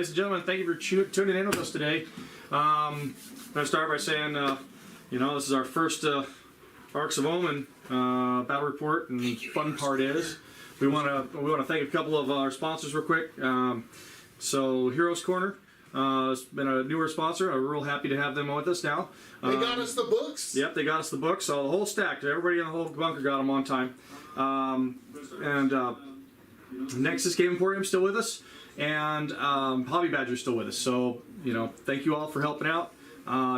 ladies and gentlemen, thank you for tuning in with us today. I'm going to start by saying, this is our first Arks of Omen battle report, and the fun part is we want to thank a couple of our sponsors real quick. So Heroes Corner has been a newer sponsor. I'm real happy to have them with us now. They got us the books. Yep, they got us the books. So the whole stack, everybody in the whole bunker got them on time. Nexus Emporium still with us, and Hobby Badger's still with us. So thank you all for helping out.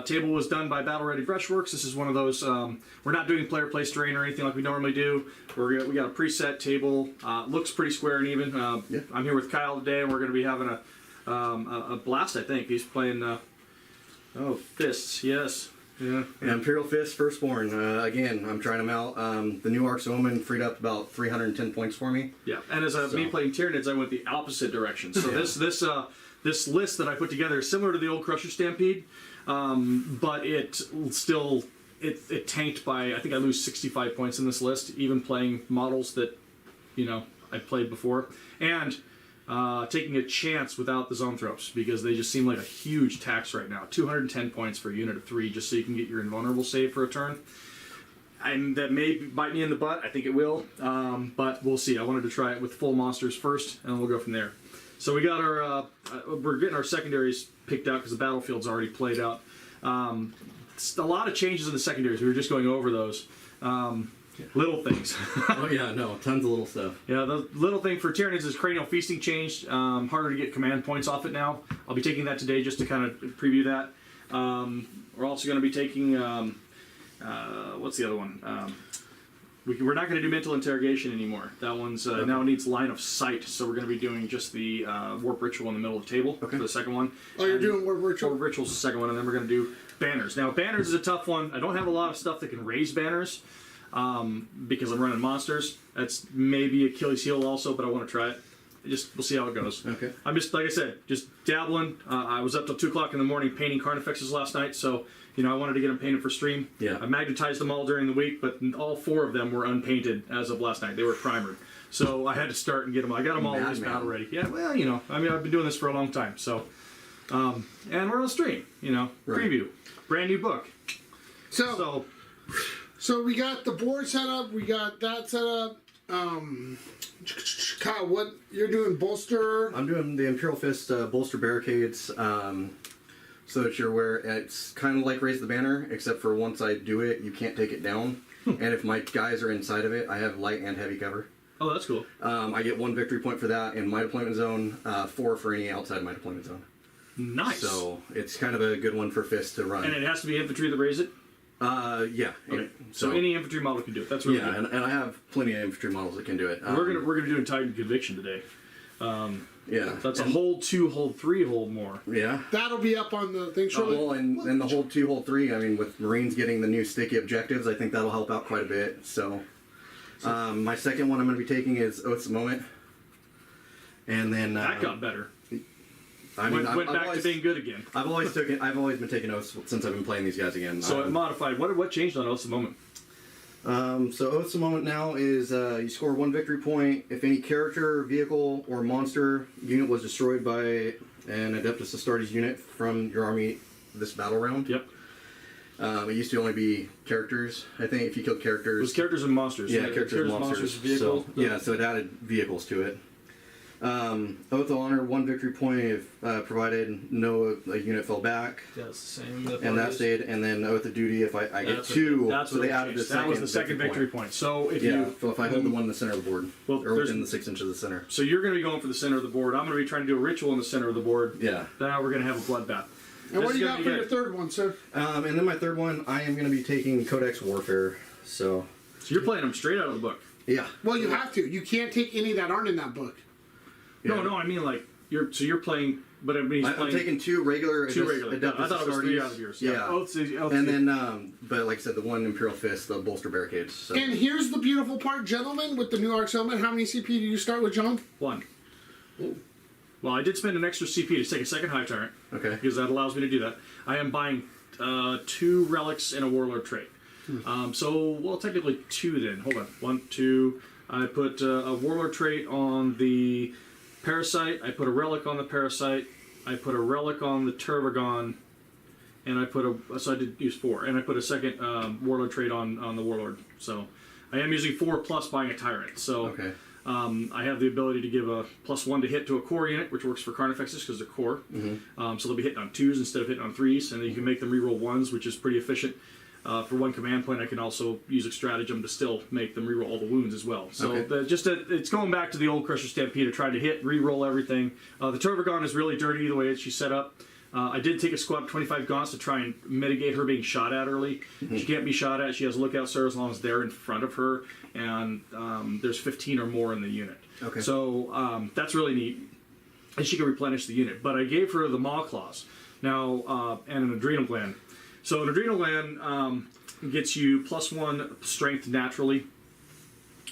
Table was done by Battle Ready Brushworks. This is one of those. We're not doing player place terrain or anything like we normally do. We got a preset table. Looks pretty square and even. Yeah. I'm here with Kyle today, and we're going to be having a blast. I think he's playing. Fists. Yes. Yeah. Imperial Fists, Firstborn. Again, I'm trying them out. The new Arks of Omen freed up about 310 points for me. Yeah, and as me playing Tyranids, I went the opposite direction. So this list that I put together is similar to the old Crusher Stampede, but it still it tanked by, I think I lose 65 points in this list, even playing models that I played before, and taking a chance without the zone throws, because they just seem like a huge tax right now. 210 points for a unit of 3 just so you can get your invulnerable save for a turn. And that may bite me in the butt. I think it will, but we'll see. I wanted to try it with full monsters first, and we'll go from there. So we got our, we're getting our secondaries picked out because the battlefield's already played out. A lot of changes in the secondaries. We were just going over those. Little things. Oh yeah, no, tons of little stuff. Yeah, the little thing for Tyranids is Cranial Feasting changed. Harder to get command points off it now. I'll be taking that today just to kind of preview that. We're also going to be taking, what's the other one? We're not going to do mental interrogation anymore. That one's now needs line of sight, so we're going to be doing just the warp ritual in the middle of the table for the second one. Oh, you're doing warp ritual? Warp ritual's the second one, and then we're going to do banners. Now, banners is a tough one. I don't have a lot of stuff that can raise banners because I'm running monsters. That's maybe Achilles heel also, but I want to try it. We'll see how it goes. Okay. I'm just, like I said, just dabbling. I was up till 2 o'clock in the morning painting Carnifexes last night, so I wanted to get them painted for stream. Yeah. I magnetized them all during the week, but all 4 of them were unpainted as of last night. They were primered, so I had to start and get them. I got them all at least battle ready. Yeah, well, I've been doing this for a long time, so and we're on stream. Right. Preview, brand new book. So we got the board set up. We got that set up. Kyle, what you're doing? Bolster? I'm doing the Imperial Fist bolster barricades, so that you're aware. It's kind of like Raise the Banner, except for once I do it, you can't take it down. And if my guys are inside of it, I have light and heavy cover. Oh, that's cool. I get 1 victory point for that in my deployment zone, 4 for any outside my deployment zone. Nice. So it's kind of a good one for Fist to run. And it has to be infantry that raise it? Yeah. Okay. So any infantry model can do it. That's really good. And I have plenty of infantry models that can do it. We're gonna do Titan Conviction today. That's a hold 2, hold 3, hold more. Yeah. That'll be up on the thing shortly. Well, and the hold 2, hold 3. I mean, with Marines getting the new sticky objectives, I think that'll help out quite a bit. So, my second one I'm going to be taking is Oaths of Moment, and then that got better. I mean, went back to being good again. I've always been taking Oaths since I've been playing these guys again. So it modified. What changed on Oaths of Moment? So Oaths of Moment now is you score 1 victory point if any character, vehicle, or monster unit was destroyed by an Adeptus Astartes unit from your army this battle round. Yep. It used to only be characters. I think if you killed characters, It was characters and monsters. yeah, characters and monsters. Vehicle. So it added vehicles to it. Oath of Honor, 1 victory point if provided a unit fell back. That's the same. And that stayed. And then Oath of Duty if I get 2. That's so what they added that was the second victory point. So if if I hold the one in the center of the board, or within the 6 inches of the center. So you're going to be going for the center of the board. I'm going to be trying to do a ritual in the center of the board. Yeah. Now we're going to have a bloodbath. And what do you got for your third one, sir? And then my third one, I am going to be taking Codex Warfare. So you're playing them straight out of the book. Yeah. Well, you have to. You can't take any that aren't in that book. Yeah. No, I mean like you're playing, but I mean I'm taking 2 regular. I thought it was 3 out of yours. Yeah. Oaths, and then, but like I said, the 1 Imperial Fist, the bolster barricades. So. And here's the beautiful part, gentlemen, with the new Arks of Omen. How many CP do you start with, John? 1. Ooh. Well, I did spend an extra CP to take a second high tyrant. Okay. Because that allows me to do that. I am buying 2 relics and a warlord trait. So technically 2 then. Hold on. 1, 2. I put a warlord trait on the parasite. I put a relic on the parasite. I put a relic on the Turvagon, and I put so I did use 4, and I put a second Warlord trait on the Warlord. So I am using 4 plus buying a Tyrant. So Okay. I have the ability to give a +1 to hit to a core unit, which works for Carnifexes because they're core. So they'll be hitting on 2s instead of hitting on 3s, and then you can make them reroll 1s, which is pretty efficient. For 1 command point, I can also use a stratagem to still make them reroll all the wounds as well. So it's going back to the old Crusher Stampede of trying to hit, reroll everything. The Turvagon is really dirty the way she's set up. I did take a squad of 25 gaunts to try and mitigate her being shot at early. She can't be shot at. She has a lookout sir as long as they're in front of her, and there's 15 or more in the unit. Okay. So that's really neat, and she can replenish the unit. But I gave her the Maw Claws now and an Adrenal Gland. So an Adrenal Gland gets you +1 strength naturally.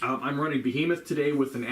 I'm running Behemoth today with an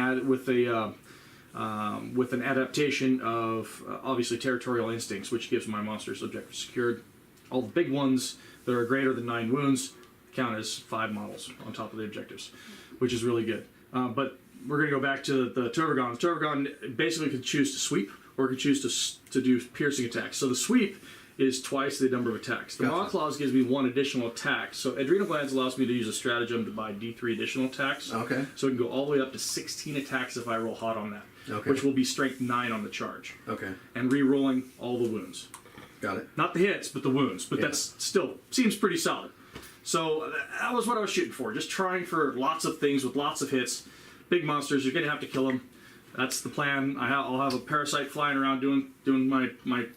adaptation of obviously Territorial Instincts, which gives my monsters objective secured. All the big ones that are greater than 9 wounds count as 5 models on top of the objectives, which is really good. But we're going to go back to the Turvagon. The Turvagon basically can choose to sweep or can choose to do piercing attacks. So the sweep is twice the number of attacks. The Maw Claws gives me 1 additional attack. So Adrenal Glands allows me to use a stratagem to buy D3 additional attacks. Okay. So it can go all the way up to 16 attacks if I roll hot on that. Okay. Which will be strength 9 on the charge. Okay. And re-rolling all the wounds. Got it. Not the hits, but the wounds. But that's still seems pretty solid. So that was what I was shooting for. Just trying for lots of things with lots of hits. Big monsters, you're going to have to kill them. That's the plan. I'll have a parasite flying around doing my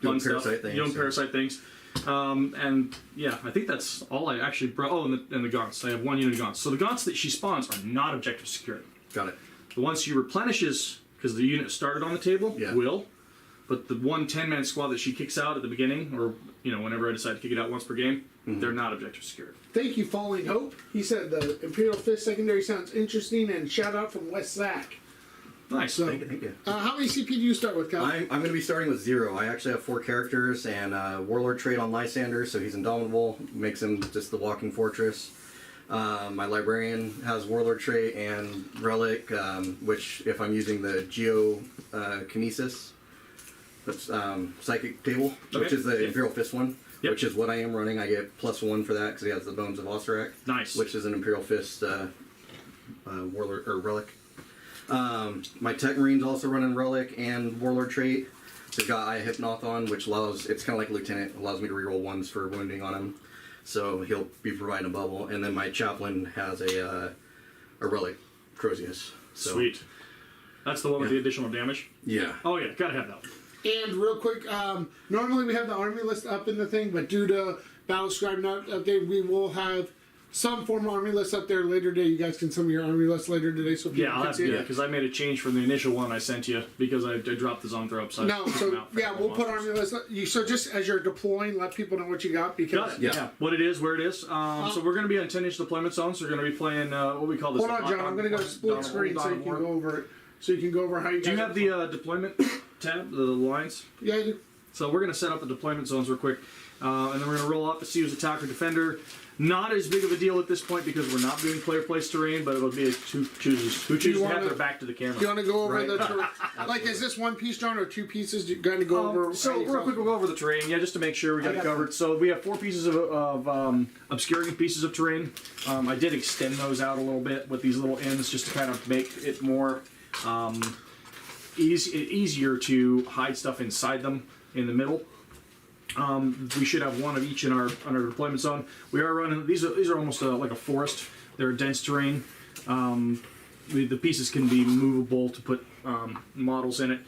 fun stuff. Parasite things. And yeah, I think that's all I actually brought. Oh, and the gaunts. I have 1 unit of gaunts. So the gaunts that she spawns are not objective secured. Got it. The ones she replenishes, because the unit started on the table, will. But the 1 10-man squad that she kicks out at the beginning, or whenever I decide to kick it out once per game, they're not objective secured. Thank you, Falling Hope. He said the Imperial Fist secondary sounds interesting, and shout out from West Zach. Nice. So, Thank you. how many CP do you start with, Kyle? I'm going to be starting with 0. I actually have 4 characters and Warlord trait on Lysander, so he's indomitable. Makes him just the walking fortress. My Librarian has Warlord trait and Relic, which if I'm using the Geokinesis, that's Psychic Table, which is the Imperial Fist one, which is what I am running. I get +1 for that because he has the Bones of Osterak. Nice. Which is an Imperial Fist Warlord or Relic. My Tech Marine's also running Relic and Warlord trait. They've got Eye Hypnoth on, which it's kind of like Lieutenant, allows me to reroll 1s for wounding on him. So he'll be providing a bubble. And then my Chaplain has a Relic Crozius. So, sweet. That's the one with the additional damage? Yeah. Oh yeah, gotta have that one. And real quick, normally we have the army list up in the thing, but due to Battlescribe not updated, we will have some form of army list up there later today. You guys can send me your army list later today, so people I'll can have see to, it. because I made a change from the initial one I sent you because I dropped the Zonthrope. So No, so yeah, we'll put army list. So just as you're deploying, let people know what you got because. Got it. Yeah. What it is, where it is. So we're going to be on 10-inch deployment zones. So we're going to be playing what we call this. Hold on, John. I'm going to go split screen so you can go over it. So you can go over how you. Do you have the deployment tab, the lines? Yeah, I do. So we're going to set up the deployment zones real quick, and then we're going to roll up to see who's attacker defender. Not as big of a deal at this point because we're not doing player-placed terrain, but it'll be who chooses to have their back to the camera. Do you want to go over the terrain? Like, is this one piece, John, or 2 pieces? You going to go over? So real quick, we'll go over the terrain, just to make sure we got it covered. So we have 4 pieces of obscuring pieces of terrain. I did extend those out a little bit with these little ends just to kind of make it more easier to hide stuff inside them in the middle. We should have 1 of each in our deployment zone. We are running these are almost like a forest. They're a dense terrain. The pieces can be movable to put models in it.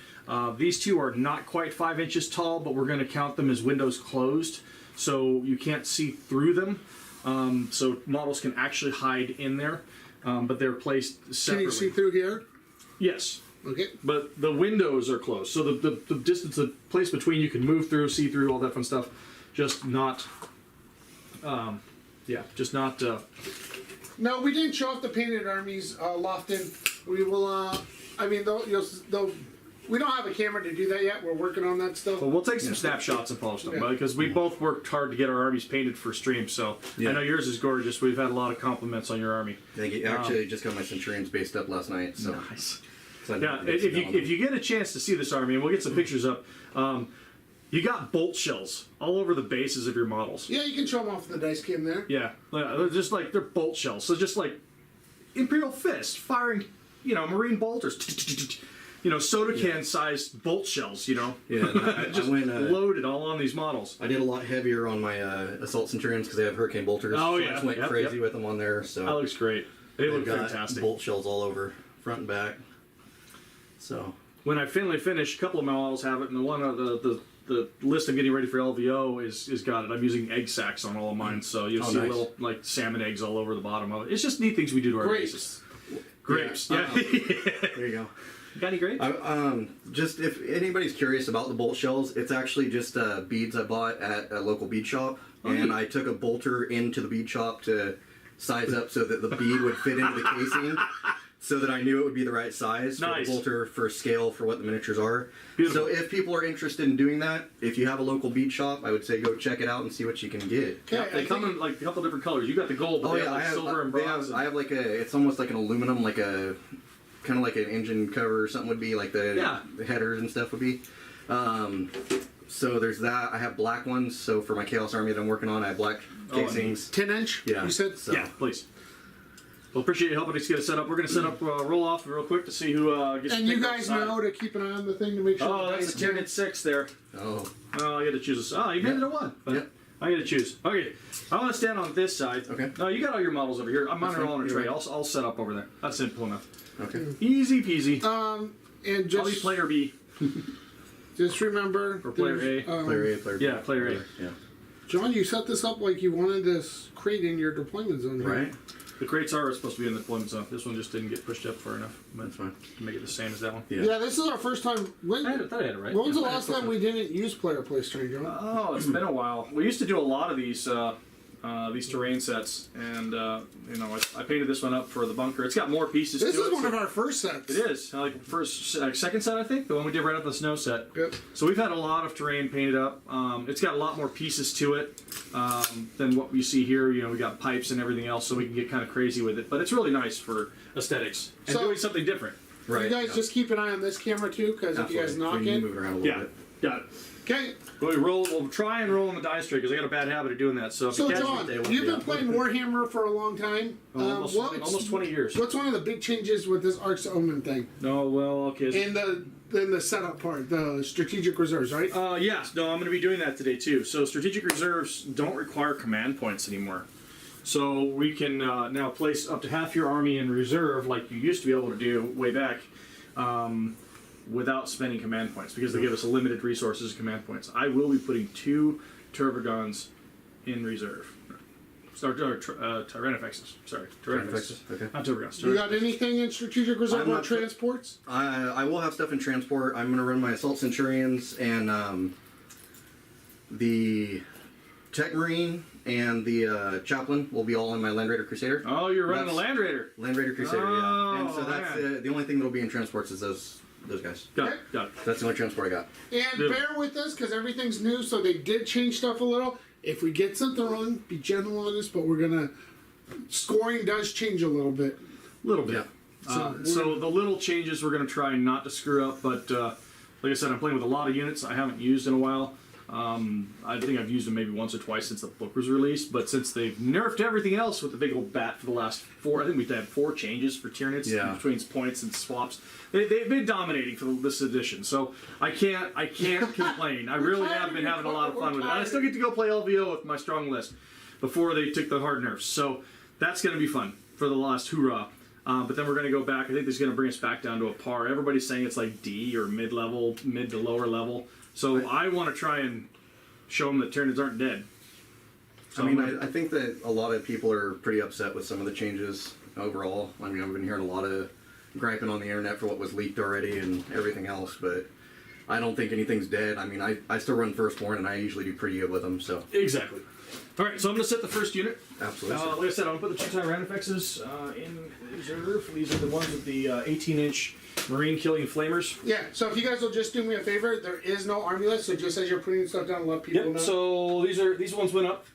These 2 are not quite 5 inches tall, but we're going to count them as windows closed, so you can't see through them. So models can actually hide in there, but they're placed separately. Can you see through here? Yes. Okay. But the windows are closed, so the distance, the place between you can move through, see through, all that fun stuff. Just not, just not. No, we didn't show off the painted armies, Lofton. We will. We don't have a camera to do that yet. We're working on that still. Well, we'll take some snapshots and post them because we both worked hard to get our armies painted for stream. So I know yours is gorgeous. We've had a lot of compliments on your army. Thank you. Actually, just got my Centurions based up last night. So. Nice. Yeah, if you get a chance to see this army, and we'll get some pictures up, You got bolt shells all over the bases of your models. Yeah, you can show them off the dice cam there. Yeah, they're just like they're bolt shells. So just like Imperial Fists firing, marine bolters. Soda can sized bolt shells. Yeah, just I went, loaded all on these models. I did a lot heavier on my Assault Centurions because they have Hurricane Bolters. Oh, so yeah. I just went crazy with them on there. So That looks great. They look got fantastic. bolt shells all over, front and back. So When I finally finish, a couple of my models have it, and the one the list I'm getting ready for LVO is got it. I'm using egg sacs on all of mine, so you'll see nice. little like salmon eggs all over the bottom of it. It's just neat things we do to our bases. Grapes. Grapes. Yeah. there you go. Got any grapes? Just if anybody's curious about the bolt shells, it's actually just beads I bought at a local bead shop, and I took a bolter into the bead shop to size up so that the bead would fit into the casing, so that I knew it would be the right size for the bolter for scale for what the miniatures are. Beautiful. So if people are interested in doing that, if you have a local bead shop, I would say go check it out and see what you can get. Okay, They come in like a couple different colors. You got the gold, but they have like silver and bronze. I have like it's almost like an aluminum, like a kind of like an engine cover or something would be, like the headers and stuff would be. So there's that. I have black ones. So for my Chaos Army that I'm working on, I have black casings. 10-inch. Yeah. You said. So. Yeah, please. Well, appreciate you helping us get it set up. We're going to set up roll off real quick to see who gets. And you guys know to keep an eye on the thing to make sure. Oh, that's a Tyranid 6 there. Oh. Oh, I got to choose. Oh, you made it a 1. But Yep. I got to choose. Okay, I want to stand on this side. Okay. No, you got all your models over here. I'm That's on all on a fine. tray. You're I'll set up over there. That's simple enough. Okay. Easy peasy. And I'll be just player B just remember. or player A. Player A, player B. Yeah, player A. Yeah. John, you set this up like you wanted this crate in your deployment zone. Here. Right. The crates are supposed to be in the deployment zone. This one just didn't get pushed up far enough. That's fine. To make it the same as that one. Yeah. Yeah, this is our first time. When I thought I had it right. was the Yeah. last time we didn't use player place train, John? Oh, it's been a while. We used to do a lot of these terrain sets, and I painted this one up for the bunker. It's got more pieces This to is it. one of our first sets. It is second set, I think, the one we did right after the snow set. Yep. So we've had a lot of terrain painted up. It's got a lot more pieces to it than what we see here. We got pipes and everything else, so we can get kind of crazy with it. But it's really nice for aesthetics and So- doing something different. Right. You guys just keep an eye on this camera too, because if you guys knock so you it. move it around a little Yeah, bit. got it. Okay. We'll try and roll on the dice tray because I got a bad habit of doing that. So, if So you catch John, me, you've been playing Warhammer for a long time. almost 20 years. What's one of the big changes with this Arks of Omen thing? No, well, okay. And the setup part, the strategic reserves, right? Yes, no, I'm going to be doing that today too. So strategic reserves don't require command points anymore. So we can now place up to half your army in reserve like you used to be able to do way back without spending command points because they give us limited resources and command points. I will be putting 2 Turbogons in reserve. Tyrannifexes. Sorry, Tyrannifexes. Okay. Not Turbogons. You got anything in strategic reserve I'm or not- transports? I will have stuff in transport. I'm going to run my Assault Centurions and the Tech Marine and the Chaplain will be all in my Land Raider Crusader. Oh, you're running the That's- Land Raider. Land Raider Crusader, Oh, yeah. And so that's man. the only thing that'll be in transports is those guys. Got it. Got it. That's the only transport I got. And Yeah. bear with us because everything's new, so they did change stuff a little. If we get something wrong, be gentle on us, but we're gonna. Scoring does change a little bit. Little bit. Yeah. So the little changes we're going to try not to screw up, but like I said, I'm playing with a lot of units I haven't used in a while. I think I've used them maybe once or twice since the book was released, but since they've nerfed everything else with the big old bat for the last 4, I think we've had 4 changes for Tyranids between points and swaps. They've been dominating for this edition, so I can't complain. I really have been having a lot of fun with it. And I still get to go play LVO with my strong list before they took the hard nerfs, so that's going to be fun for the last hoorah. But then we're going to go back. I think this is going to bring us back down to a par. Everybody's saying it's like D or mid to lower level. So I want to try and show them that Tyranids aren't dead. So I mean, I think that a lot of people are pretty upset with some of the changes overall. I mean, I've been hearing a lot of griping on the internet for what was leaked already and everything else, but I don't think anything's dead. I mean, I still run Firstborn, and I usually do pretty good with them, so. Exactly. All right, so I'm going to set the first unit. Absolutely. Like I said, I'm going to put the 2 Tyrannifexes in reserve. These are the ones with the 18-inch marine killing flamers. Yeah, so if you guys will just do me a favor, there is no army list, so just as you're putting stuff down, let people know. So these ones went up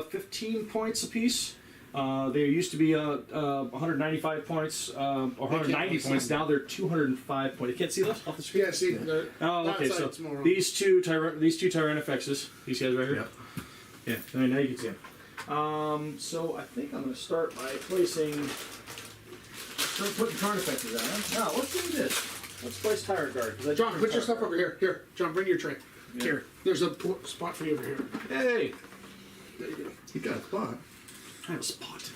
15 points apiece. They used to be 195 points or 190 points. Now they're 205 points. You can't see those off the screen. Yeah, see. Oh, okay. So these two Tyrannifexes, these guys right here. Yep. Yeah. Now you can see them. So I think I'm going to start by placing. Start putting Carnifexes on. Now let's do this. Let's place Tyrant Guard. John, put your stuff over here. Here, John, bring your tray. Yeah. Here. There's a spot for you over here. Hey. There you go. You got a spot. I have a spot.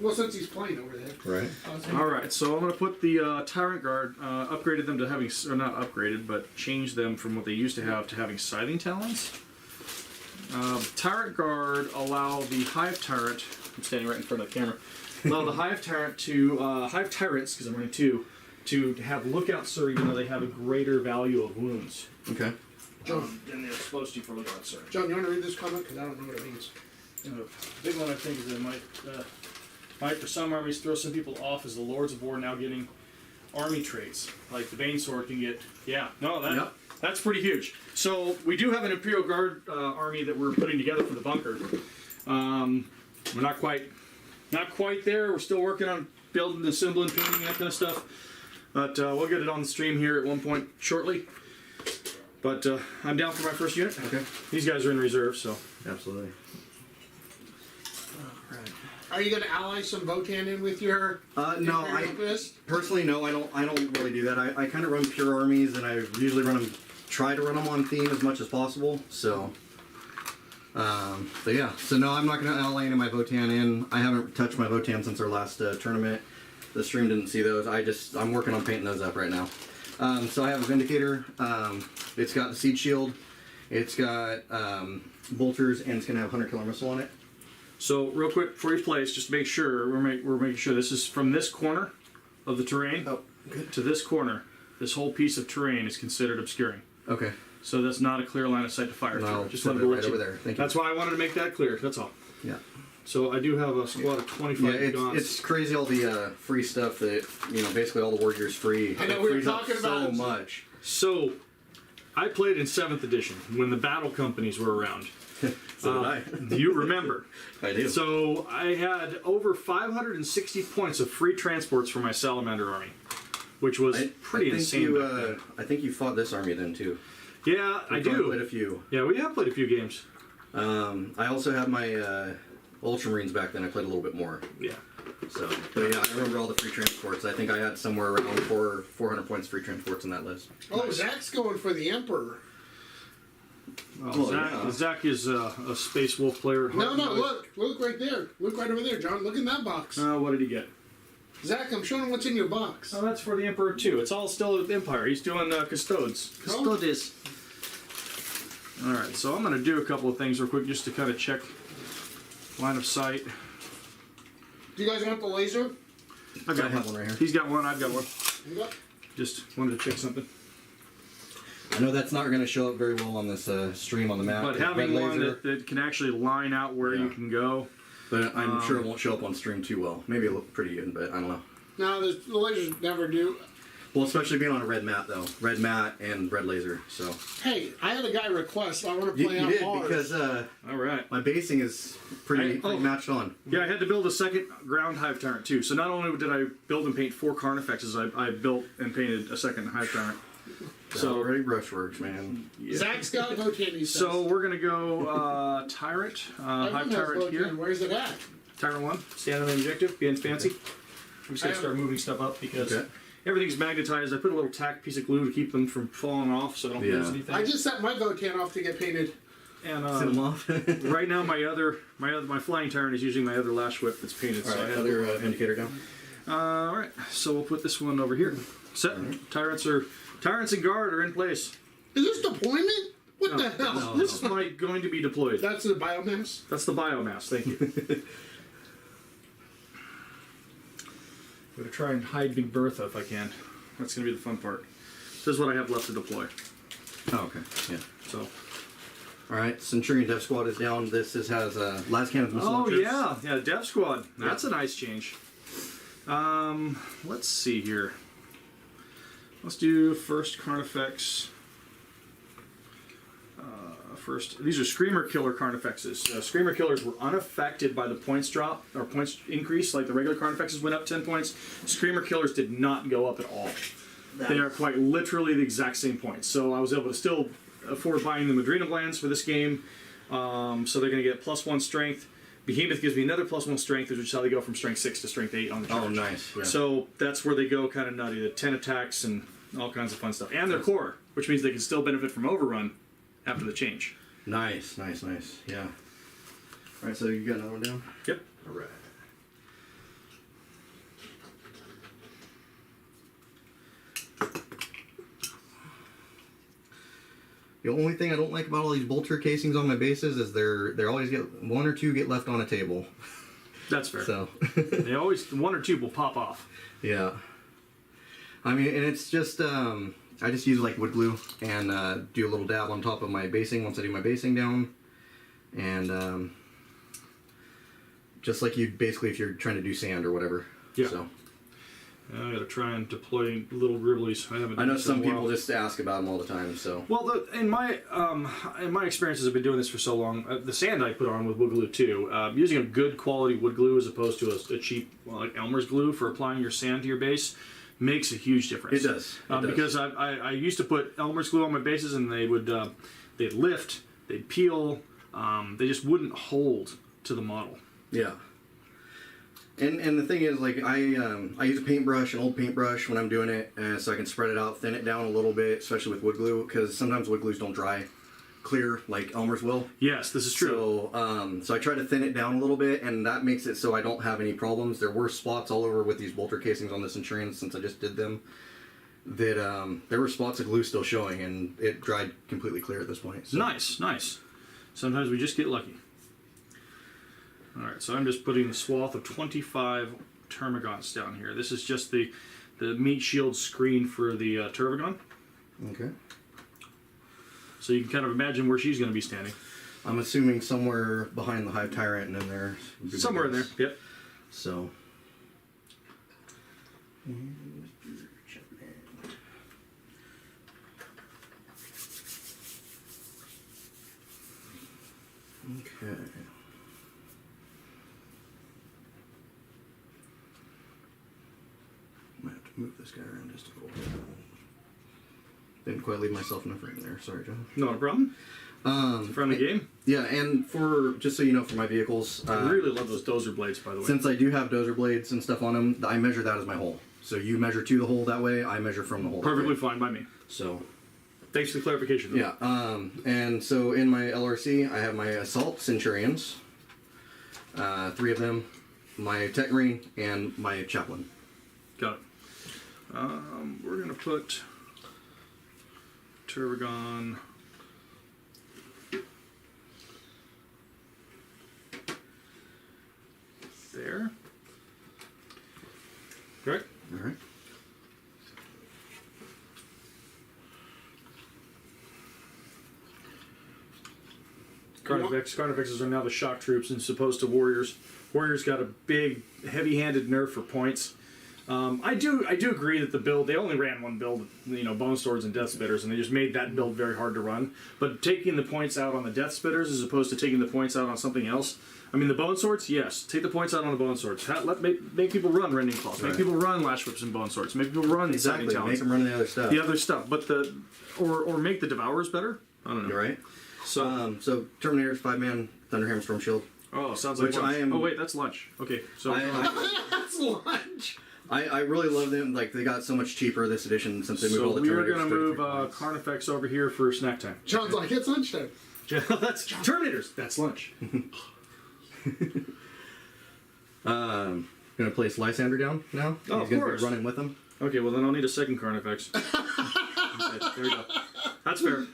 Well, since he's playing over there. Right. All right, so I'm going to put the Tyrant Guard, upgraded them to having, or not upgraded, but changed them from what they used to have to having Scything Talons. Tyrant Guard allow the Hive Tyrant, I'm standing right in front of the camera, allow the Hive Tyrant to, Hive Tyrants, because I'm running two, to have Lookout Sir even though they have a greater value of wounds. Okay. John, Than they're supposed to for Lookout Sir. John, you want to read this comment? Because I don't know what it means. The big one I think is that might for some armies throw some people off as the Lords of War now getting army traits. Like the Bane Sword can get, that's pretty huge. So we do have an Imperial Guard army that we're putting together for the bunker. We're not quite there. We're still working on building, assembling, painting, that kind of stuff. But we'll get it on the stream here at one point shortly. But I'm down for my first unit. Okay. These guys are in reserve, so. Absolutely. Are you going to ally some Votan in with your? No, personally no. I don't really do that. I kind of run pure armies, and I usually try to run them on theme as much as possible. So, but yeah. So no, I'm not going to ally any of my Votan in. I haven't touched my Votan since our last tournament. The stream didn't see those. I'm working on painting those up right now. So I have a Vindicator. It's got the Siege Shield. It's got bolters, and it's going to have 100 killer missile on it. So real quick before you place, just make sure we're making sure this is from this corner of the terrain to this corner. This whole piece of terrain is considered obscuring. Okay. So that's not a clear line of sight to fire through. Just wanted to let you. Over there. Thank you. That's why I wanted to make that clear. That's all. Yeah. So I do have a squad of 25 it's crazy all the free stuff that basically all the war gear's free. I know It we were frees up talking so about much. So I played in 7th edition when the battle companies were around. So did I. You remember? I do. So I had over 560 points of free transports for my Salamander army, which was pretty insane. I think you fought this army then too. Yeah, I do. Played a few. Yeah, we have played a few games. I also have my Ultramarines back then. I played a little bit more. Yeah. So, but yeah, I remember all the free transports. I think I had somewhere around 400 points free transports in that list. Oh, nice. Zach's going for the Emperor. Well, Zach is a Space Wolf player. No, look right there. Look right over there, John. Look in that box. What did he get? Zach, I'm showing him what's in your box. Oh, that's for the Emperor too. It's all still Empire. He's doing Custodes. Custodes. All right, so I'm going to do a couple of things real quick just to kind of check line of sight. Do you guys want the laser? I have one right here. He's got one. I've got one. Yep. Just wanted to check something. I know that's not going to show up very well on this stream on the map. But having one that can actually line out where you can go. But I'm sure it won't show up on stream too well. Maybe it'll look pretty good, but I don't know. No, the lasers never do. Well, especially being on a red mat, though. Red mat and red laser, so. Hey, I had a guy request. I want to play you did, Mars. because all right. my basing is pretty matched on. Yeah, I had to build a second ground Hive Tyrant, too. So not only did I build and paint 4 Carnifexes, I built and painted a second Hive Tyrant. So already brushworks, man. Yeah. Zach's got Votan. So we're going to go Tyrant, Hive Tyrant here. Where's it at? Tyrant 1, stand on the objective, being fancy. I'm just going to start moving stuff up because everything's magnetized. I put a little tack piece of glue to keep them from falling off so I don't lose anything. I just set my Votan off to get painted. And set them off. right now my flying Tyrant is using my other lash whip that's painted. All right, so I have other indicator down. All right, so we'll put this one over here. Set. Right. Tyrants and guard are in place. Is this deployment? What the hell? No, this is going to be deployed. That's the biomass? That's the biomass, thank you. I'm going to try and hide Big Bertha if I can. That's going to be the fun part. This is what I have left to deploy. Oh, okay. Yeah. So. All right, Centurion Dev Squad is down. This has last cannon missile launchers. Yeah, Dev Squad. That's a nice change. Let's see here. Let's do first Carnifex. first. These are Screamer Killer Carnifexes. Screamer Killers were unaffected by the points drop or points increase, like the regular Carnifexes went up 10 points. Screamer Killers did not go up at all. They are quite literally the exact same points. So I was able to still afford buying them Adrenal Glands for this game. So they're going to get +1 strength. Behemoth gives me another +1 strength, which is how they go from strength 6 to strength 8 on the charge. Oh, nice. Yeah. So that's where they go kind of nutty. The 10 attacks and all kinds of fun stuff. And their core, which means they can still benefit from Overrun after the change. Nice. Yeah. All right, so you got another one down? Yep. All right. The only thing I don't like about all these bolter casings on my bases is they're always get one or two get left on a table. That's fair. So They always, one or two will pop off. yeah. I mean, and it's just I just use like wood glue and do a little dab on top of my basing once I do my basing down, and just like you basically if you're trying to do sand or whatever. Yeah. So I gotta try and deploy little gribblies. I haven't. I know done this in some a while. people just ask about them all the time. So Well, in my experiences, I've been doing this for so long. The sand I put on with wood glue too. Using a good quality wood glue as opposed to a cheap like Elmer's glue for applying your sand to your base makes a huge difference. It does. It does. Because I used to put Elmer's glue on my bases and they would they'd lift, they'd peel, they just wouldn't hold to the model. yeah. And the thing is, like, I use a paintbrush, an old paintbrush when I'm doing it, so I can spread it out, thin it down a little bit, especially with wood glue, because sometimes wood glues don't dry clear like Elmer's will. Yes, this is true. So I try to thin it down a little bit, and that makes it so I don't have any problems. There were spots all over with these bolter casings on the Centurion since I just did them, that there were spots of glue still showing, and it dried completely clear at this point. So. Nice. Sometimes we just get lucky. Alright, so I'm just putting the swath of 25 Termagants down here. This is just the meat shield screen for the Tervagon. Okay. So you can kind of imagine where she's going to be standing. I'm assuming somewhere behind the Hive Tyrant and in there. Somewhere in there, yep. So. Okay. Might have to move this guy around just a little bit. Didn't quite leave myself enough room there. Sorry, John. Not a problem. From the game. Yeah, and for just so you know, for my vehicles, I really love those dozer blades, by the way. since I do have dozer blades and stuff on them, I measure that as my hole. So you measure to the hole that way, I measure from the hole. Perfectly that way. fine by me. So Thanks for the clarification. Though. yeah, and so in my LRC, I have my Assault Centurions, 3 of them, my Tech Marine, and my Chaplain. Got it. We're going to put Tervagon. There. Correct? All right. Carnifexes are now the shock troops as opposed to warriors. Warriors got a big, heavy-handed nerf for points. I do agree that the build, they only ran one build, Bone Swords and Death Spitters, and they just made that build very hard to run. But taking the points out on the Death Spitters as opposed to taking the points out on something else, I mean, the Bone Swords, yes, take the points out on the Bone Swords. Make people run Rending Claws, make people run Lash Whips and Bone Swords, make people run Exactly. Talons. Make them run the other stuff. The other stuff, but or make the Devourers better. I don't know. You're right. So, So Terminator's 5-man Thunderhammer Storm Shield. oh, sounds like which lunch. I am- Oh wait, that's lunch. Okay, so That's lunch. I really love them. Like, they got so much cheaper this edition since they moved all the we are Terminators. going to move 33 points. Carnifex over here for snack time. John's like, it's lunchtime. That's Terminators. That's lunch. Gonna place Lysander down now. Oh, He's of gonna course. be running with them. Okay, well then I'll need a second Carnifex. Okay, there we go. That's fair.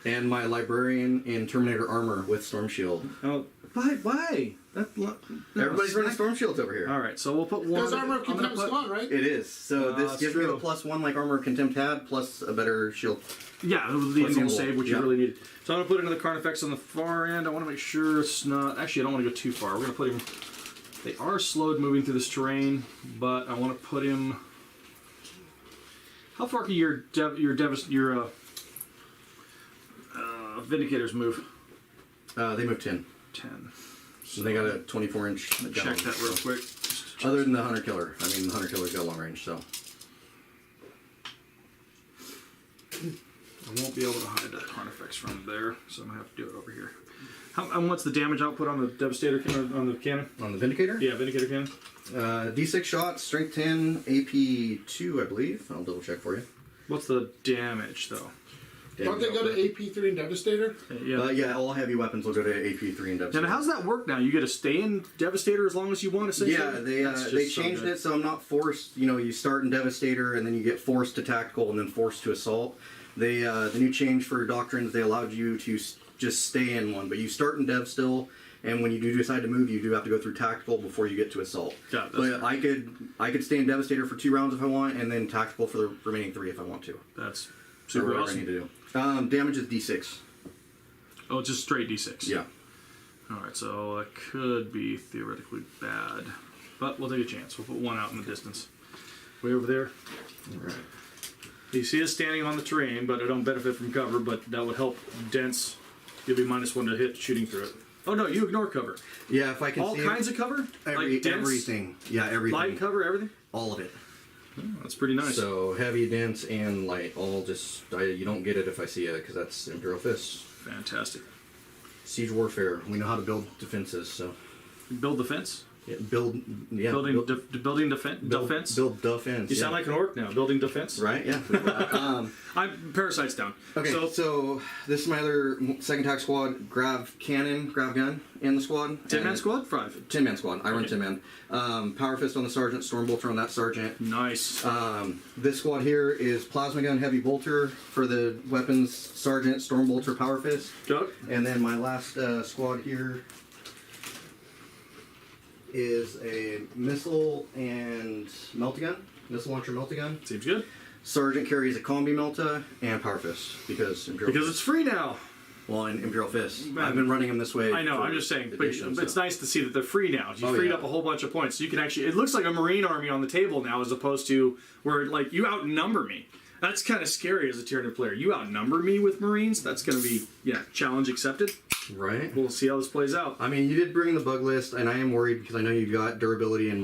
And my Librarian in Terminator armor with Storm Shield. Oh, why? Everybody's running Storm Shields over here. All right, so we'll put one. Because Armor of I'm gonna Contempt's put- gone, right? It is. So this that's gives me true. the +1 like Armor of Contempt had, plus a better shield. Yeah, the Plus invuln invul, save, which you yeah. really needed. So I'm gonna put another Carnifex on the far end. I want to make sure it's not. Actually, I don't want to go too far. We're gonna put him. They are slowed moving through this terrain, but I want to put him. How far can your Vindicators move? They move 10. 10. So they got a 24-inch. Check that real quick. Other than the Hunter Killer. I mean, the Hunter Killer's got long range, so. I won't be able to hide that Carnifex from there, so I'm going to have to do it over here. And what's the damage output on the Devastator on the cannon? On the Vindicator? Yeah, Vindicator cannon. D6 shots, strength 10, AP 2, I believe. I'll double check for you. What's the damage, though? Don't they go to AP3 and Devastator? Yeah, all heavy weapons will go to AP3 and Devastator. And how's that work now? You get to stay in Devastator as long as you want, essentially? Yeah, they changed it so I'm not forced. You know, you start in Devastator and then you get forced to Tactical and then forced to Assault. They the new change for Doctrines, they allowed you to just stay in one, but you start in Dev still, and when you do decide to move, you do have to go through Tactical before you get to Assault. Got it. But I could stay in Devastator for 2 rounds if I want, and then Tactical for the remaining 3 if I want to. That's Or super whatever awesome. I need to do. Damage is D6. Oh, just straight D6. Yeah. Alright, so that could be theoretically bad. But we'll take a chance. We'll put one out in the distance. Way over there. Alright. You see us standing on the terrain, but I don't benefit from cover, but that would help dense. Give you -1 to hit shooting through it. Oh no, you ignore cover. Yeah, if I can All see kinds of cover? Like dense, everything. Yeah, everything. light cover, everything? All of it. Oh, that's pretty nice. So heavy, dense, and light. All just you don't get it if I see it because that's Imperial Fists. Fantastic. Siege warfare. We know how to build defenses. So Build defense? building Building defense? Build defense. You sound like an orc now. Building defense? right. Yeah. I'm Parasite's down. Okay. So this is my other second tac squad. Grav gun in the squad. 10-man squad? 5. 10-man squad. I run Okay. 10-man. Power Fist on the sergeant. Stormbolter on that sergeant. Nice. This squad here is plasma gun, heavy bolter for the weapons sergeant, stormbolter, power fist, Doug? and then my last squad here is a missile and melta gun, missile launcher melta gun. Seems good. Sergeant carries a combi melta and power fist because Imperial. Because it's free now. well, in Imperial Fists. Man. I've been running them this way. I know, for I'm just saying, the but edition, it's so. nice to see that they're free now. You Oh, freed yeah. up a whole bunch of points. So you can actually, it looks like a Marine army on the table now as opposed to where, like, you outnumber me. That's kind of scary as a Tyranid player. You outnumber me with Marines. That's going to be, challenge accepted. Right. We'll see how this plays out. I mean, you did bring the bug list, and I am worried because I know you've got durability and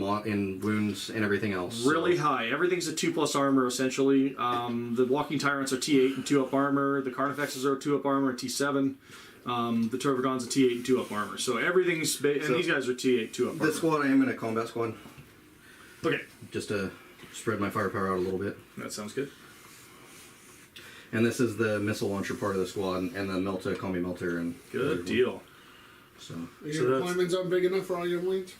wounds and everything else. Really so. high. Everything's a 2+ armor, essentially. The Walking Tyrants are T8 and 2-up armor. The Carnifexes are 2-up armor and T7. The Turbogon's a T8 and 2-up armor. So everything's... and So these guys are T8, 2-up armor. This squad, I am in a combat squad. Okay. Just to spread my firepower out a little bit. That sounds good. And this is the missile launcher part of the squad, and the Melta, call me Melter, and Good deal. So. Are So your that's- deployment zone big enough for all your wings?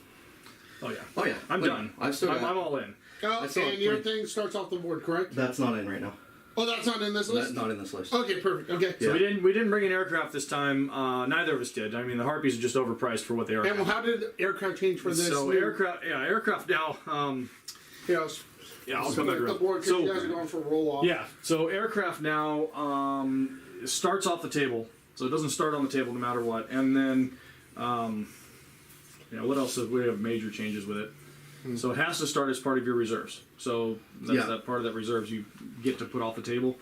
Oh, yeah. Oh yeah, I'm done. I've still got. I'm all in. Oh, still have and your plenty. thing starts off the board, correct? That's not in right now. Oh, that's not in this list? That's not in this list. Okay, perfect. Okay. So Yeah. we didn't bring an aircraft this time. Neither of us did. I mean, the Harpies are just overpriced for what they are. And well, how did aircraft change for this? So new- aircraft now. Yes. I'll come back the around. board because you guys are going for roll off. Yeah, so aircraft now starts off the table, so it doesn't start on the table no matter what. And then, what else? We have major changes with it. So it has to start as part of your reserves. So that's Yeah. that part of that reserves you get to put off the table.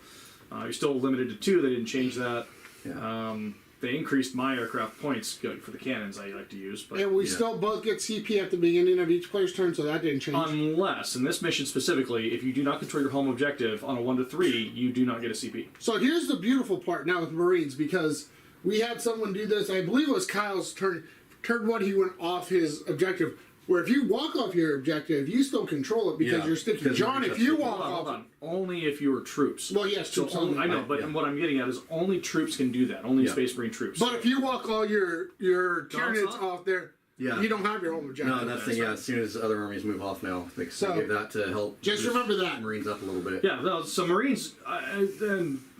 You're still limited to 2. They didn't change that. Yeah. They increased my aircraft points for the cannons I like to use, but And we Yeah. still both get CP at the beginning of each player's turn, so that didn't change. unless, in this mission specifically, if you do not control your home objective on a 1 to 3, you do not get a CP. So here's the beautiful part now with Marines, because we had someone do this, I believe it was Kyle's turn 1, he went off his objective, where if you walk off your objective, you still control it because Yeah, you're sticky. because John, you're if you sticky. walk Hold off... on. Only if you were troops. Well, yes, So troops only, I only. know, but Yeah. what I'm getting at is only troops can do that. Only Yeah. Space Marine troops. But if you walk all your Tyranids off? off there, Yeah. you don't have your home objective. No, that's the thing. Yeah, as soon as other armies move off now, they So, give that to help. just remember that. Marines up a little bit. yeah, no, so Marines,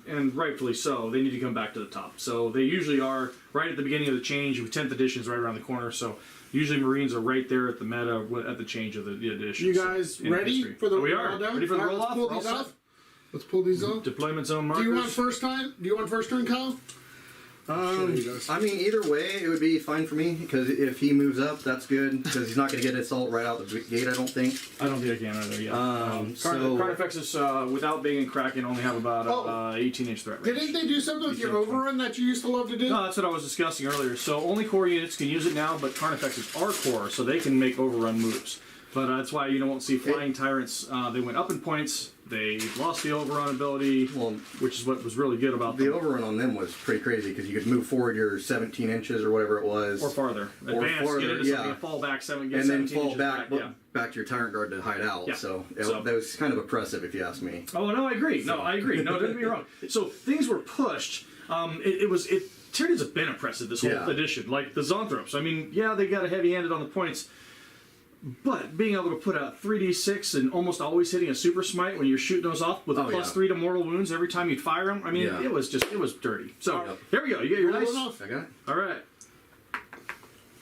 and rightfully so, they need to come back to the top. So they usually are right at the beginning of the change. 10th edition is right around the corner. So usually Marines are right there at the meta at the change of the edition. You guys in ready history. for the We are roll down? ready for the All right, roll off. Let's pull We're all these set. off. Let's pull these off. Deployment zone Do markers. you want first turn, Kyle? I mean, either way, it would be fine for me, because if he moves up, that's good, because he's not going to get assault right out the gate, I don't think. I don't think I can either, yeah. So- Carnifexes, without being in Kraken, only have about 18-inch threat range. Didn't they do something with your overrun that you used to love to do? No, that's what I was discussing earlier. So only core units can use it now, but Carnifexes are core, so they can make overrun moves. But that's why you won't see Flying Tyrants. They went up in points. They lost the overrun ability, which is what was really good about them. The overrun on them was pretty crazy, because you could move forward your 17 inches or whatever it was. Or farther. Advance, get into something, fall back, get and then 17 fall inches back, yeah. back to your Tyrant Guard to hide out. Yeah. So that was kind of oppressive, if you ask me. Oh, no, I agree. No, I agree. No, don't get me wrong. So things were pushed. Tyranids have been oppressive this whole edition. Like the Zonthropes. I mean, yeah, they got a heavy-handed on the points. But being able to put a 3d6 and almost always hitting a super smite when you're shooting those off with a +3 to mortal wounds every time you'd fire them, I mean, it was dirty. So, there we go. You get your nice... I got it. All right.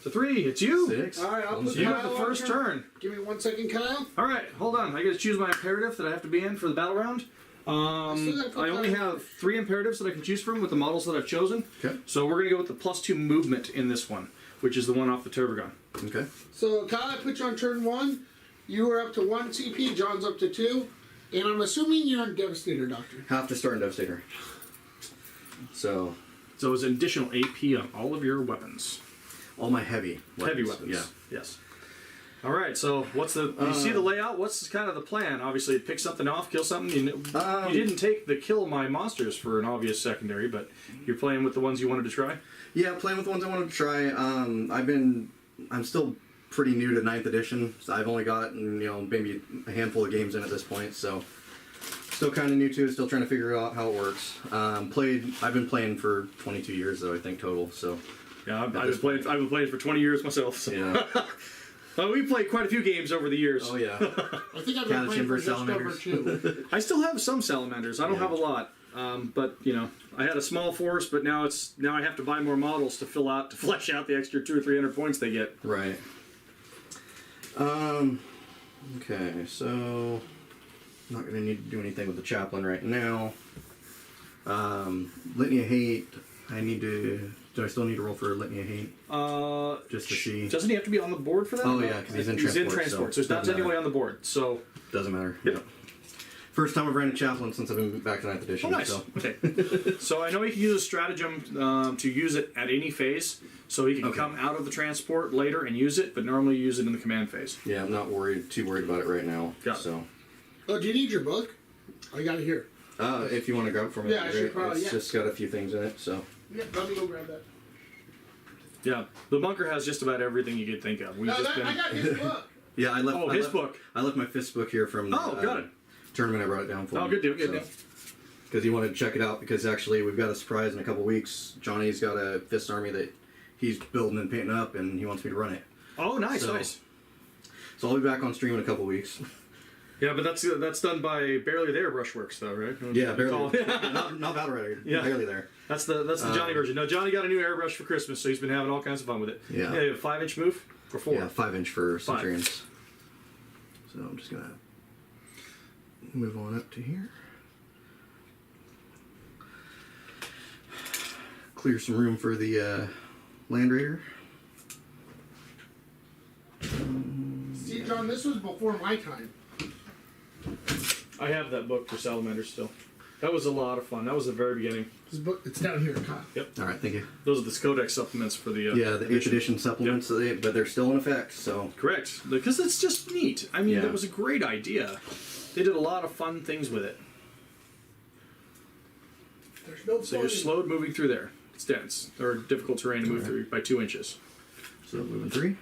So 3, it's you. 6. All right, I'll put You Kyle have the on first here. turn. Give me 1 second, Kyle. All right, hold on. I got to choose my imperative that I have to be in for the battle round. I only have 3 imperatives that I can choose from with the models that I've chosen. Okay. So we're going to go with the +2 movement in this one, which is the one off the Turbogon. Okay. So, Kyle, I put you on turn 1. You are up to 1 CP. John's up to 2. And I'm assuming you're on Devastator, Doctor. Have to start in Devastator. So it's an additional AP on all of your weapons. all my heavy weapons. Heavy weapons. Yeah. Yes. All right. So what's the? You see the layout? What's kind of the plan? Obviously, pick something off, kill something. You didn't take the kill my monsters for an obvious secondary, but you're playing with the ones you wanted to try. Yeah, playing with the ones I wanted to try. I'm still pretty new to 9th edition. So I've only got maybe a handful of games in at this point, so still kind of new to it. Still trying to figure out how it works. I've been playing for 22 years though, I think total. So yeah, I've been playing for 20 years myself. So. yeah. We played quite a few games over the years. Oh yeah. I think I've been playing for just over 2. I still have some salamanders. I don't have a lot. But I had a small force, but now I have to buy more models to flesh out the extra 200 or 300 points they get. Right. Okay, so I'm not gonna need to do anything with the chaplain right now. Litany of Hate. Do I still need to roll for Litany of Hate? Just to see. Doesn't he have to be on the board for that? Oh yeah, because he's in transport. So it's not technically on the board. So doesn't matter. Yep. Yeah. First time I've ran a chaplain since I've been back to 9th edition. Oh, nice. So. Okay. So I know he can use a stratagem to use it at any phase, so he can come out of the transport later and use it, but normally use it in the command phase. Yeah, I'm not too worried about it right now. Got it. So. Oh, do you need your book? I got it here. If you want to grab it for me, Yeah, I should probably. It's just got a few things in it, so. Yeah, let me go grab that. Yeah, the bunker has just about everything you could think of. I got his book. Yeah, I left. his book. I left my fist book here from. Got it. Tournament I brought it down for. Oh, good deal, good deal. Because he wanted to check it out, because actually we've got a surprise in a couple weeks. Johnny's got a fist army that he's building and painting up, and he wants me to run it. Oh, nice, nice. So I'll be back on stream in a couple weeks. Yeah, but that's done by Barely There Brushworks, though, right? Yeah, barely. not battle ready. Yeah, barely there. That's the Johnny version. No, Johnny got a new airbrush for Christmas, so he's been having all kinds of fun with it. Yeah. You have a 5-inch move or 4? Yeah, 5-inch for 5. Centurions. So I'm just gonna move on up to here. Clear some room for the Land Raider. See, John, this was before my time. I have that book for Salamanders still. That was a lot of fun. That was the very beginning. This book, it's down here, Kyle. Yep. All right, thank you. Those are the Codex supplements for the the 8th edition supplements, but they're still in effect. So correct, because it's just neat. I mean, that was a great idea. They did a lot of fun things with it. There's no. So you're slowed moving through there. It's dense or difficult terrain to move through by 2 inches. So moving 3.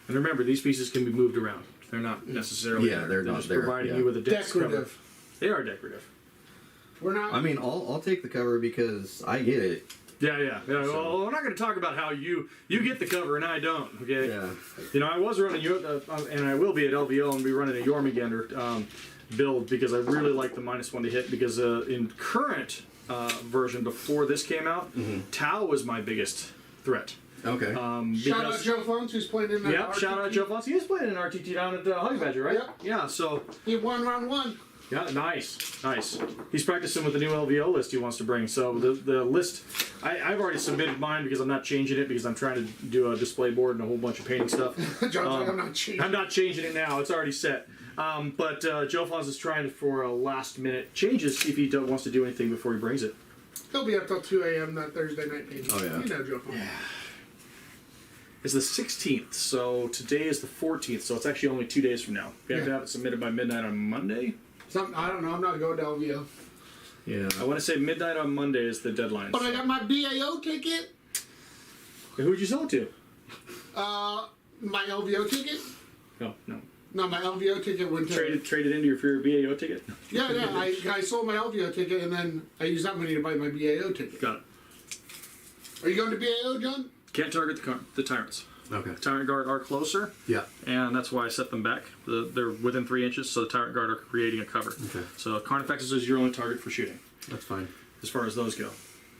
And remember, these pieces can be moved around. They're not necessarily they're not just there, providing you with a dense cover. Decorative. They are decorative. We're not. I mean, I'll take the cover because I get it. Yeah. Well, we're not going to talk about how you get the cover and I don't. Okay. Yeah. I was running and I will be at LVL and be running a Jormungandr build because I really like the -1 to hit because in current version before this came out, Tau was my biggest threat. Okay. Shout out Joe Phones, who's playing in that. Yep. Shout out Joe Foss. He was playing in RTT down at Honey Badger, right? Yep. Yeah. So he won round 1. Yeah, nice. He's practicing with the new LVO list he wants to bring. So the list, I've already submitted mine because I'm not changing it because I'm trying to do a display board and a whole bunch of painting stuff. John's like, I'm not changing it now. It's already set. But Joe Fonz is trying for a last minute changes if he wants to do anything before he brings it. He'll be up till 2 a.m. that Thursday night painting. Oh, yeah. You know Joe Fong. Yeah. It's the 16th, so today is the 14th, so it's actually only 2 days from now. We have to have it submitted by midnight on Monday. I don't know. I'm not going to LVO. Yeah. I want to say midnight on Monday is the deadline. But I got my BAO ticket. Who'd you sell it to? My LVO ticket? No. No, my LVO ticket went to... Traded into your BAO ticket? Yeah. I sold my LVO ticket, and then I used that money to buy my BAO ticket. Got it. Are you going to BAO, John? Can't target the Tyrants. Okay. Tyrant Guard are closer. Yeah. And that's why I set them back. They're within 3 inches, so the Tyrant Guard are creating a cover. Okay. So Carnifexes is your only target for shooting, That's fine. as far as those go.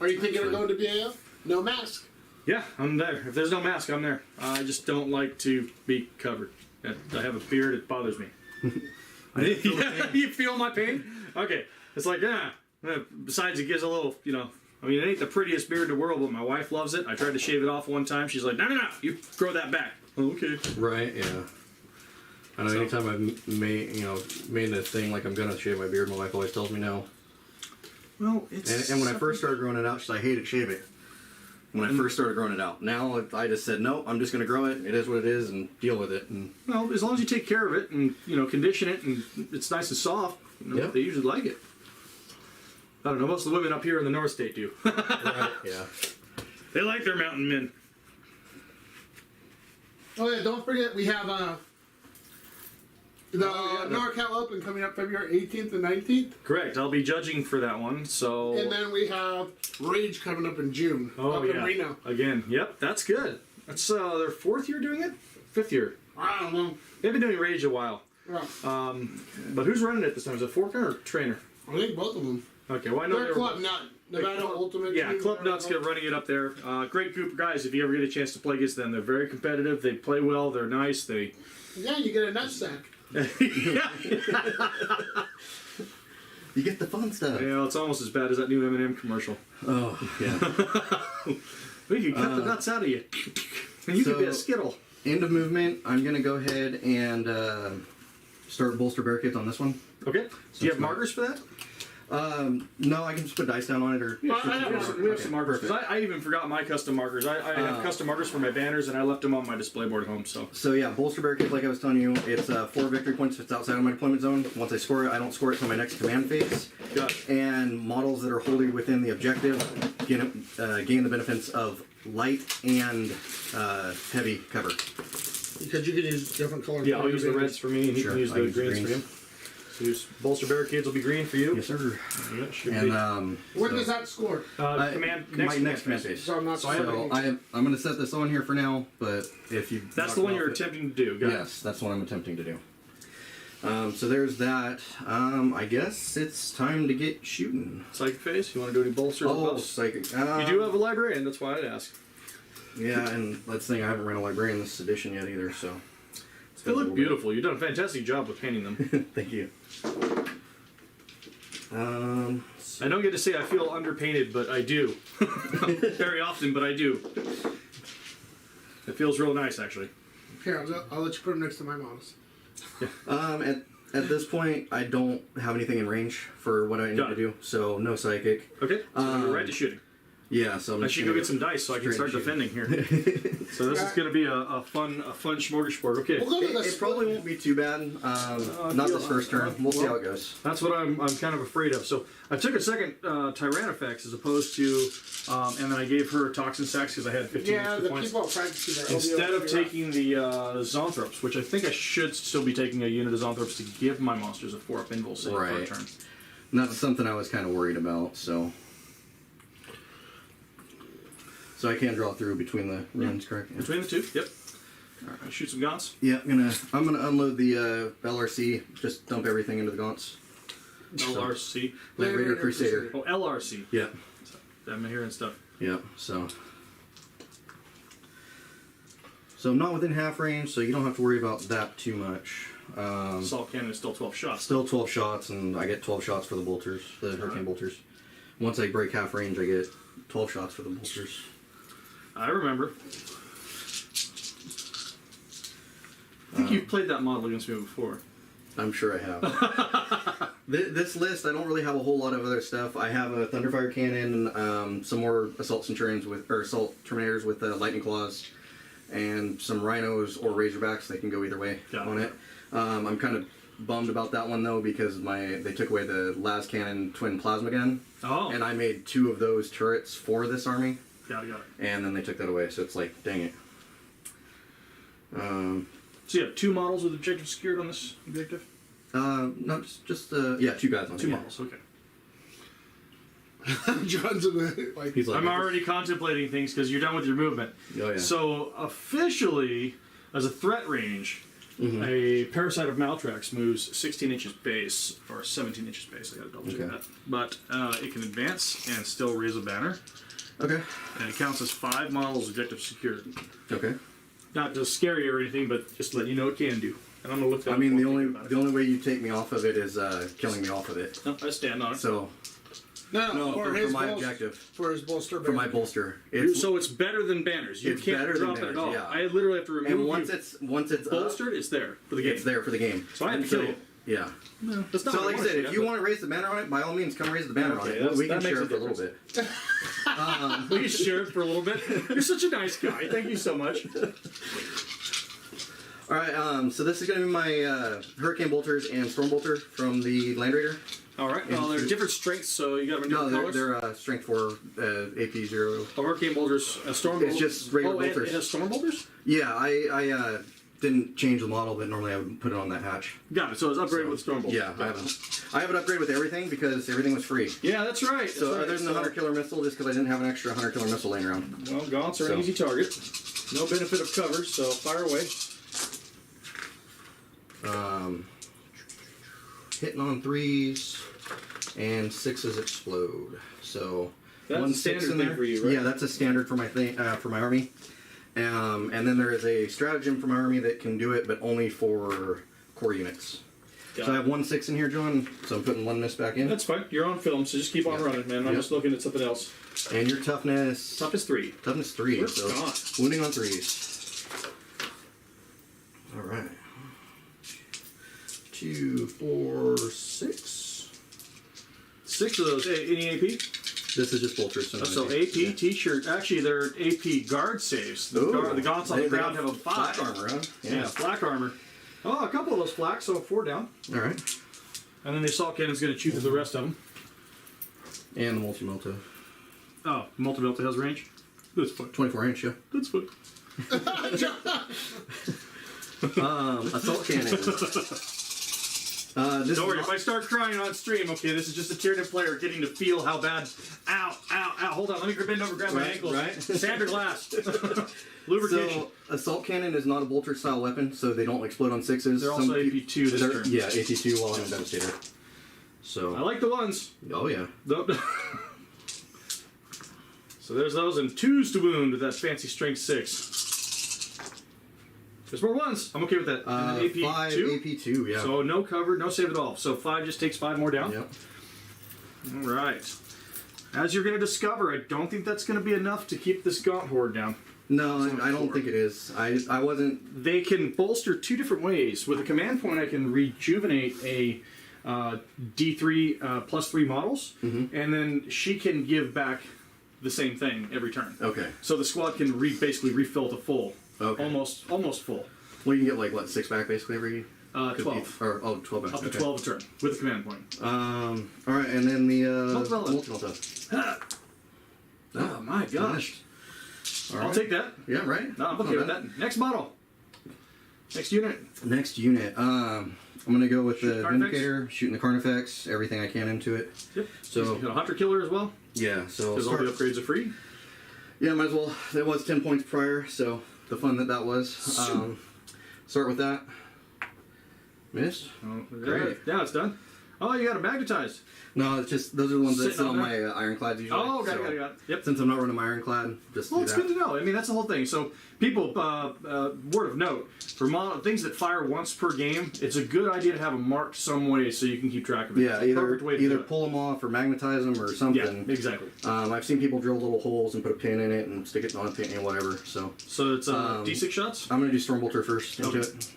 Are you thinking of going to BAO? No mask. Yeah, I'm there. If there's no mask, I'm there. I just don't like to be covered. I have a beard, it bothers me. You feel my pain? Okay. It's like, besides, it gives a little, I mean, it ain't the prettiest beard in the world, but my wife loves it. I tried to shave it off one time. She's like, no, you grow that back. Oh, okay. Right, yeah. I know anytime I've made that thing like I'm gonna shave my beard, my wife always tells me no. Well, it's... And when I first started growing it out, she's like, I hate it, shave it. When I first started growing it out. Now I just said, no, I'm just gonna grow it. It is what it is and deal with it. And well, as long as you take care of it and, condition it and it's nice and soft, they usually like it. I don't know, most of the women up here in the North State do. right, yeah. They like their mountain men. Oh yeah, don't forget we have the NorCal Open coming up February 18th and 19th. Correct, I'll be judging for that one, so... And then we have Rage coming up in June. Up in Reno. Again, yep, that's good. That's their 4th year doing it? 5th year. I don't know. They've been doing Rage a while. Yeah. But who's running it this time? Is it Forker or Trainer? I think both of them. Okay, well I know they're Club Nut. Nevada Ultimate. Yeah, Team, Club Nuts running it up there. Great group of guys. If you ever get a chance to play against them, they're very competitive. They play well. They're nice. Yeah, you get a nut sack. You get the fun stuff. Yeah, it's almost as bad as that new M&M commercial. Oh, yeah. We can cut the nuts out of you. And you could be a Skittle. End of movement. I'm going to go ahead and start bolster barricades on this one. Okay. Do you have markers for that? No, I can just put dice down on it. Or We have some markers. 'Cause I even forgot my custom markers. I have custom markers for my banners, and I left them on my display board at home. So yeah, bolster barricades, like I was telling you, it's 4 victory points if it's outside of my deployment zone. Once I score it, I don't score it until my next command phase. Got it. And models that are wholly within the objective gain the benefits of light and heavy cover. Because you can use different colors. Yeah, I'll use the reds for me, and you Sure, can use I the use the greens for greens. him. So use bolster barricades will be green for you. Yes, sir. Yeah, should And be. When does that score? Command my next command phase. So I'm not. So I have I'm going to set this on here for now, but if you That's the one you're attempting to do. Got it. Yes, that's what I'm attempting to do. So there's that. I guess it's time to get shooting. Psychic phase. You want to do any bolsters? or Oh, buffs? psychic. You do have a librarian. That's why I'd ask. Yeah, and that's the thing. I haven't ran a librarian this edition yet either, so. They look beautiful. You've done a fantastic job with painting them. Thank you. I don't get to say I feel underpainted, but I do. Very often, but I do. It feels real nice, actually. Here, I'll let you put them next to my models. At this point, I don't have anything in range for what I need to do, so no psychic. Okay, so we're right to shooting. Yeah, so I'm I just should go get some dice so I can start straight defending here. So this is going to be a fun smorgasbord. Okay. We'll go to the It probably won't be too bad. Not this first turn. We'll see how it goes. That's what I'm kind of afraid of. So I took a second Tyranids as opposed to, and then I gave her Toxin Sacks because I had 15 Yeah, extra the points. people are practicing their Instead LVO of taking the Zonthropes, which I think I should still be taking a unit of Zonthropes to give my monsters a 4-up invul save for a Right. turn. And that's something I was kind of worried about, so. So I can draw through between the runes, correct? Yeah. Between the two, yep. All right, shoot some gaunts. Yeah, I'm gonna unload the LRC. Just dump everything into the gaunts. LRC. Raider Crusader. Oh, LRC. Yeah. I'm hearing stuff. Yeah. So I'm not within half range, so you don't have to worry about that too much. Assault cannon is still 12 shots. Still 12 shots, and I get 12 shots for the bolters, the hurricane bolters. Once I break half range, I get 12 shots for the bolters. I remember. I think you've played that model against me before. I'm sure I have. This list, I don't really have a whole lot of other stuff. I have a Thunderfire cannon, some more assault centurions or assault terminators with lightning claws, and some rhinos or razorbacks. They can go either way on it. I'm kind of bummed about that one though because they took away the las cannon twin plasma gun, and I made 2 of those turrets for this army. Got it. And then they took that away, so it's like, dang it. So you have 2 models with objective secured on this objective? No, just 2 guys on it. 2 models, okay. John's in the, like, He's like, I'm already contemplating things because you're done with your movement. Oh, yeah. So officially, as a threat range, a Parasite of Maltrax moves 16 inches base, or 17 inches base, I gotta double check that. But it can advance and still raise a banner. Okay. And it counts as 5 models objective secured. Okay. Not to scare you or anything, but just to let you know it can do. And I'm gonna look that up. I mean, while the only way you take me off of it is killing me off of it. No, I stand on it. So no, for my objective, for his bolster. for my bolster, So it's better than banners. You It's can't better than drop it at banners, all. yeah. I literally have to remove and once you. it's Bolstered, it's there for the game. it's there for the game. So I have And to kill you. Yeah. No, that's not So what like I want said, to if see, you but- want to raise the banner on it, by all means, come raise the banner on Okay, it. We that can makes share a it for a little difference. bit. We can share it for a little bit. You're such a nice guy. Thank you so much. All right. So this is going to be my Hurricane Bolters and Storm Bolter from the Land Raider. All right. Well, they're different strengths, so you got them in No, different colors. they're Strength 4, AP 0. Oh, Hurricane Bolters, Storm It's Bolters. just regular bolters. It has Storm Bolters? Yeah, I didn't change the model, but normally I would put it on that hatch. Got it. So it's upgraded with Storm Bolters. Yeah, I have it upgraded with everything because everything was free. Yeah, that's right. So that's right. other than the Hunter Killer Missile, just because I didn't have an extra Hunter Killer Missile laying around. Well, gaunts are So- an easy target. No benefit of cover, so fire away. Hitting on 3s and 6s explode. So That's a 1 6 standard in thing there. for you, right? Yeah, that's a standard for my thing for my army. And then there is a stratagem for my army that can do it, but only for core units. Got So I it. have 1 6 in here, John. So I'm putting 1 miss back in. That's fine. You're on film, so just keep on running, man. I'm Yep. just looking at something else. And your toughness. Toughness 3. Toughness 3. We're So gone. wounding on 3s. All right. 2, 4, 6. 6 of those. Any AP? This is just bolters. So AP T-shirt. Actually, they're AP guard saves. The, the gaunts on the ground have a 5. Flak armor, huh? Yeah, flak armor. Oh, a couple of those flaks, so 4 down. All right. And then the assault cannon's going to chew through the rest of them. And the multi-melta. Oh, multi-melta has range. That's fine. 24 inch, yeah. That's fine. Assault cannon. Don't worry, if I start crying on stream, okay, this is just a Tyranid player getting to feel how bad. Ow, ow, ow. Hold on, let me bend over, grab my Right, ankles. right. Sander glass. Lubrication. So, assault cannon is not a bolter style weapon, so they don't explode on 6s. They're also AP2 this turn. Yeah, AP2 while I'm a Devastator. So, I like the ones. oh yeah. Nope. So there's those, and 2s to wound with that fancy strength 6. There's more 1s. I'm okay with that. And then AP2. 5 AP2, yeah. So no cover, no save at all. So 5 just takes 5 more down. Yep. All right. As you're going to discover, I don't think that's going to be enough to keep this gaunt horde down. No, I don't think it is. I wasn't. They can bolster 2 different ways. With a command point, I can rejuvenate a D3 plus 3 models, and then she can give back the same thing every turn. Okay. So the squad can basically refill to full. Okay. Almost full. Well, you can get like what 6 back basically every. 12. Or 12 back. Up to okay. 12 a turn with a command point. All right, and then the Multi-melta. multi-melta. Oh my gosh. All I'll right. take that. Yeah, right. No, I'm okay with that. Next model. Next unit. Next unit. I'm gonna go with the Carnifex? Vindicator, shooting the Carnifex, everything I can into it. Yep. So You got a hunter killer as well. yeah, so Because all the upgrades are free. yeah, might as well. It was 10 points prior, so the fun that was. Start with that. Missed. Oh, Great. Yeah, it's done. Oh, you got it magnetized. No, it's just those are the ones that Sitting sit on on my ironclads usually. Oh, got so it. Yep. Since I'm not running my ironclad, just Well, do it's that. good to know. I mean, that's the whole thing. So, people, word of note, for things that fire once per game, it's a good idea to have them marked some way so you can keep track of it. Yeah, It's a perfect way to either do it. pull them off or magnetize them or something. Yeah, exactly. I've seen people drill little holes and put a pin in it and stick it on a pin and whatever. So So it's D6 shots. I'm gonna do Stormbolter first into Okay. it.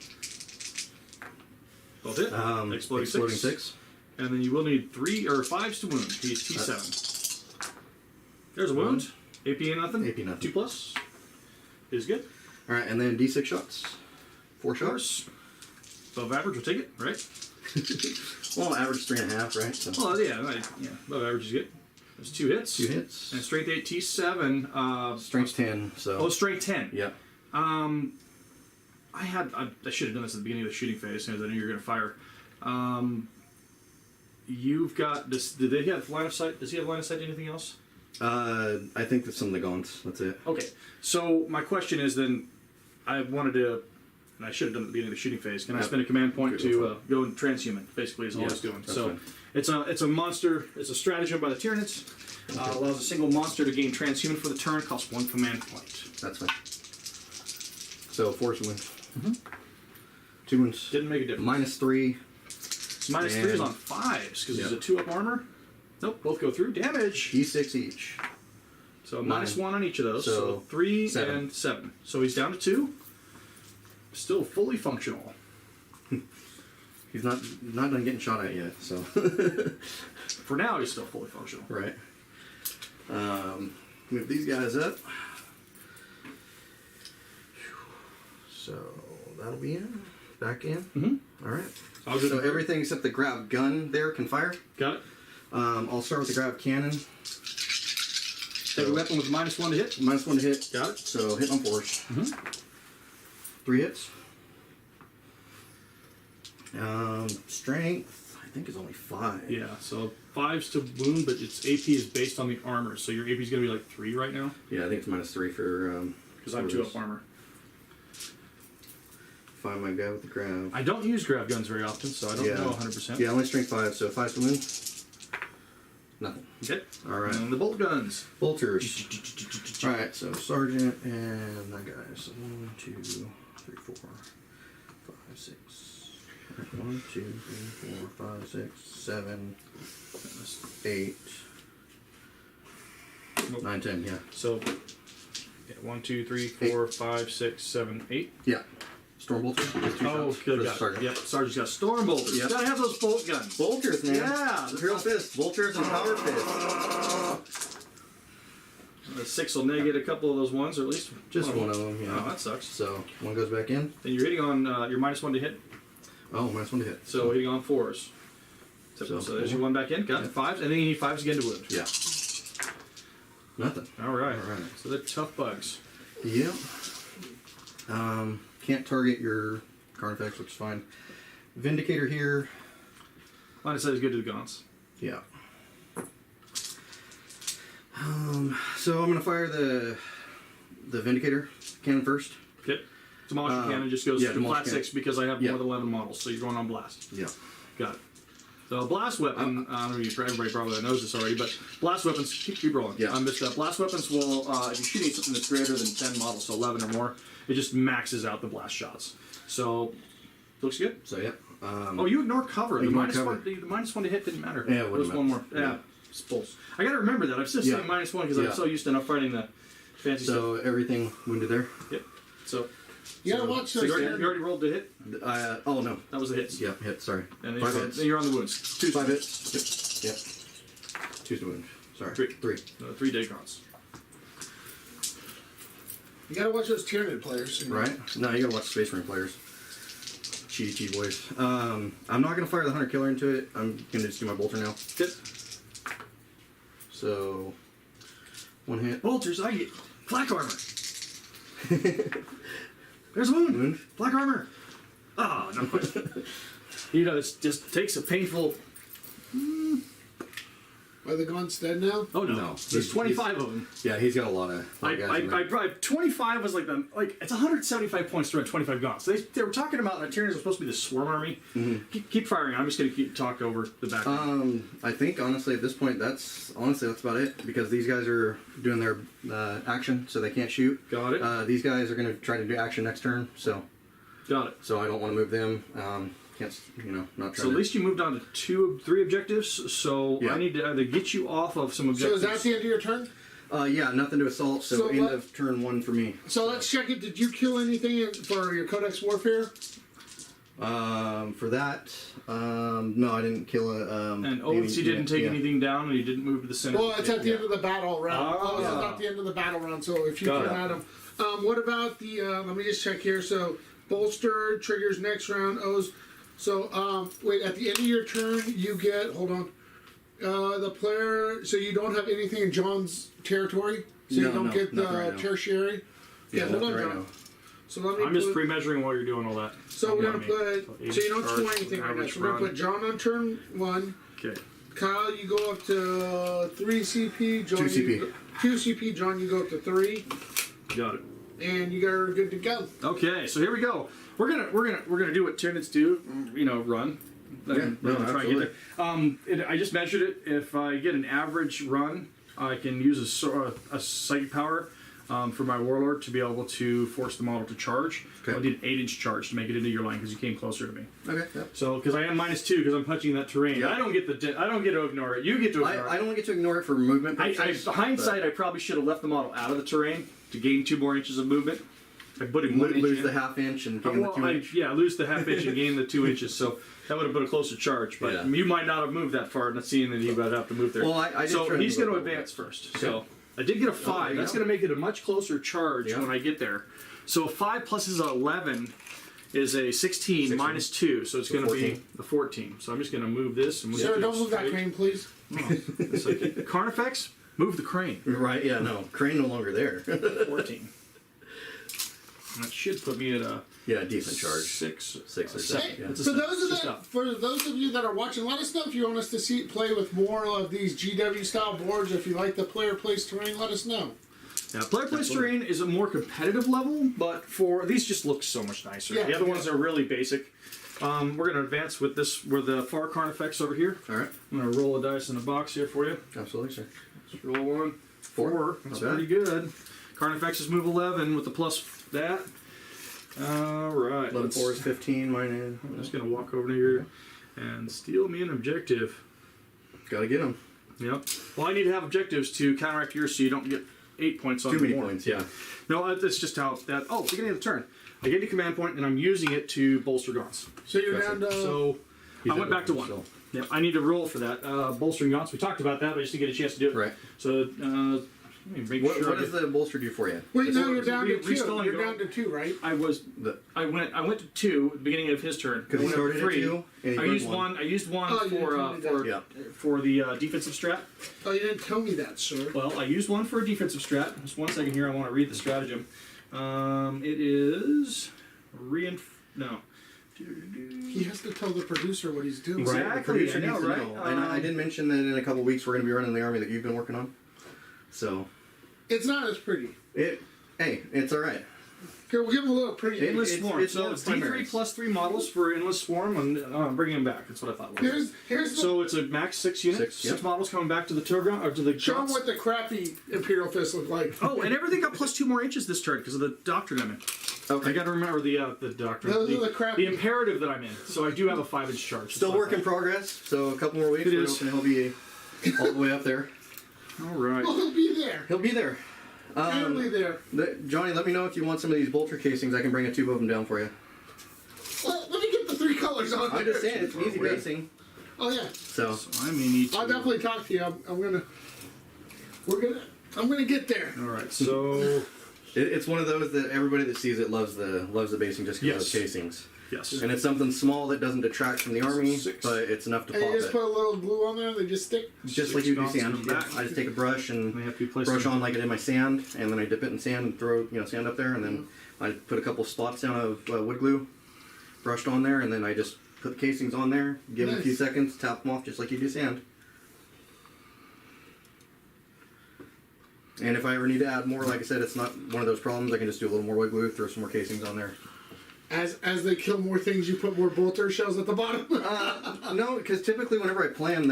Both hit. Exploding six. And then you will need 3 or 5s to wound. He's T7. There's a wound. AP ain't nothing. AP nothing. 2 plus. Is good. All right, and then D6 shots. 4 Of shots. course. Above average, we'll take it, right? Well, average 3.5, right? So Well, yeah, above average is good. There's 2 hits. 2 hits. And strength 8, T7. Strength 10. So Strength 10. yeah. I should have done this at the beginning of the shooting phase, because I knew you were going to fire. You've got this. Did they have line of sight? Does he have line of sight to anything else? I think that's some of the gaunts. That's it. Okay. So my question is then, I wanted to, and I should have done it at the beginning of the shooting phase. Can I spend a command point to go and transhuman? Basically, is all it's doing. that's So fine. it's a monster. It's a stratagem by the Tyranids. Allows a single monster to gain transhuman for the turn. Costs 1 command point. That's fine. So 4 wounds. 2 wounds. Didn't make a difference. -3. So -3 is on 5s because there's a 2-up armor. Nope, both go through. Damage. D6 each. So 9. -1 on each of those. So, So 3 7. and 7. So he's down to 2. Still fully functional. He's not done getting shot at yet. So For now, he's still fully functional. right. Move these guys up. So that'll be in. Back in. Mm-hmm. All right. All good. So everything except the grav gun there can fire. Got it. I'll start with the grav cannon. Heavy weapon with -1 to hit. -1 to hit. Got it. So hit on 4s. 3 hits. Strength, I think, is only 5. Yeah, so 5s to wound, but its AP is based on the armor. So your AP is going to be like 3 right now. Yeah, I think it's -3 for. Because I'm 2-up armor. Find my guy with the grav. I don't use grav guns very often, so I don't know 100%. Yeah, only strength 5, so 5 to wound. Nothing. Okay. All right. And the bolt guns. Bolters. All right, so sergeant and that guy. So 1, 2, 3, 4, 5, 6. 1, 2, 3, 4, 5, 6, 7, 8, Nope. 9, 10. Yeah. So, yeah, 1, 2, 3, 4, 5, 6, 7, 8. Yeah. Stormbolter. Just 2 Oh, shots good. for the Got it. sergeant. Yep, Sergeant's got storm bolters. Yep. Gotta have those bolt guns. Bolters, man. Yeah. Imperial Fists. Bolters and Power Fists. The 6 will negate a couple of those ones, or at least Just one of them, yeah. Oh, that sucks. So one goes back in. And you're hitting on your -1 to hit, Oh, -1 to hit. so hitting on 4s. So there's your 1 back in. Got Yeah. 5s, and then you need 5s again to wound. Yeah. Nothing. All right. All right. So they're tough bugs. Yep. Can't target your Carnifex, which is fine. Vindicator here. Line of sight is good to the gaunts. Yeah. So I'm gonna fire the Vindicator cannon first. Okay. Demolition cannon just goes yeah, to demolition flat cannon. 6 because I have Yeah. more than 11 models, so you're going on blast. Yeah. Got it. So blast weapon, I don't know if everybody probably knows this already, but blast weapons, keep rolling. Yeah. Blast weapons will, if you're shooting something that's greater than 10 models, so 11 or more, it just maxes out the blast shots. So, looks good. So yeah. Oh, you ignore cover. The Ignore minus cover. one, the -1 to hit didn't matter. Yeah, it It wouldn't was one more. matter. Yeah, Yeah. it's bullshit. I gotta remember that. I'm still saying -1 because I'm Yeah. so used to not fighting the fancy stuff. So everything wounded there. Yep. So, You gotta watch so those. you already rolled the hit. Oh no. That was the hits. Yeah, hit. Sorry. And then 5 you're, hits. then you're on the wounds. 2 5 hits. Yep. Yep. 2's the wound. Sorry. 3. 3. 3 Dacrons. You gotta watch those Tyranid players. Right? No, you gotta watch Space Marine players. Cheaty boys. I'm not gonna fire the Hunter Killer into it. I'm gonna just do my bolter now. Good. So 1 hit. Bolters, I get flak armor. There's a wound. Wound. Flak armor. Oh, no. You know, it just takes a painful. Are the guns dead now? Oh no, No. there's 25 of them. Yeah, he's got a lot of guys in there. I probably 25 was like it's 175 points to run 25 guns. They were talking about that Tyranids was supposed to be the swarm army. Keep firing. I'm just gonna keep talk over the back. I think honestly at this point that's about it because these guys are doing their action, so they can't shoot. Got it. These guys are going to try to do action next turn, so Got it. I don't want to move them. Can't not try. So at least you moved on to 3 objectives. So Yeah. I need to either get you off of some So objectives. is that the end of your turn? Yeah, nothing to assault. So, So end what- of turn 1 for me. So let's check it. Did you kill anything for your Codex Warfare? For that, no, I didn't kill a. And Oaths, you didn't take anything down, and you didn't move to the center. Well, it's at the end of the battle round. Oh. It's not the end of the battle round, so if you Got can it. add them. What about the, let me just check here. So, bolster triggers next round. O's. So, wait, at the end of your turn, you get, hold on. The player, so you don't have anything in John's territory? So No, you don't no, get the nothing right now. tertiary? Yeah, hold on, nothing right John. now. So let me I'm just put, pre-measuring while you're doing all that. so we're gonna me. put, so you don't score anything right now. So we're gonna put John on turn 1. Okay. Kyle, you go up to 3 CP. John, 2 CP. 2 CP. John, you go up to 3, Got it. and you are good to go. Okay, so here we go. We're gonna do what Tyranids do. Run. Yeah, We're no, gonna try and get there. I just measured it. If I get an average run, I can use a psychic power for my warlord to be able to force the model to charge. Okay. I did an 8-inch charge to make it into your line because you came closer to me. Okay. Yeah. So because I am -2 because I'm punching that terrain, Yeah. I don't get to ignore it. You get to ignore it. I don't get to ignore it for movement purposes. Hindsight, I probably should have left the model out of the terrain to gain 2 more inches of movement. I put him 1 inch lose in. the ½ inch and gain Well, the 2 inch. lose the ½ inch and gain the 2 inches. So that would have put a closer charge. But Yeah. you might not have moved that far, not seeing that he would have to move there. Well, I did so try to he's move going up to a little advance first. Okay. So I did get a 5. there you That's go. going to make it a much closer charge Yeah. when I get there. So a 5 plus is 11 is a 16 minus 2. So it's So going to be 14. the 14. So I'm just going to move this. And move Sir, it don't move that straight. crane, please. It's like, Carnifex, move the crane. Right? Yeah. No, crane no longer there. 14. And that should put me at a yeah, decent charge. 6 6 or 7. 7. Yeah. That's a For step. those It's a of step. for those of you that are watching, let us know if you want us to play with more of these GW style boards. If you like the player plays terrain, let us know. Yeah, player place terrain is a more competitive level, but for these just look so much nicer. Yeah, the other yeah. ones are really basic. We're going to advance with this. We're the far Carnifex over here. All right. I'm going to roll a dice in a box here for you. Absolutely, sir. Let's roll 1. 4. That's Not bad. pretty good. Carnifexes move 11 with the plus that. All right. 11 4 is 15. I'm just going to walk over here and steal me an objective. Gotta get them. Yep. Well, I need to have objectives to counteract yours so you don't get 8 points on Too many more. points. Yeah. No, that's just how that. Oh, beginning of the turn. I get a command point and I'm using it to bolster gaunts. So you're Gotcha. down to. So He's I went at back to one 1. still. Yep, I need to roll for that. Bolstering gaunts. We talked about that, but I just didn't get a chance to do it. Right. So let me make What sure. I does get- the bolster do for you? Wait, no, So you're down to 2. reinstalling You're go- down to 2, right? I was. The, I went to 2 at the beginning of his turn. Because he I went up started at 3. 2 and he I burned used 1. one. I used one Oh, you for didn't tell me that. for the defensive strat. Oh, you didn't tell me that, sir. Well, I used one for a defensive strat. Just 1 second here. I want to read the stratagem. It is no. He has to tell the producer what he's doing. Exactly. Right, the producer I know, needs to right? know. And I did mention that in a couple weeks we're going to be running the army that you've been working on. So, It's not as pretty. it's all right. Okay, we'll give him a little pretty. Endless It's- Swarm. it's So one it's of the D3 primaries. plus 3 models for Endless Swarm, and I'm bringing them back. That's what I thought. It was. Here's the. So it's a max 6 units. 6, 6 yep. models coming back to the Turgon or to the. show him Jots. what the crappy Imperial Fists look like. Oh, and everything got plus 2 more inches this turn because of the doctrine I'm in. Okay. I got to remember the doctrine. Those are the crappy- the imperative that I'm in. So I do have a 5-inch charge. Still That's work in what I progress. So a couple more weeks. It we're is. hoping he'll be all the way up there. thought. All right. Well, he'll be there. He'll be there. He'll be there. Johnny, let me know if you want some of these bolter casings. I can bring a tube of them down for you. Well, let me get the 3 colors on I'm there. just saying, it's an easy basing. Oh yeah. So, So I may need to. I'll definitely talk to you. I'm gonna get there. All right. So it's one of those that everybody that sees it loves the basing just because of Yes. those casings. yes. And it's something small that doesn't detract from the army, 6. but it's enough to And pop you just it. put a little glue on there. They just stick. Just 6 like you do dots sand. on the Yeah, back. I just take a brush They and have to be placed brush in- on like I did my sand, and then I dip it in sand and throw sand up there, and then I put a couple spots down of wood glue, brushed on there, and then I just put the casings on there, give them a few Nice. seconds, tap them off just like you do sand. And if I ever need to add more, like I said, it's not one of those problems. I can just do a little more wood glue, throw some more casings on there. As they kill more things, you put more bolter shells at the bottom. No, because typically whenever I play them,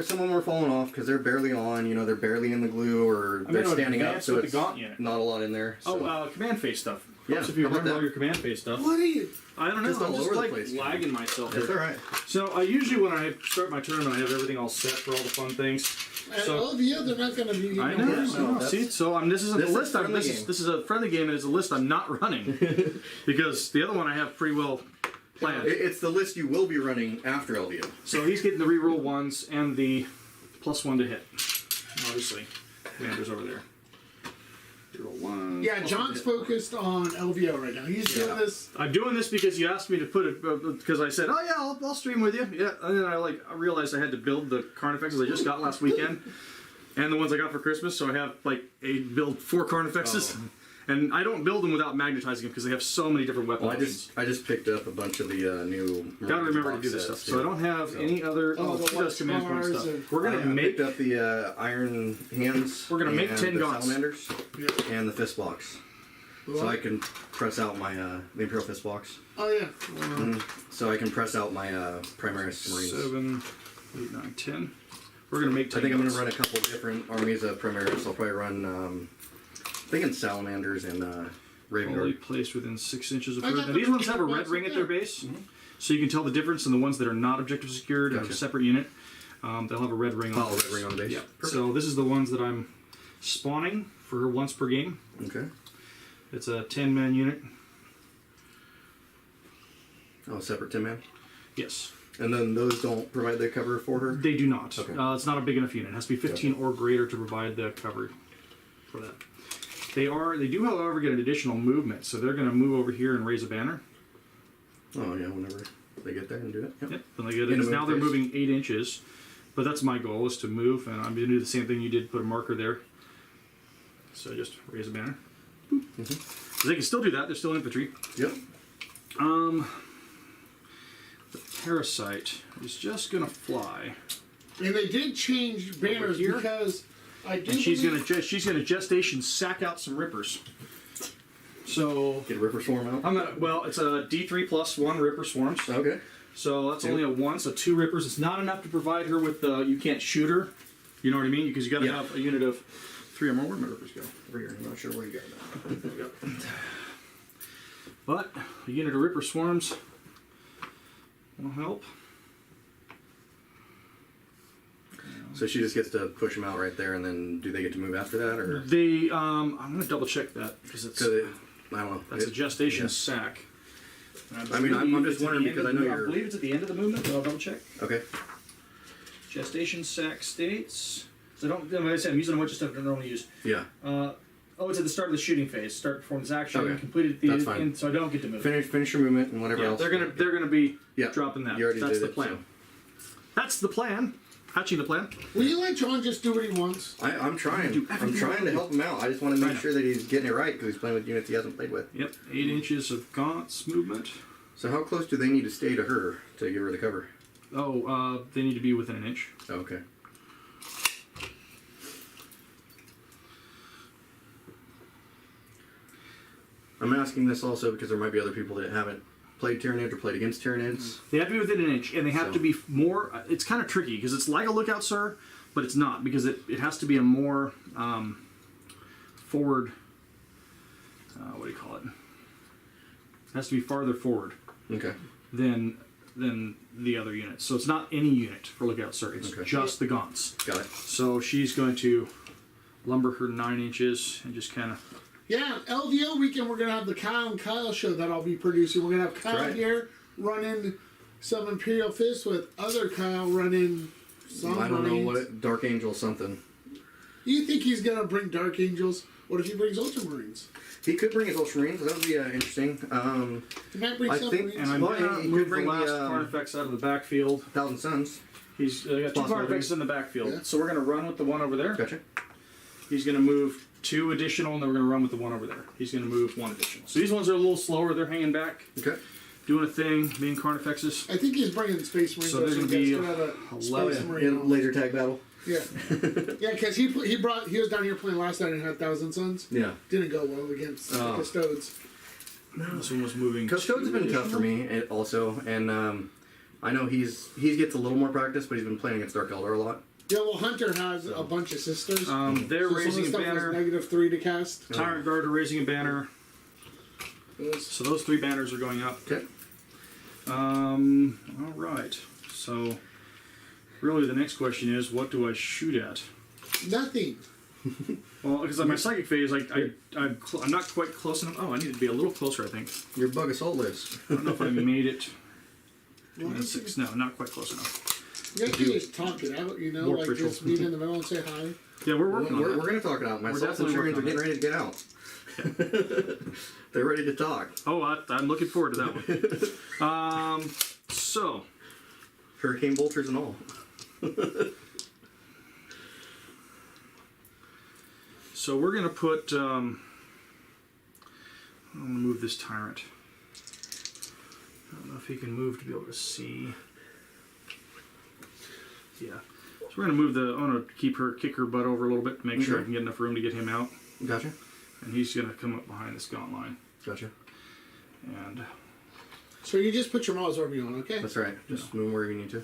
some of them are falling off because they're barely on. You know, they're barely in the glue or they're standing up, so with it's the gaunt unit. not a lot in there. So. Oh, command phase stuff. Yeah, So if you how about remember all that? your command phase stuff. What are you? I don't know. Just I'm all just over the like place. lagging myself. That's here. all right. So I usually when I start my tournament, I have everything all set for all the fun things. And So they're not going to be. I know. no, See, so this isn't this the is list. a friendly game. This is a friendly game, and it's a list I'm not running because the other one I have pretty well planned. It's the list you will be running after LVO. So he's getting the reroll ones and the +1 to hit. Obviously, Commander's over there. Reroll one. Yeah, John's focused on LVO right now. He's doing this. I'm doing this because you asked me to put it because I said, "Oh yeah, I'll stream with you." Yeah, and then I realized I had to build the Carnifexes I just got last weekend, and the ones I got for Christmas. So I have build 4 Carnifexes, and I don't build them without magnetizing them because they have so many different weapon Well, options. I just picked up a bunch of the new. Gotta remember to do this stuff. So I don't have any other. Oh, the he white does command point scars stuff. and- We're gonna I make. picked up the Iron Hands. We're gonna make and 10 the gaunts. Salamanders Yeah. and the Fist Blocks. So I can press out my the Imperial Fist Blocks. Oh yeah. So I can press out my Primaris Marines. 7, 8, 9, 10. We're gonna make 10. I think I'm going gaunts. to run a couple different armies of Primaris. I'll probably run, I'm thinking Salamanders and Raven Only Guard. placed within 6 inches of I her. got Now the these ones have a box red ring up at their there. base, so you can tell the difference in the ones that are not objective secured and Gotcha. a separate unit. They'll have a red ring on. Oh, red ring on the base. Yeah. Perfect. So this is the ones that I'm spawning for her once per game. Okay. It's a 10-man unit. Oh, separate 10-man. Yes. And then those don't provide the cover for her? They do not. Okay. It's not a big enough unit. It has to be 15 or greater to provide the cover for that. They do, however, get an additional movement, so they're going to move over here and raise a banner. Oh, yeah, whenever they get there and do it. Yep. Yep. Then they get In a it. Now they're move phase. moving 8 inches, but that's my goal is to move, and I'm going to do the same thing you did. Put a marker there. So just raise a banner. So they can still do that. They're still infantry. Yep. The parasite is just going to fly, And they did change banners here? because I do. and she's believe- going to gestation sack out some rippers. So Get a Ripper Swarm out. I'm gonna. Well, it's a D3 plus 1 Ripper swarms. Okay. So that's Two. only a 1. So 2 Rippers. It's not enough to provide her with the. You can't shoot her. You know what I mean? Because you got to Yeah. have a unit of 3 or more. Where'd my Rippers go? Over here. I'm not sure where you got that. There we go. But a unit of Ripper swarms will help. So she just gets to push them out right there, and then do they get to move after that, or? They. I'm gonna double check that because it's. Cause I don't know. That's a gestation yeah. sack. I mean, I'm just It's at wondering the end because I of know the- you're. I believe it's at the end of the movement, but I'll double check. Okay. Gestation sack states. So don't. Like I said, I'm using a bunch of stuff I don't normally use. Yeah. It's at the start of the shooting phase. Start performance action. Okay. Completed the. That's fine. And so I don't get to move. Finish your movement and whatever Yeah, else. they're gonna be Yeah. dropping that. You already That's did the it, plan. so. That's the plan. Hatching the plan. Will you let John just do what he wants? I'm trying. Do I'm everything trying to right. help him out. I just want to I make know. sure that he's getting it right because he's playing with units he hasn't played with. Yep. 8 inches of gaunts movement. So how close do they need to stay to her to give her the cover? Oh, they need to be within an inch. Okay. I'm asking this also because there might be other people that haven't played Tyranids or played against Tyranids. They have to be within an inch, and they have So- to be more. It's kind of tricky because it's like a lookout, sir, but it's not because it has to be a more forward. What do you call it? It has to be farther forward Okay. than the other units. So it's not any unit for lookout, sir. It's Okay. just the gaunts. Got it. So she's going to lumber her 9 inches and just kind of. Yeah, LVO weekend we're gonna have the Kyle and Kyle show that I'll be producing. We're gonna have Kyle right. here running some Imperial Fists with other Kyle running some I don't know Marines. what Dark Angel something. You think he's gonna bring Dark Angels? What if he brings Ultramarines? He could bring his Ultramarines. That would be interesting. He might bring I some think- Marines. And I'm Well, going to he move could the bring the, last Carnifex out of the backfield. Thousand Suns. He's got 2 Possibility. Carnifexes in the backfield. Yeah. So we're going to run with the one over there. Gotcha. He's going to move 2 additional, and then we're going to run with the one over there. He's going to move 1 additional. So these ones are a little slower. They're hanging back, Okay. doing a thing, being Carnifexes. I think he's bringing Space Marines. So they're up, gonna be he's gonna have a 11. Space Marine. Laser tag battle. Yeah, yeah, because he was down here playing last night and had Thousand Suns. Yeah. Didn't go well against the Custodes. This one was moving. Custodes have been tough for me also, and I know he gets a little more practice, but he's been playing against Dark Elder a lot. Yeah, well, Hunter has a bunch of sisters. They're so raising a some of the stuff banner. was -3 to cast. Tyrant Guard are raising a banner. So those 3 banners are going up. Okay. All right. So really, the next question is, what do I shoot at? Nothing. Well, because on my psychic phase, I'm not quite close enough. Oh, I need to be a little closer, I think. Your bug assault list. I don't know if I made it. Well, 6. No, not quite close enough. you guys can just talk it out, you know, More like ritual. just meet in the middle and say hi. Yeah, we're working on We're that. going to talk it out. My We're Salt definitely Centurions are working getting ready to get out. They're ready to talk. Oh, I'm looking forward to that one. So, Hurricane bolters and all. so we're gonna put. I'm gonna move this tyrant. I don't know if he can move to be able to see. Yeah. So we're gonna move the. I want to kick her butt over a little bit to make sure I can get enough room to get him out. Gotcha. And he's gonna come up behind this gaunt line. Gotcha. And So you just put your models wherever you want, okay? That's right. Just move wherever you need to.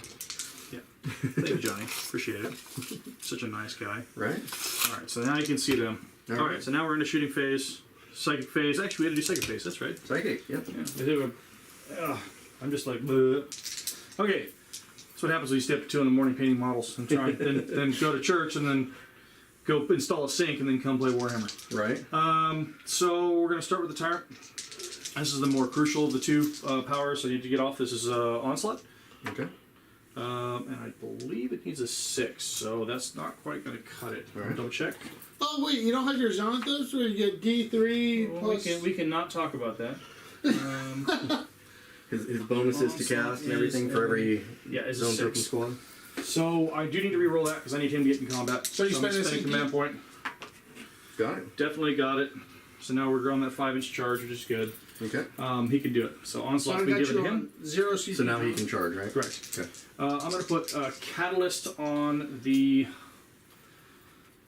yeah. Thank you, Johnny. Appreciate it. Such a nice guy. Right? All right. So now you can see them. All right. So now we're in the shooting phase, psychic phase. Actually, we had to do psychic phase. That's right. Psychic, yep. Yeah. They do I'm just like, bleh. Okay. That's what happens when you stay up to 2 in the morning painting models and try, then go to church and then go install a sink and then come play Warhammer. Right. So we're going to start with the tyrant. This is the more crucial of the 2 powers I need to get off. This is onslaught. Okay. And I believe it needs a 6, so that's not quite going to cut it. All right. Double check. Oh wait, you don't have your Xanthos where you get D3 Well, plus. we can not talk about that. His bonuses to cast and everything for every It's a zone token 6. squad. So I do need to re-roll that because I need him to get in combat. So you I'm spend a spending CP? command point. Got it. Definitely got it. So now we're on that 5-inch charge, which is good. Okay. He can do it. So So onslaught's I been got given you to him. on 0 CP. So now he can charge, right? Correct. Okay. I'm going to put Catalyst on the...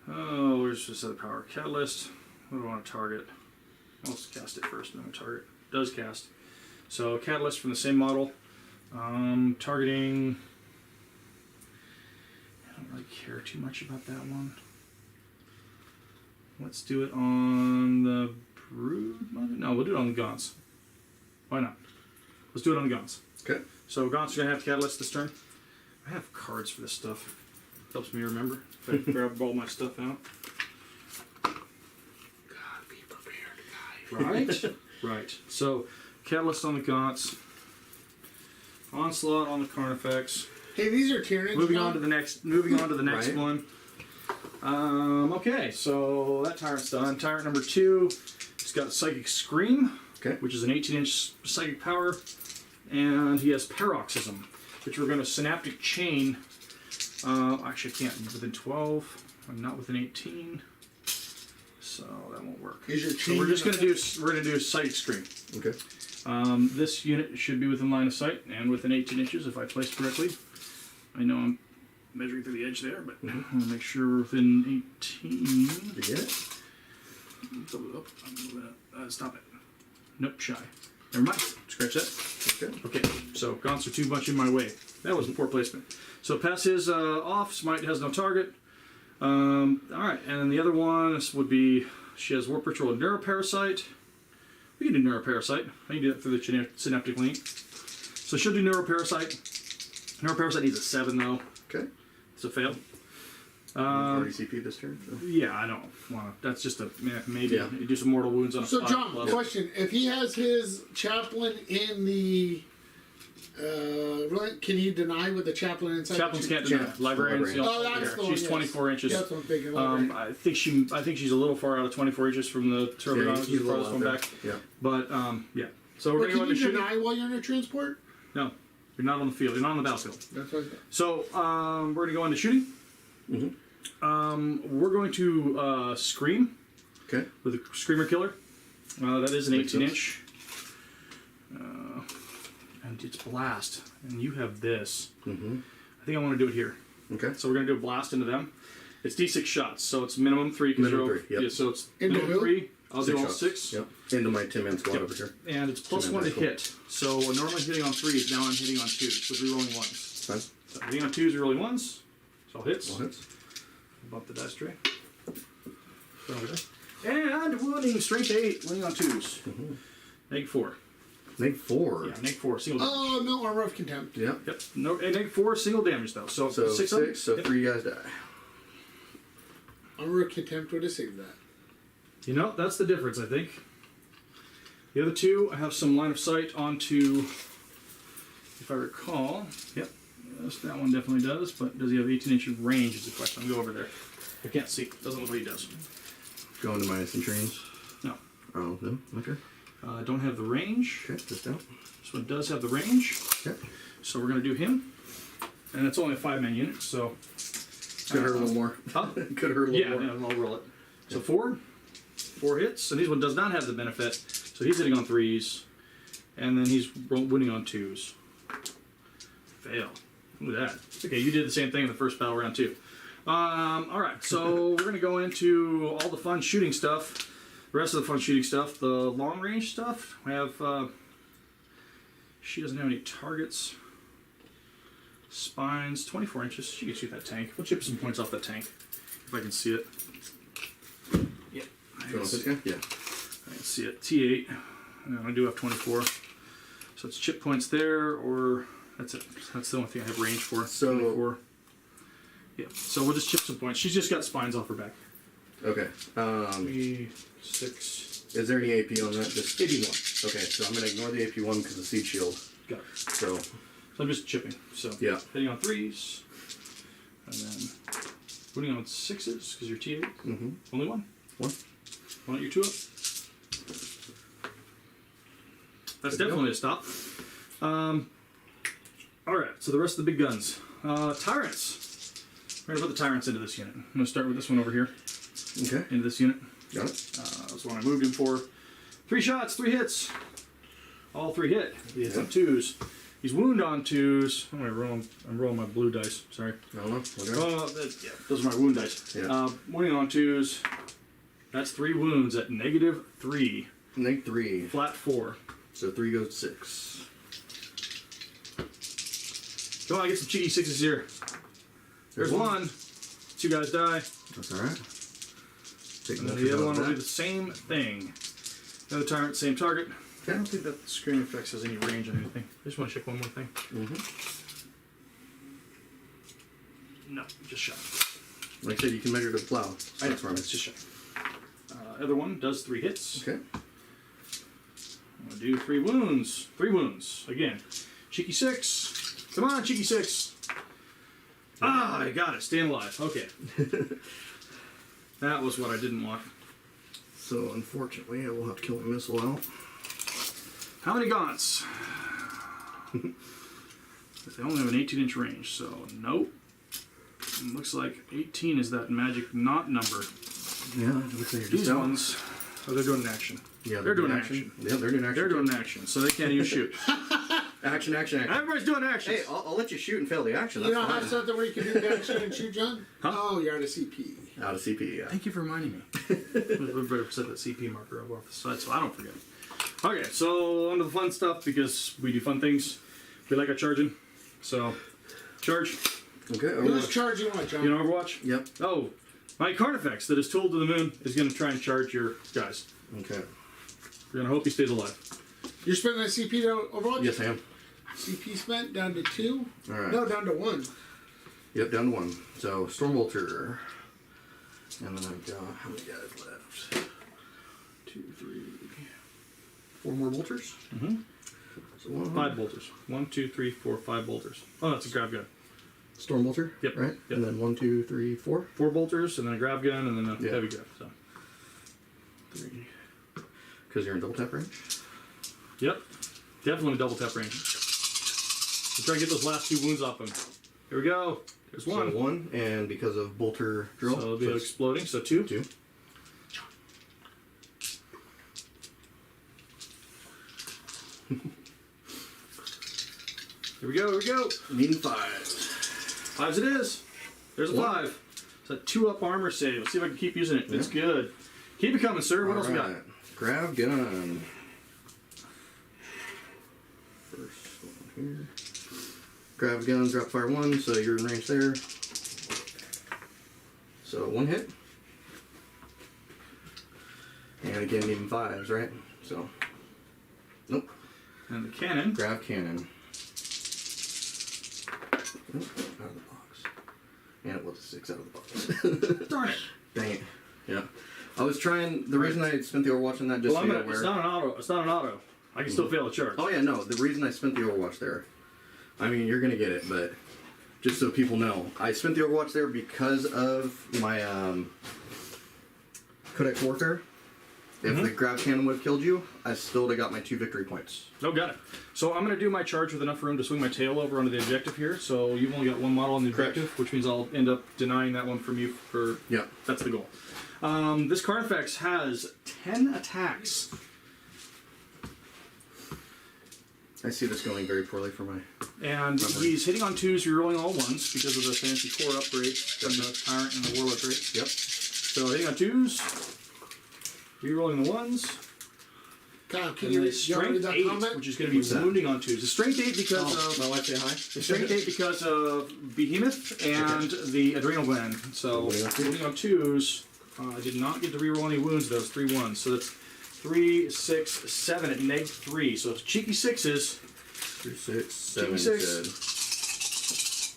Oh, where's this other power? Catalyst. What do I want to target? Let's cast it first and then target. Does cast. So Catalyst from the same model. Targeting... I don't really care too much about that one. Let's do it on the Brood Mother? No, we'll do it on the Gaunts. Why not? Let's do it on the Gaunts. Okay. So Gaunts are going to have Catalyst this turn. I have cards for this stuff. Helps me remember. If I grab all my stuff out. God, be prepared, guy. Right? Right. So, Catalyst on the Gaunts. Onslaught on the Carnifex. Hey, these are Tyranids. Moving on to the next Right. one. Okay, so that tyrant's done. Tyrant number 2, he's got Psychic Scream, Okay. which is an 18-inch psychic power, and he has Paroxysm, which we're going to Synaptic Chain. Actually, I can't within 12. I'm not within 18, so that won't work. Is your So we're just going to do Psychic Scream. Okay. This unit should be within line of sight and within 18 inches if I place correctly. I know I'm measuring through the edge there, but I want to make sure we're within 18. You get it? Stop it. Nope, shy. Never mind. Scratch that. Okay. Okay, so Gaunts are too much in my way. That was poor placement. So pass his off. Smite has no target. Alright, and then the other one would be, she has Warp Ritual and Neuroparasite. We can do Neuroparasite. I can do that through the Synaptic Link. So she'll do Neuroparasite. Neuroparasite needs a 7 though. Okay. It's a fail. Already CP this turn. So. Yeah, I don't want to. That's just a maybe. Yeah. You do some mortal wounds on a So, 5 John, level. question: if he has his chaplain in the, can he deny with the chaplain inside? Chaplains the can't deny. Yeah. Librarians. Librarian. Oh, that's the one. She's yes. 24 inches. That's what I'm thinking. Librarian. I think she's a little far out of 24 inches from the Turbidon, which is the farthest one back. Yeah. But yeah. So we're But going to go can into you shooting. deny while you're in a transport? No, you're not on the field. You're not on the battlefield. That's what I thought. So we're going to go into shooting. We're going to scream Okay. with a screamer killer. That is an Makes 18 inch. And it's blast. And you have this. Mm-hmm. I think I want to do it here. Okay. So we're gonna do a blast into them. It's D6 shots, so it's minimum 3. 'Cause Minimum you're 3, yep. Yeah, so it's Into minimum who? 3. I'll do all shots. 6. Yep. Into my 10-man squad Yep. over here. And it's plus 1 to Cool. hit. So we're normally hitting on 3s, now I'm hitting on 2s with rerolling 1s. Fine. So hitting on 2s, rerolling 1s. So all hits. All hits. Bump the dice tray. Throw it there. And wounding, strength 8, winning on 2s. Neg 4. Neg 4. Yeah, neg 4, single damage. Oh, no armor of contempt. Yep. Yep. No, and neg 4, single damage though. So, So 6 6, so Yep. 3 guys die. Armor of contempt would have saved that. You know, that's the difference, I think. The other 2, I have some line of sight onto, if I recall. Yep. Yes, that one definitely does, but does he have 18-inch range is the question. I'll go over there. I can't see. Doesn't look like he does. Go into my Centurions. No. Oh, no? Okay. Don't have the range. Okay, just out. This one does have the range. Okay. So we're going to do him. And it's only a 5-man unit, so... Could hurt a little more. Huh? Could hurt a little Yeah, more. yeah, I'll roll it. So 4 hits, and this one does not have the benefit, so he's hitting on 3s, and then he's winning on 2s. Fail. Look at that. Okay, you did the same thing in the first battle round too. All right, so we're gonna go into all the fun shooting stuff. The rest of the fun shooting stuff, the long range stuff. We have. She doesn't have any targets. Spines, 24 inches. She can shoot that tank. We'll chip some points off that tank if I can see it. Yep. I You can want see, this guy? Yeah. I can see it. T8. I do have 24. So it's chip points there, or that's it. That's the only thing I have range for. So- 24. Yeah. So we'll just chip some points. She's just got spines off her back. Okay. 3, 6, Is there any AP on that? Just 81. Okay, so I'm gonna ignore the AP one because of Seed Shield. Got it. So So I'm just chipping. So yeah. hitting on 3s, and then winning on 6s because you're T8. Mm-hmm. Only one. One. Why don't you 2 up? That's definitely a stop. All right. So the rest of the big guns. Tyrants. We're gonna put the Tyrants into this unit. I'm gonna start with this one over here. Okay. Into this unit. Got it. That's what I moved him for. 3 shots, 3 hits. All 3 hit. He hits on 2s. He's wound on 2s. I'm rolling my blue dice. Sorry. No. Okay. Yeah, those are my wound dice. Yeah. Wounding on 2s. That's 3 wounds at -3. Neg 3. Flat 4. So 3 goes to 6. Come on, get some cheeky 6s here. There's one. 2 guys die. That's all right. Take And then Vultures the other out one of will do that. the same thing. Another Tyrant, same target. I Okay. don't think that the screen effects has any range on anything. I just want to check one more thing. Mm-hmm. No, just shot. Like I said, you can measure to the plow. I know, That's right. it's just shot. Other one does 3 hits. Okay. I'm gonna do 3 wounds. 3 wounds. Again. Cheeky 6. Come on, cheeky 6. Ah, I got it. Staying alive. Okay. That was what I didn't want. So unfortunately, I will have to kill my missile out. How many gaunts? They only have an 18-inch range, so nope. It looks like 18 is that magic knot number. Yeah. Looks like you're These just out. ones, oh, they're doing an action. Yeah, They're doing action. Yeah, they're doing action. They're doing an action, so they can't use shoot. Action. Everybody's doing action. Hey, I'll let you shoot and fail the action. You That's don't fine. have something where you can do the action and shoot, John? Huh? Oh, you're out of CP. Out of CP, yeah. Thank you for reminding me. We better set that CP marker up off the side so I don't forget. Okay, so on to the fun stuff because we do fun things. We like our charging. So, charge. Okay. Who's charging what, John? You know Overwatch? Yep. Oh, my Carnifex that is tooled to the moon is going to try and charge your guys. Okay. We're going to hope he stays alive. You're spending that CP to Overwatch? Yes, I am. CP spent down to 2? All right. No, down to 1. Yep, down to 1. So Stormbolter, and then I've got how many guys left? 2, 3, 4 more bolters. Mm-hmm. So 1, 5 bolters. 1, 2, 3, 4, 5 bolters. Oh, that's a grab gun. Stormbolter. Yep. Right. Yep. And then 1, 2, 3, 4. 4 bolters, and then a grab gun, and then a Yeah. heavy grab. So 3. Because you're in double tap range. Yep. Definitely double tap range. We'll try to get those last 2 wounds off him. Here we go. There's 1. So 1, and because of bolter drill. So it'll be it's exploding. So 2. 2. Here we go. Here we go. Needing 5. 5s it is. There's a 5. It's a 2-up armor save. Let's see if I can keep using it. It's good. Keep it coming, sir. What else we got? Grav gun. First one here. Grav gun, drop fire 1, so you're in range there. So 1 hit. And again, even 5s, right? So, nope. And the cannon. Grav cannon. Nope, out of the box. And it was a 6 out of the box. Darn it. Dang it. Yeah. I was trying, the reason I spent the Overwatch on that, just so you're aware. It's not an auto. It's not an auto. I can still fail a charge. Oh yeah, no, the reason I spent the Overwatch there, I mean, you're gonna get it, but just so people know, I spent the Overwatch there because of my Codex Warfare. If the Grav Cannon would have killed you, I still would have got my 2 victory points. Oh, got it. So I'm going to do my charge with enough room to swing my tail over onto the objective here. So you've only got 1 model on the objective, which means I'll end up denying that one from you for... Yeah. That's the goal. This Carnifex has 10 attacks. I see this going very poorly for my... And he's hitting on 2s, rerolling all 1s because of the fancy core upgrade from the Tyrant and the Warlord trait. Yep. So hitting on 2s, rerolling the 1s. God, can And you the already strength that 8, comment? which is going to be wounding on 2s. The strength 8 because of... My wife say hi? The strength 8 because of Behemoth and the Adrenal Gland. So wounding on 2s, I did not get to reroll any wounds, those 3 1s. So that's 3, 6, 7 at -3. So it's cheeky 6s. 3, 6, 7, Cheeky 6.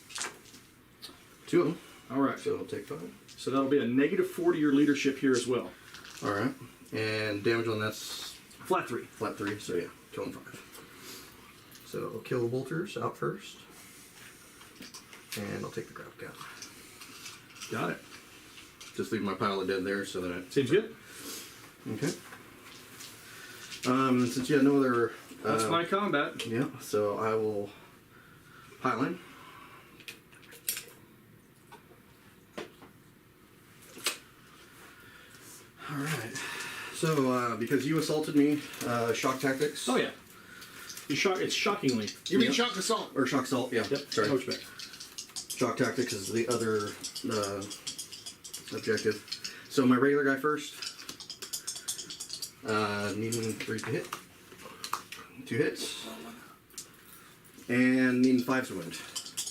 2 of them. Alright. So I'll take 5. So that'll be a -4 to your leadership here as well. Alright. And damage on that's... Flat 3. Flat 3, so yeah, killing 5. So I'll kill the bolters out first. And I'll take the Grav gun. Got it. Just leave my pile of dead there so that it... Seems good. Okay. Since you had no other... That's my combat. Yeah, so I will highline. Alright. So, because you assaulted me, shock tactics. Oh, yeah. It's shockingly. You mean shock assault? Or shock assault, yeah. Yep. Sorry. Coach back. Shock tactics is the other objective. So my regular guy first. Needing 3 to hit. 2 hits. And needing 5 to wound.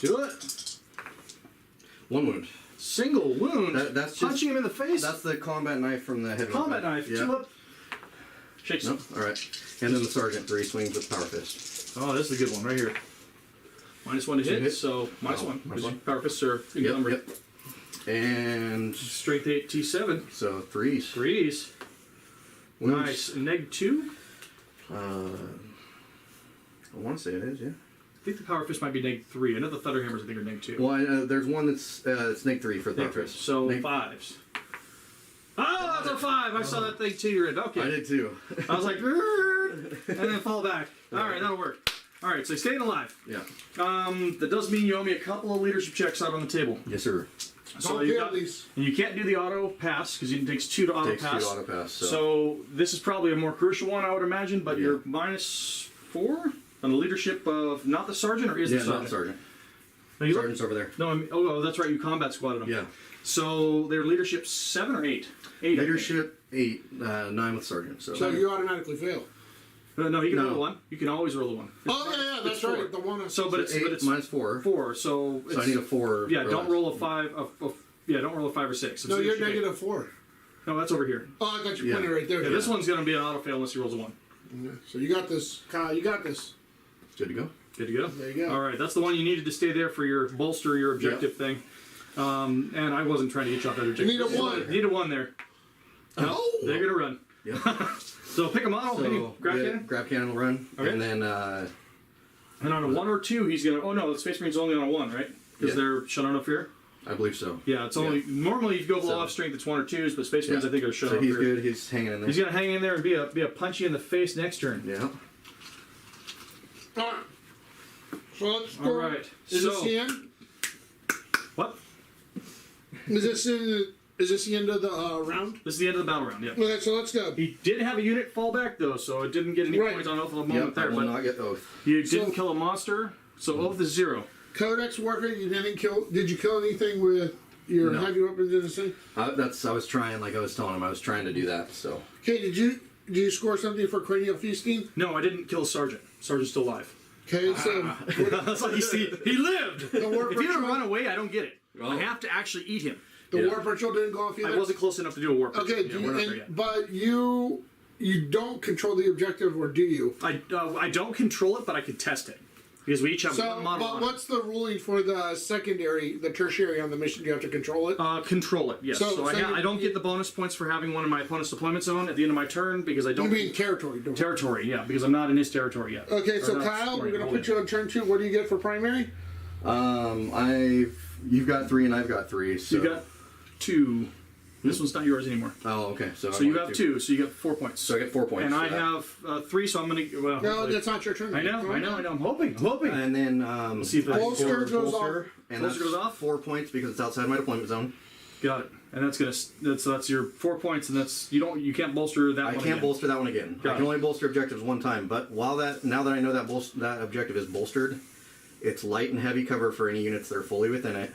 Do it. 1 wound. Single wound. That's just, punching him in the face. That's the combat knife from the heavy Combat weapon. knife. Yeah. 2 up. Shakes him. No? Alright. And then the Sergeant 3 swings with Power Fist. Oh, this is a good one right here. -1 to hit, hit. so -1. -1. Because Power Fists are encumbered. Yep. And Strength 8, T7. so 3s. 3s. Wounds. Nice. -2. I want to say it is, yeah. I think the Power Fist might be -3. I know the Thunderhammers I think are -2. Well, there's one that's Snake 3 for the Power Fist. So Neg- 5s. Oh, that's a 5! I saw that thing teeter. Okay. I did too. I was like, "Grrr," and then fall back. Alright, that'll work. Alright, so staying alive. Yeah. That does mean you owe me a couple of leadership checks out on the table. Yes, sir. So Don't you fail got, these. and you can't do the auto pass because it takes 2 to auto Takes 2 pass. to auto pass. So this is probably a more crucial one, I would imagine. But Yeah. you're -4 on the leadership of not the sergeant, or is yeah, the not sergeant? Sergeant. No, you look- Sergeant's over there. no, I mean, oh, that's right. You combat squatted them. Yeah. So their leadership 7 or 8. 8. Leadership 8, 9 with Sergeant. So, So you automatically fail. No, you can No. roll the 1. You can always roll the 1. Oh yeah, that's it's 4. right. The one. So, but 8 it's minus 4. 4. So, So I need a 4. yeah. or Don't less. roll a 5. Yeah, don't roll a 5 or 6. It's No, you're leadership 8. -4. No, that's over here. Oh, I got you Yeah. pointing right there. Yeah, this one's gonna be an auto fail unless he rolls a 1. Yeah. So you got this, Kyle. You got this. Good to go. Good to go. There you go. All right, that's the one you needed to stay there for your bolster, your objective thing. And I wasn't trying to get you off that objective. You need a 1. You need a 1 there. No, Oh. they're gonna run. Yeah. So pick a model. Maybe So, grab yeah, cannon. Grab cannon will run. Okay. And then, And on a 1 or 2, he's gonna. Oh no, the Space Marine's only on a 1, right? Because Yeah. they're shut on a fear. I believe so. Yeah, it's only normally if you go below So- off strength, it's 1 or 2s, but Space Marines I think are shut So on he's fear. good. He's hanging in there. He's gonna hang in there and be a punch you in the face next turn. Yeah. All right. So let's go. All right. Is So this the end? what? Is this the end of the round? This is the end of the battle round. Yeah. Okay, so let's go. He did have a unit fall back though, so it didn't get any Right. points on Oath of the moment Yep, I there. will But not get oath. you didn't So- kill a monster, so Oath is 0. Codex Warfare, you didn't kill. Did you kill anything with your No. heavy weapons in the thing? I was trying, like I was telling him, I was trying to do that. So Okay, did you score something for cranial feasting? No, I didn't kill Sergeant. Sergeant's still alive. Okay, so That's like you see, he lived. the War If he Patrol, don't run away, I don't get it. Oh. I have to actually eat him. the War Patrol didn't go off either. I wasn't close enough to do a war. Okay, Yeah, we're not there yet. but you don't control the objective, or do you? I don't control it, but I can test it because we each have So, one model. but on what's the ruling for the secondary, the tertiary on the mission? Do you have to control it? control it, yes. So, I don't get the bonus points for having one in my opponent's deployment zone at the end of my turn because I You don't. mean territory? Don't you? Territory, yeah, because I'm not in his territory yet. Okay, Or so not Kyle, we're scoring, gonna holding. put you on turn 2. What do you get for primary? you've got 3 and I've got 3. So You got 2. This one's not yours anymore. oh, okay. So So you have 2, so you get 4 points. So I get 4 points. and for I that. have 3, so I'm gonna. Well, No, hopefully- that's not your turn. I know. I'm hoping. And then see if that- Bolster goes off. and Bolster that's goes off? 4 points because it's outside my deployment zone. Got it. And that's your 4 points, and you can't bolster that I one. can't again. bolster that one again. Got I can it. only bolster objectives one time. But now that I know that objective is bolstered, it's light and heavy cover for any units that are fully within it.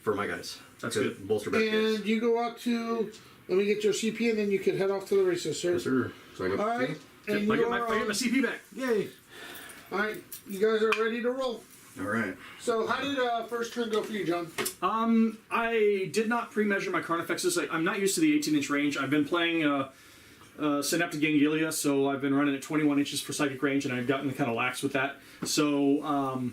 For my guys, That's To good. Bolster back guys. And you go up to. Let me get your CP, and then you can head off to the races, sir. Yes, sir. So I go. All right. And I you get my CP back. Yay! all right. You guys are ready to roll. All right. So, how did first turn go for you, John? I did not pre-measure my Carnifexes. I'm not used to the 18-inch range. I've been playing Synaptic Ganglilia, so I've been running at 21 inches for psychic range, and I've gotten kind of lax with that. So,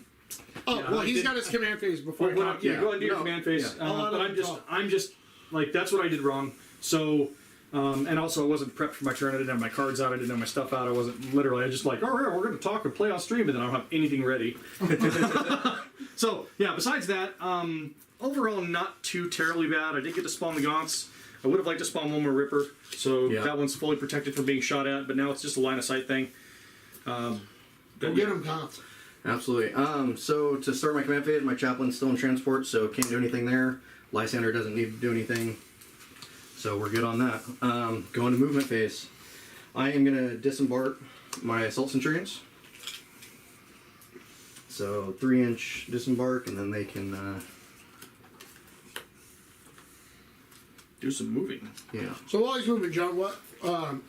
Well, he's did- got his command phase before I go talk. ahead and do your command phase. I'll let But him talk. I'm just like that's what I did wrong. So. And also, I wasn't prepped for my turn. I didn't have my cards out. I didn't have my stuff out. I wasn't literally. I just like, oh yeah, we're going to talk and play on stream, and then I don't have anything ready. So yeah. Besides that, overall, not too terribly bad. I did get to spawn the Gaunts. I would have liked to spawn one more Ripper, so Yeah. that one's fully protected from being shot at. But now it's just a line of sight thing. Go get him, Kyle. Absolutely. So to start my command phase, my chaplain's still in transport, so can't do anything there. Lysander doesn't need to do anything, so we're good on that. Going to movement phase, I am gonna disembark my assault centurions. So 3-inch disembark, and then they can. Do some moving. Yeah. So while he's moving, John, what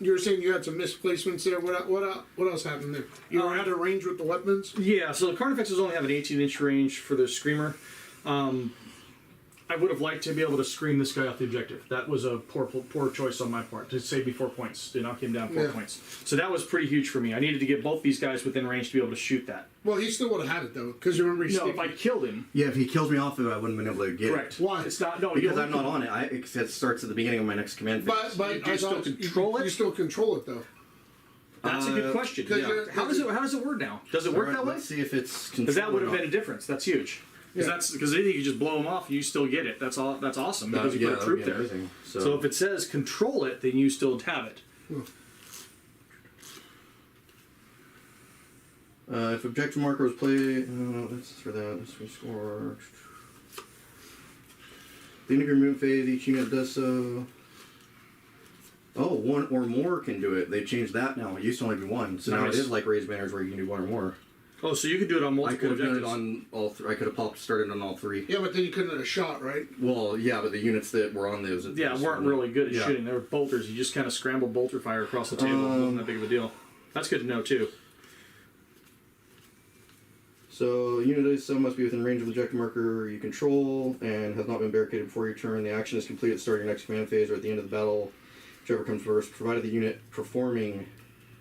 you were saying you had some misplacements there. What else happened there? You were out of range with the weapons. Yeah, so the Carnifexes only have an 18-inch range for the Screamer. I would have liked to be able to scream this guy off the objective. That was a poor choice on my part to save me 4 points, to knock him down 4 Yeah. points. So that was pretty huge for me. I needed to get both these guys within range to be able to shoot that. Well, he still would have had it though, because remember he's No, if I killed him, Yeah, if he kills me off of it, I wouldn't have been able to get correct. it. Why? It's not no Because you I'm not on it. It starts at the beginning of my next command phase. But Do you still control it? You still control it though. That's a good question. 'cause Yeah. you're- How does it work now? Does it work Alright, that way? Let's see if it's Because that would have controlled been a difference. That's huge. Yeah. Because then you can just blow them off and you still get it. That's awesome because you put a troop there. Amazing. So if it says control it, then you still have it. If objective marker was played, that's for that. This we score. The end of your move phase, each unit does so. Oh, one or more can do it. They changed that now. It used to only be one, so now it Nice. is like raised banners where you can do one or more. Oh, so you could do it on I multiple could have done it objectives. on all. I could have started on all 3. Yeah, but then you couldn't have shot, right? Well, yeah, but the units that were on those. Yeah, weren't really good at Yeah. shooting. They were bolters. You just kind of scrambled bolter fire across the table. It wasn't that big of a deal. That's good to know too. So, unit is so must be within range of the objective marker you control and has not been barricaded before your turn. The action is complete at the start of your next command phase or at the end of the battle, whichever comes first, provided the unit performing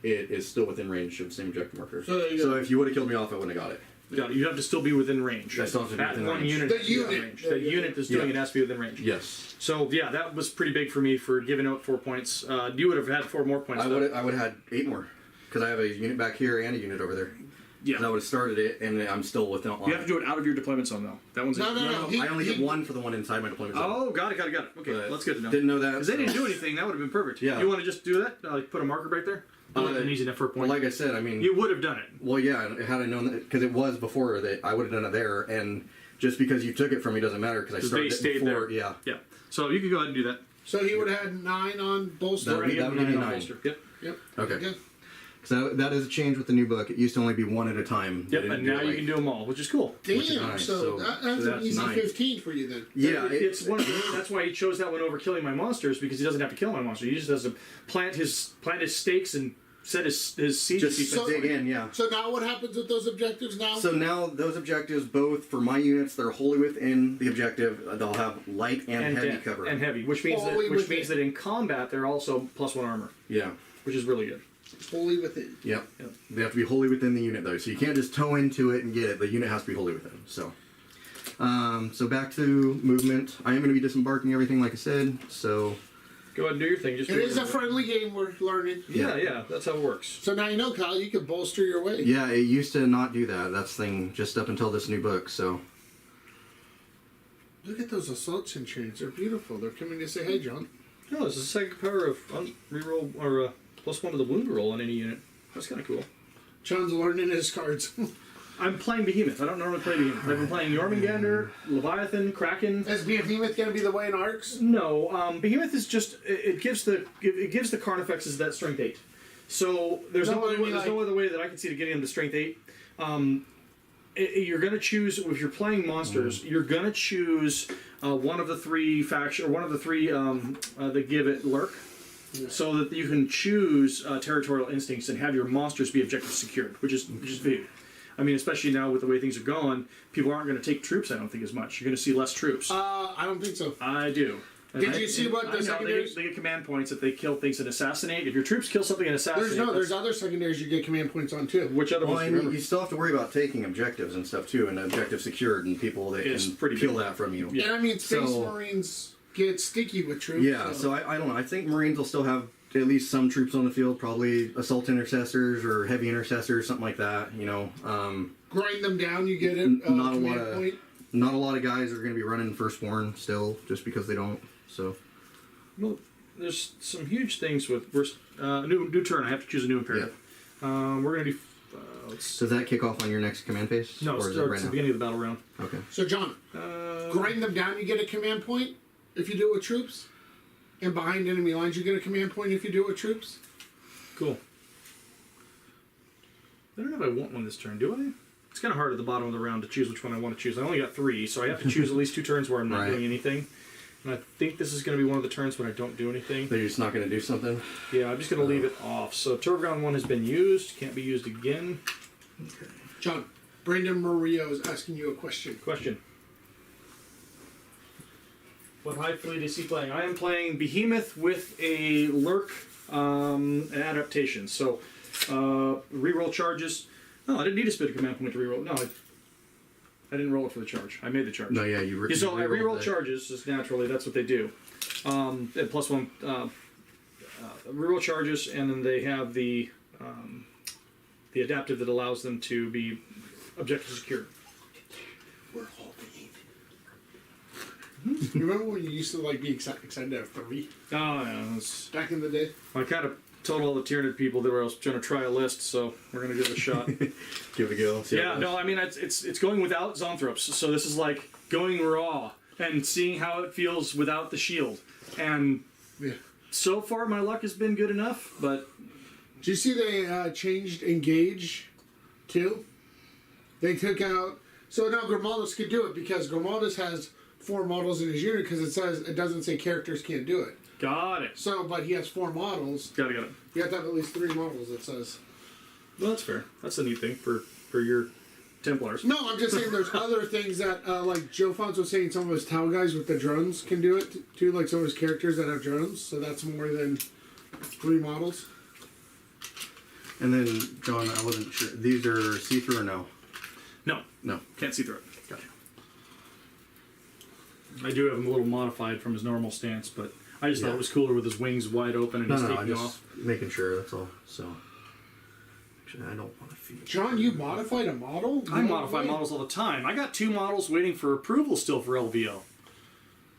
it is still within range of the same objective marker. So there you go. If you would have killed me off, I wouldn't have got it. Yeah, you have to still be within range. I still have to be that within one range. unit. The has to be within unit. range. Yeah, The yeah. unit that's doing Yeah. it has to be within range. Yes. So yeah, that was pretty big for me for giving out 4 points. You would have had 4 more points. I though. would have had 8 more because I have a unit back here and a unit over there. Yeah. And I would have started it, and I'm still within. You have to do it out of your deployment zone though. That one's No. I only get 1 for the one inside my deployment zone. Oh, got it. Okay, But that's good to know. Didn't know that. Because they didn't do anything, that would have been perfect. Yeah. You want to just do that? Put a marker right there? That would have been easy enough for a Well, point. like I said, I mean, You would have done it. well, yeah. Had I known that, because it was before that, I would have done it there. And just because you took it from me doesn't matter because I Because started they it stayed before. there. Yeah. Yeah. So you could go ahead and do that. So he would have had 9 on bolster. That would be Already have 9 9 on on bolster. Yep. Yep. Okay. So that is a change with the new book. It used to only be one at a time. Yep, and now you can do them all, which is cool. Damn, Which is nice, so so that's an easy nice. 15 for you then. Yeah, It's one. That's why he chose that one over killing my monsters, because he doesn't have to kill my monster. He just has to plant his stakes and set his siege just defense. dig in, yeah. So now what happens with those objectives now? So now those objectives, both for my units that are wholly within the objective, they'll have light and heavy and, cover. and heavy, which means Wholly that in combat they're also +1 armor, Yeah. which is really good. Wholly within. Yep. Yep. They have to be wholly within the unit though, so you can't just toe into it and get it. The unit has to be wholly within. So, so back to movement. I am going to be disembarking everything, like I said. So, Go ahead and do your thing. Just It do is a it. friendly game we're learning. Yeah, that's how it works. So now you know, Kyle, you can bolster your way. yeah, it used to not do that. That's the thing, just up until this new book. So, Look at those assault chains. They're beautiful. They're coming to say, hey, John. No, it's the second power of reroll or +1 to the wound roll on any unit. That's kind of cool. John's learning his cards. I'm playing Behemoth. I don't normally play Behemoth. I've been playing Jormungandr, Leviathan, Kraken. Is Behemoth going to be the way in Arks? No, Behemoth is just it gives the Carnifexes that strength 8. So there's no other way that I can see to getting them to strength 8. You're going to choose if you're playing monsters. You're going to choose one of the three faction or one of the three that give it lurk, so that you can choose territorial instincts and have your monsters be objective secured, which is big. I mean, especially now with the way things are going, people aren't going to take troops. I don't think as much. You're going to see less troops. I don't think so. I do. Did you see what the secondaries? They get command points if they kill things and assassinate. If your troops kill something and assassinate, There's other secondaries you get command points on too. which other well, ones do and you remember? you still have to worry about taking objectives and stuff too, and objective secured, and people that It's can pretty kill big. that from you. Yeah. And I mean, Space So- Marines get sticky with troops. Yeah, so I don't know. I think Marines will still have at least some troops on the field, probably assault intercessors or heavy intercessors, something like that. You know, grind them down, you get it. Not a Command lot of- point. not a lot of guys are going to be running Firstborn still, just because they don't. So Well, there's some huge things with new turn. I have to choose a new imperative. We're going to do. does that kick off on your next command phase? No, it or is starts right at the now? beginning of the battle round. Okay. So John, grind them down, you get a command point if you do it with troops. And behind enemy lines, you get a command point if you do it with troops. Cool. I don't know if I want one this turn, do I? It's kind of hard at the bottom of the round to choose which one I want to choose. I only got 3, so I have to choose at least 2 turns where I'm not Right. doing anything. And I think this is going to be one of the turns when I don't do anything. They're just not going to do something. Yeah, I'm just going to leave it off. So Turboground 1 has been used. Can't be used again. John, Brandon Murillo is asking you a question. Question. What Hive Fleet is he playing? I am playing Behemoth with a Lurk adaptation. So, reroll charges. No, I didn't need a spit command point to reroll. No, I didn't roll it for the charge. I made the charge. No, yeah, you. So I rerolled reroll that. charges, just naturally, that's what they do. And +1, reroll charges, and then they have the adaptive that allows them to be objective secured. We're all You remember when you used to like be excited to have 3 Oh, yeah, it's, back in the day? I kind of told all the Tyranid people that I was trying to try a list, so we're gonna give it a shot. Give it a go. See how Yeah, it no, goes. I mean it's going without Zonthrops, so this is like going raw and seeing how it feels without the shield. And Yeah. so far, my luck has been good enough, but Did you see they changed engage too? They took out. So now Grimaldos could do it because Grimaldos has 4 models in his unit because it doesn't say characters can't do it. got it. So, but he has 4 models. Got it. You have to have at least 3 models. It says. Well, that's fair. That's a neat thing for your Templars. No, I'm just saying there's other things that, like Joe Fonz was saying, some of his Tau guys with the drones can do it too, like some of his characters that have drones. So that's more than 3 models. And then, John, I wasn't sure. These are see-through or no? No, No. can't see through it. Gotcha. I do have him a little modified from his normal stance, but I just thought Yeah. it was cooler with his wings wide open and No, he's no, I'm taking just off. making sure. That's all. So, actually, I don't want to feed. John, you modified a model? I No modify way. models all the time. I got 2 models waiting for approval still for LVO.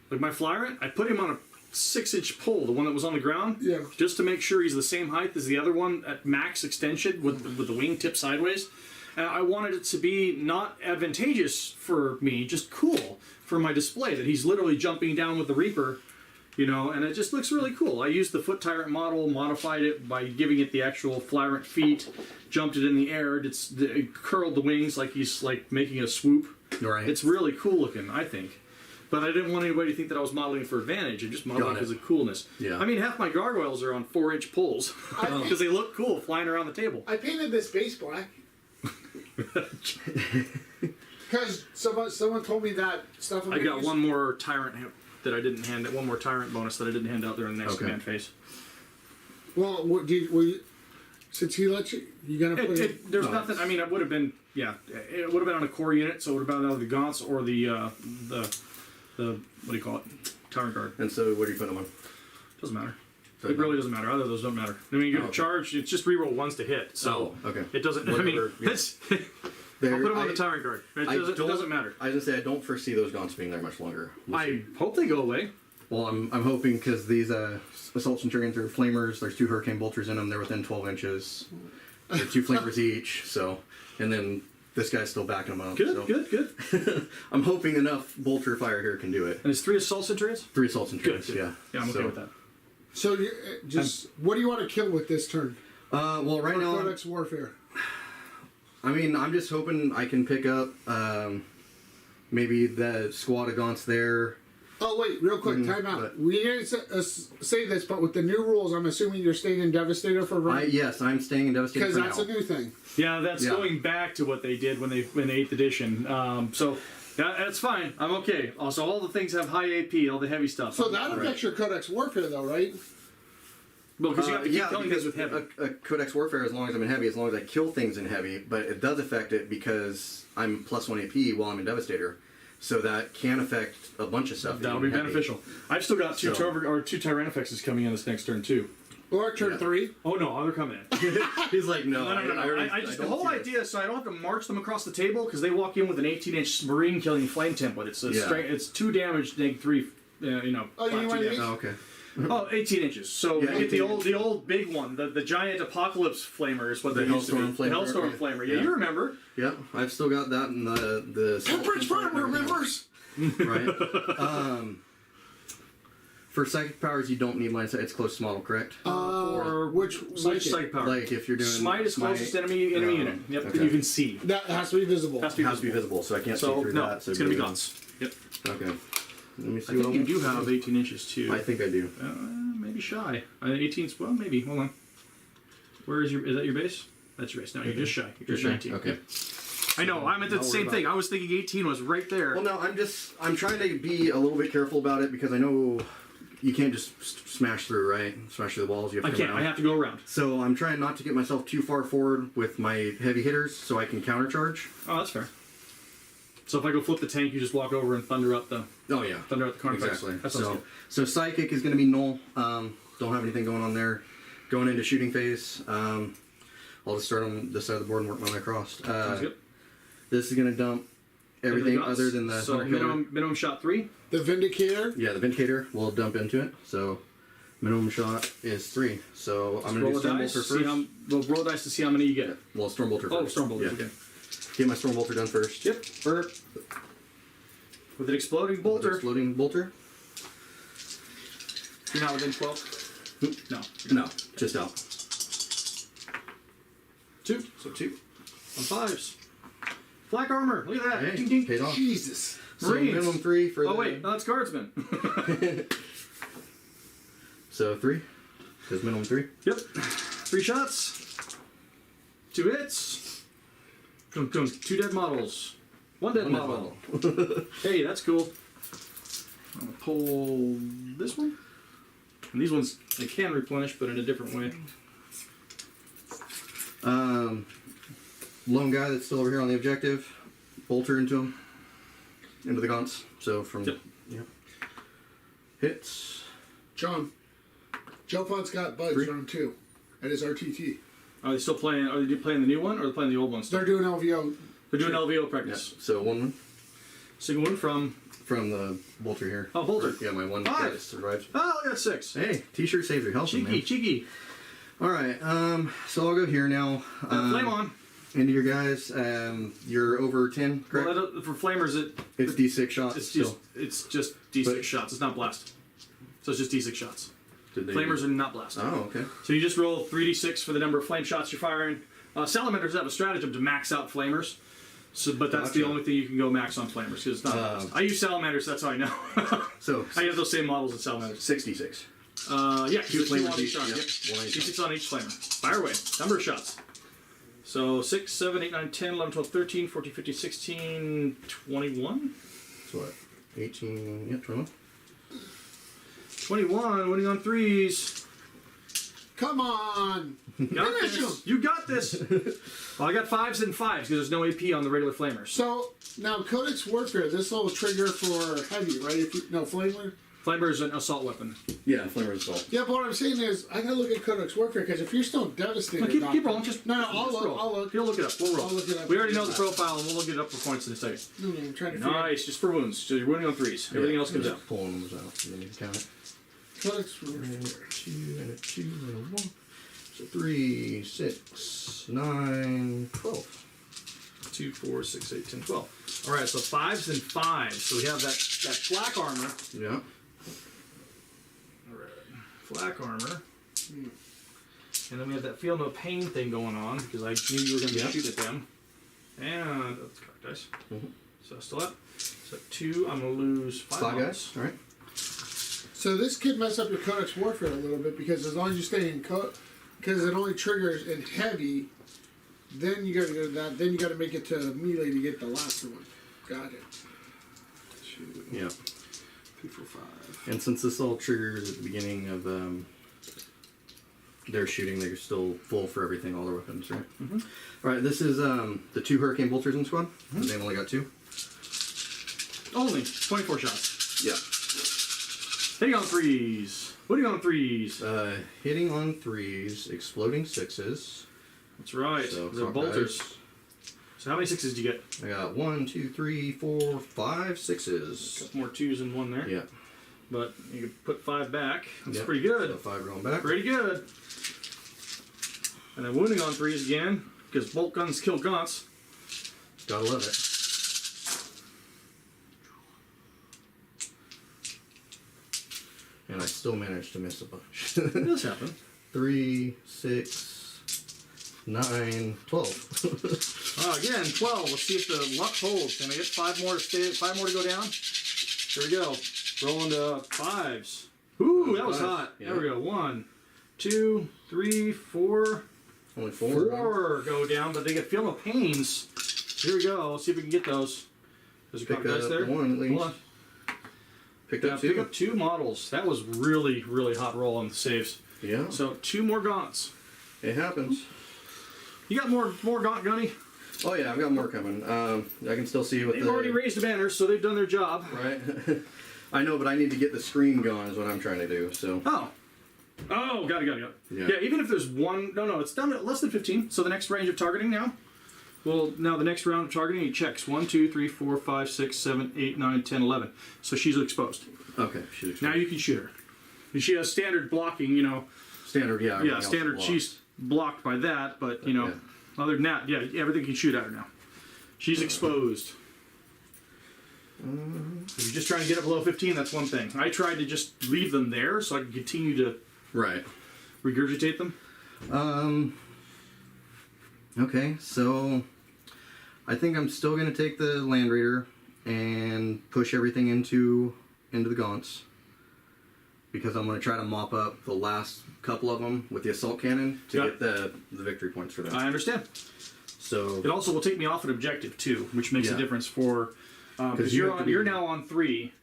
Like my Flyrant, I put him on a 6-inch pole, the one that was on the ground, Yeah. just to make sure he's the same height as the other one at max extension with the wing tip sideways. And I wanted it to be not advantageous for me, just cool for my display. That he's literally jumping down with the Reaper, You know, and it just looks really cool. I used the foot tyrant model, modified it by giving it the actual flyrant feet, jumped it in the air, it curled the wings like he's like making a swoop. Right. It's really cool looking, I think. But I didn't want anybody to think that I was modeling for advantage. I just modeled because of coolness. Yeah. I mean, half my gargoyles are on 4-inch poles because they look cool flying around the table. I painted this base black because someone told me that stuff. I got one more tyrant that I didn't hand. One more tyrant bonus that I didn't hand out during the next command phase. Well, since he let you, gonna put it? There's nothing. I mean, it would have been. Yeah, it would have been on a core unit, so it would have been either the Gaunts or the what do you call it? Tyrant guard. And so, what are you putting them on? Doesn't matter. It really doesn't matter. Either of those don't matter. I mean, you get charged. It's just reroll ones to hit. So it doesn't. Whatever, I mean, yeah. it's. I'll put them on the Tyrant guard. It doesn't matter. I was gonna say I don't foresee those gaunts being there much longer. I hope they go away. Well, I'm hoping because these assault centurions are flamers. There's 2 hurricane bolters in them. They're within 12 inches. They're 2 flamers each. So, and then this guy's still backing them up. Good. I'm hoping enough bolter fire here can do it. And it's 3 assault centurions. 3 assault centurions. Good. Yeah. Yeah, I'm okay with that. So, what do you want to kill with this turn? Well, right now, Codex Warfare. I mean, I'm just hoping I can pick up maybe the squad of gaunts there. Oh wait, real quick, time out. We didn't say this, but with the new rules, I'm assuming you're staying in Devastator for run. Yes, I'm staying in Devastator because for that's now. a new thing. Yeah, that's going back to what they did when they in 8th edition. So that's fine. I'm okay. Also, all the things have high AP, all the heavy stuff. So that affects your Codex Warfare, though, right? Well, because you have to keep killing because things with heavy. a Codex Warfare, as long as I'm in heavy, as long as I kill things in heavy, but it does affect it because I'm +1 AP while I'm in Devastator. So that can affect a bunch of stuff. That'll be beneficial. I've still got 2 Tyrannifexes coming in this next turn, too. Or turn 3. Oh, no, they're coming in. He's like, no. No. I just the whole idea is so I don't have to march them across the table because they walk in with an 18-inch Marine killing flame template. It's it's 2 damage, -3. Oh, you want to? Oh, okay. Oh, 18 inches. So Yeah, you get the old big one, the giant apocalypse flamer is what they used to be. Hellstorm Flamer. The Hellstorm Flamer. Yeah, you remember. Yeah, I've still got that in the Temperance Firm remembers. Right. For psychic powers, you don't need line of sight. It's close to model, correct? Or which psychic power? Like if you're doing Smite is closest enemy unit. Yep, Okay. you can see. that has to be visible. Has It has to be visible, so I can't see through that. So it's going to be Gaunts. Yep. Okay. Let me see I think you do have 18 inches too. I think I do. Maybe shy. 18's well, maybe. Hold on. Where is that your base? That's your base. No, you're just shy. You're just 19. Okay. Yep. I know. I meant the same thing. I was thinking 18 was right there. Well, no, I'm trying to be a little bit careful about it because I know you can't just smash through, right? Smash through the walls. You have to I can't. I have to go around. So I'm trying not to get myself too far forward with my heavy hitters so I can countercharge. Oh, that's fair. So if I go flip the tank, you just walk over and thunder up the. Oh yeah. Thunder up the Carnifex. Exactly. That sounds good. So psychic is going to be null. Don't have anything going on there. Going into shooting phase. I'll just start on this side of the board and work my way across. Sounds good. This is going to dump everything other than the so minimum shot 3. The Vindicator. Yeah, the Vindicator will dump into it. So minimum shot is 3. So I'm going to do Stormbolter first. Roll dice to see how many you get. Well, Stormbolter first. Oh, Stormbolter. Yeah. Okay. Get my Stormbolter done first. Yep. Burp. With an exploding bolter. Exploding bolter. You're not within 12? No. No, just out. 2. So 2. On 5s. Flak armor. Look at that. Hey, Ding, ding. paid off. Jesus. So Marines. minimum 3 for Oh, wait. No, that's guardsmen. So 3. Because minimum 3. Yep. 3 shots. 2 hits. 2 dead models. 1 dead model. Hey, that's cool. I'm going to pull this one. And these ones, they can replenish, but in a different way. Lone guy that's still over here on the objective. Bolter into him. Into the gaunts. So from... Yep. Hits. John. Joe Pod's got buds 3. round 2 at his RTT. Are they still playing? Are they playing the new one or are they playing the old one? They're doing LVO. They're doing LVO Yeah. practice. So 1 Single one from. from the bolter here. Oh, bolter. Yeah, my 1 5. that survived. Oh, I got 6. Hey, t-shirt saves your health, man. Cheeky. All right, so I'll go here now. Flame on. Into your guys. You're over 10, correct? Well, for flamers, It's D6 shots. it's still. just D6 But- shots. It's not blast. So it's just D6 shots. Did they Flamers are not blasted. Oh, okay. So you just roll 3d6 for the number of flame shots you're firing. Salamanders have a stratagem to max out flamers, but that's the Gotcha. only thing you can go max on flamers because it's not. I use salamanders, that's how I know. So I have those same models as salamanders. 66. Yeah, Two two on flamers each each. arm. Yep. Yep. One each D6 on each flamer. Fire away. Number of shots. So 6, 7, 8, 9, 10, 11, 12, 13, 14, 15, 16, 21. So what? 18. Yep, 21. 21, winning on threes. Come on! Got Finish this. him. You got this. Well, I got 5s and 5s because there's no AP on the regular flamers. So, now Codex Warfare, this will trigger for heavy, right? Flamer? Flamer is an assault weapon. Yeah, flamer assault. Yeah, but what I'm saying is, I gotta look at Codex Warfare, because if you're still devastated... No, keep Doctor- rolling. Just No, I'll just look, roll. I'll look. You'll look it up. We'll roll. I'll look it up. We already know the profile, and we'll look it up for points in a second. No, I'm trying to figure out. Nice, just for wounds. So you're winning on threes. Everything else comes out. Just pulling those out. And then you can count it. Codex Warfare. And a 2 and a 2 and a 1. So 3, 6, 9, 12. 2, 4, 6, 8, 10, 12. All right, so 5s and 5s. So we have that flak armor. Yeah. All right, flak armor. And then we have that feel no pain thing going on because I knew you were going to shoot at them. And that's cocked dice. So still up. So 2, I'm going to lose 5 guys. All right. So this could mess up your Codex Warfare a little bit, because as long as you stay in because it only triggers in heavy, then you gotta go to that, then you gotta make it to melee to get the last one. Got it. 2, Yeah. 3, 4, 5. And since this all triggers at the beginning of their shooting, they're still full for everything, all their weapons, right? All right, this is the 2 Hurricane Bolters in squad. They've only got 2. Only 24 shots. Yeah. Hitting on threes. What do you got on threes? Hitting on 3s, exploding 6s. That's right. So They're cock bolters. dice. So how many 6s did you get? I got 1, 2, 3, 4, 5 6s. Couple more 2s and 1 there. Yeah. But you could put 5 back. That's Yep. pretty good. So 5 going back. Pretty good. And then wounding on 3s again, because bolt guns kill gaunts. Gotta love it. And I still managed to miss a bunch. It does happen. 3, 6, 9, 12. Again, 12. Let's see if the luck holds. Can I get 5 more to stay? 5 more to go down? Here we go. Rolling to 5s. Ooh, that was Five. hot. Yeah. There we go. 1, 2, 3, 4. Only 4. 4 go down, but they get feel no pains. Here we go. Let's see if we can get those. There's a Pick cock dice up there. 1 at least. Hold on. Picked Yeah, up pick 2. up 2 models. That was really, really hot roll on the saves. Yeah. So 2 more gaunts. It happens. You got more gaunt gunny? Oh yeah, I've got more coming. I can still see what They've already raised the banners, so they've done their job. Right. I know, but I need to get the screen going is what I'm trying to do. So. Oh, got it. Yeah. Yeah, even if there's one, no, it's done at less than 15. So the next range of targeting now. Well, now the next round of targeting, he checks 1, 2, 3, 4, 5, 6, 7, 8, 9, 10, 11. So she's exposed. Okay. Shoot. Now you can shoot her. And she has standard blocking, Standard. Yeah. everything else standard. is She's blocked by that, but Yeah. other than that, yeah, everything can shoot at her now. She's exposed. If you're just trying to get it below 15, that's one thing. I tried to just leave them there so I could continue to Right. regurgitate them. Okay, so I think I'm still gonna take the Land Raider and push everything into the gaunts, because I'm gonna try to mop up the last couple of them with the assault cannon to Yeah. get the victory points for them. I understand. So It also will take me off an objective too, which makes a Yeah. difference for because you have to be- you're now on 3,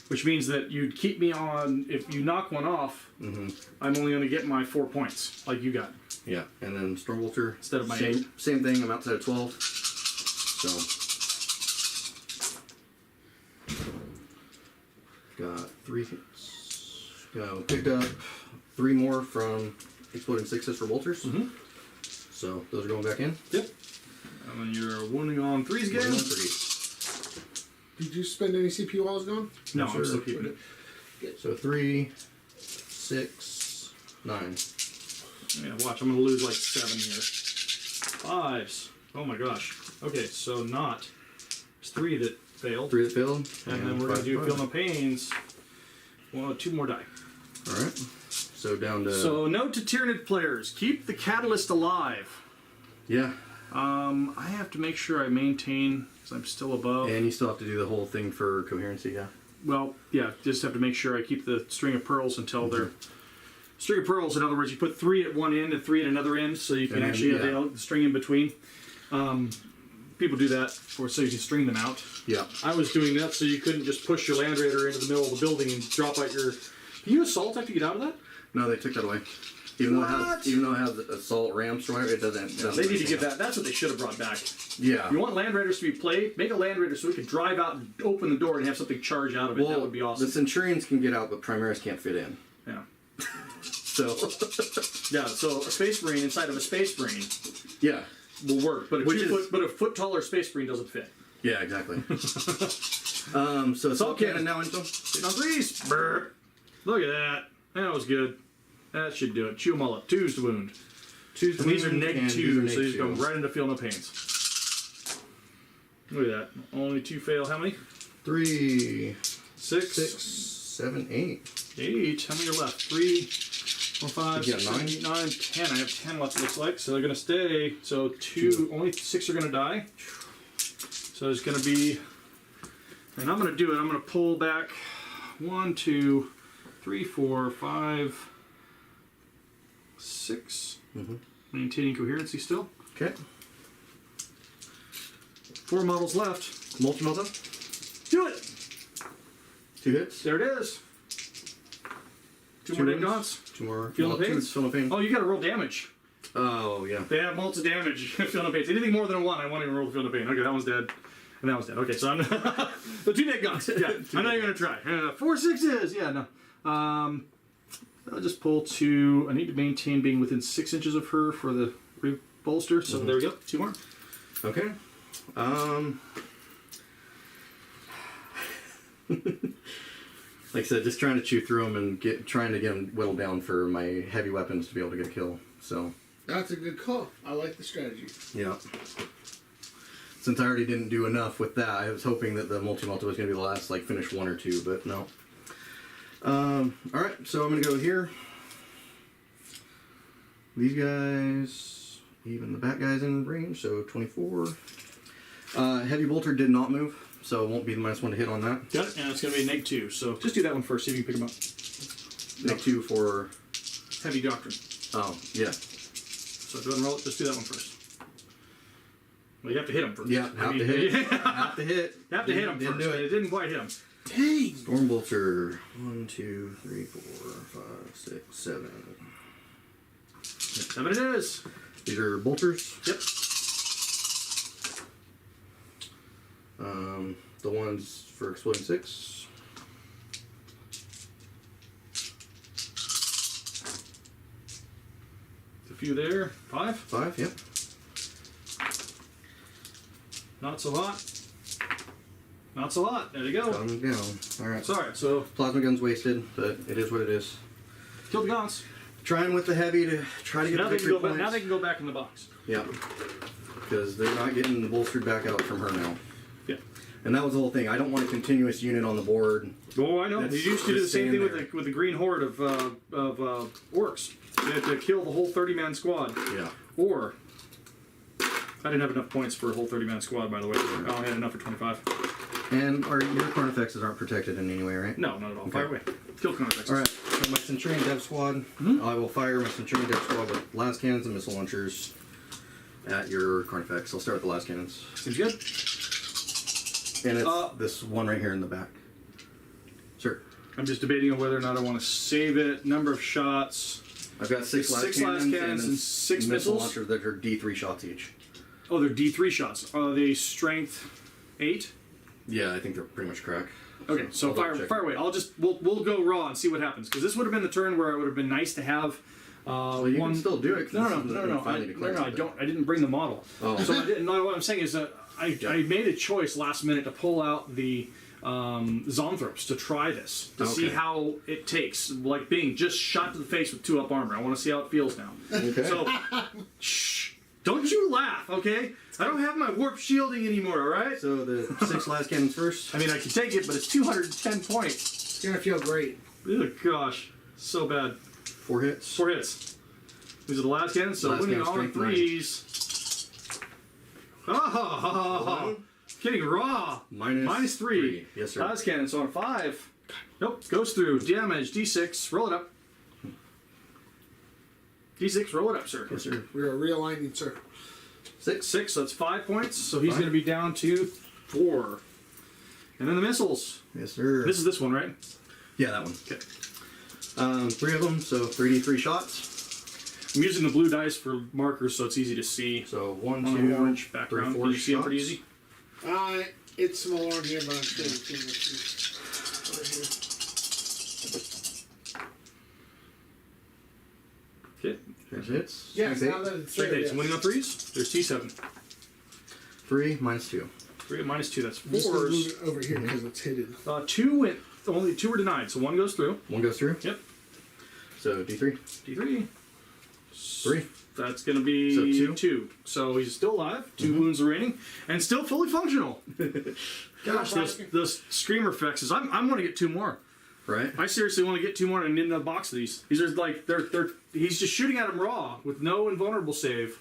which means that you'd keep me on. If you knock one off, I'm only going to get my 4 points, like you got. yeah, and then Stormbolter Instead of my same, 8. same thing. I'm outside of 12. So got 3 hits. Picked up 3 more from exploding 6s for bolters. So those are going back in. Yep. And then you're wounding on 3s again. One on 3. Did you spend any CP while I was gone? No, Sure. I'm still keeping it. So 3, 6, 9. Yeah, watch. I'm going to lose like 7 here. 5s. Oh my gosh. Okay, so it's 3 that failed. 3 that failed. And then we're going to do feel no pains. Well, 2 more die. All right. So down to... So note to Tyranid players, keep the catalyst alive. Yeah. I have to make sure I maintain, because I'm still above. And you still have to do the whole thing for coherency, yeah. Well, yeah, just have to make sure I keep the string of pearls until they're... String of pearls, in other words, you put 3 at one end and 3 at another end, so you can And then, actually have yeah. the string in between. People do that so you can string them out. Yeah. I was doing that so you couldn't just push your Land Raider into the middle of the building and drop out your... Can you assault after you get out of that? No, they took that away. Even though it has assault ramps or whatever, it doesn't They need to give that. That's what they should have brought back. Yeah. You want Land Raiders to be played? Make a Land Raider so we can drive out and open the door and have something charge out of it. Well, That would be awesome. the Centurions can get out, but Primaris can't fit in. Yeah. So... Yeah, so a Space Marine inside of a Space Marine yeah. will work, but a foot taller Space Marine doesn't fit. Yeah, exactly. So assault cannon now into... Sitting on 3s. Brr. Look at that. That was good. That should do it. Chew them all up. 2's to wound. And these are -2, so these go right into feel no pains. Look at that. Only 2 fail. How many? 3, 6, 6, 7, 8. 8. How many are left? 3, 4, 5, You 6, got 7, 8, 9, 10. I have 10 left, it looks like. So they're going to stay. So 2, only 6 are going to die. So there's going to be, and I'm going to do it. I'm going to pull back 1, 2, 3, 4, 5, 6. Maintaining coherency still. Okay. 4 models left. Multi-melta. Do it! 2 hits. There it is. 2 more dead gaunts. 2 more. Feel no two pains? Feel no pain. Oh, you got to roll damage. Oh, yeah. They have multi damage. Feel no pains. Anything more than a 1, I won't even roll feel no pain. Okay, that one's dead. And that one's dead. Okay, so I'm the 2 dead guns. Yeah, I'm not even gonna try. 4 6s. Yeah, no. I'll just pull 2. I need to maintain being within 6 inches of her for the bolster. So there we go. 2 more. Okay. Like I said, just trying to chew through them and trying to get them whittled down for my heavy weapons to be able to get a kill. So. That's a good call. I like the strategy. Yeah. Since I already didn't do enough with that, I was hoping that the multi-multi was going to be the last, like, finish 1 or 2, but no. Alright, so I'm going to go here. These guys, even the back guys in range, so 24. Heavy bolter did not move, so it won't be the -1 to hit on that. Got it. And it's going to be a -2. So just do that one first. See if you can pick them up. -2 for... Heavy doctrine. Oh, yeah. So go ahead and roll it. Just do that one first. Well, you have to hit him first. Yeah, have to hit. Have to hit. You have to hit him Didn't first. do But it. it didn't quite hit him. Dang! Storm bolter. 1, 2, 3, 4, 5, 6, 7. 7 it is. These are bolters. Yep. The ones for exploding 6. A few there. 5. 5, yep. Not so hot. Not so hot. There you go. Calm down. Alright. Sorry. So Plasma gun's wasted, but it is what it is. killed the Gons. Trying with the heavy to try to get Now the they can victory go back. points. Now they can go back in the box. Yeah. Because they're not getting bolstered back out from her now. Yeah. And that was the whole thing. I don't want a continuous unit on the board. Oh, I know. That's They used to do the just same thing staying with the green horde of orcs. They had to kill the whole 30-man squad. Yeah. Or I didn't have enough points for a whole 30-man squad, by the way. I only had enough for 25. And your Carnifexes aren't protected in any way, right? No, not at all. Okay. Fire away. Kill Carnifexes. Alright, so my Centurion Dev Squad, I will fire my Centurion Dev Squad with las cannons and missile launchers at your Carnifex. I'll start with the las cannons. Seems good. And it's this one right here in the back. Sir. I'm just debating on whether or not I want to save it. Number of shots. I've got 6 las Six cannons, las cannons and 6 missile missiles? launchers that are D3 shots each. Oh, they're D3 shots. Are they strength 8? Yeah, I think they're pretty much crack. Okay, so I'll fire double check. away. We'll go raw and see what happens, because this would have been the turn where it would have been nice to have Well, you one. can still do it. 'cause No, this is no. finally declared I something. don't. I didn't bring the model. Oh. So I didn't. No, what I'm saying is that I made a choice last minute to pull out the Zonthropes to try this to see Okay. how it takes, like being just shot to the face with 2-up armor. I want to see how it feels now. Okay. So, shh, don't you laugh, okay? I don't have my warp shielding anymore. All right. So the 6 las cannons first. I mean, I can take it, but it's 210 points. It's gonna feel great. Oh gosh. So bad. 4 hits. 4 hits. These are the last cannons, so Last winning cannon, all in strength 3s. Oh, kidding raw. Minus 3. Yes, sir. Last cannon, so on 5. Nope, goes through. Damage, D6, roll it up. D6, roll it up, sir. Yes, sir. We are realigning, sir. 6. 6, so that's 5 points. So he's 5. going to be down to 4. And then the missiles. Yes, sir. This is this one, right? Yeah, that one. Okay. 3 of them, so 3d3 shots. I'm using the blue dice for markers, so it's easy to see. So 1, On 2, the orange 3, background. 4 Can you see it shots. pretty easy? It's small on here, but I'm sure you can see right here. Okay. There's hits. Yes, Strength now 8. that it's Straight there, eights. yes. Winning on 3s. There's T7. 3 minus 2. 3 minus 2. That's I'm just gonna 4s. move it over here because it's hidden. 2 went. Only 2 were denied, so 1 goes through. 1 goes through. Yep. So D3. D3. 3. That's going to be So 2. So he's still alive. 2 wounds remaining, and still fully functional. Gosh, those screamer effects. I'm going to get 2 more. Right? I seriously want to get 2 more and in the box of these. These are like they're he's just shooting at them raw with no invulnerable save,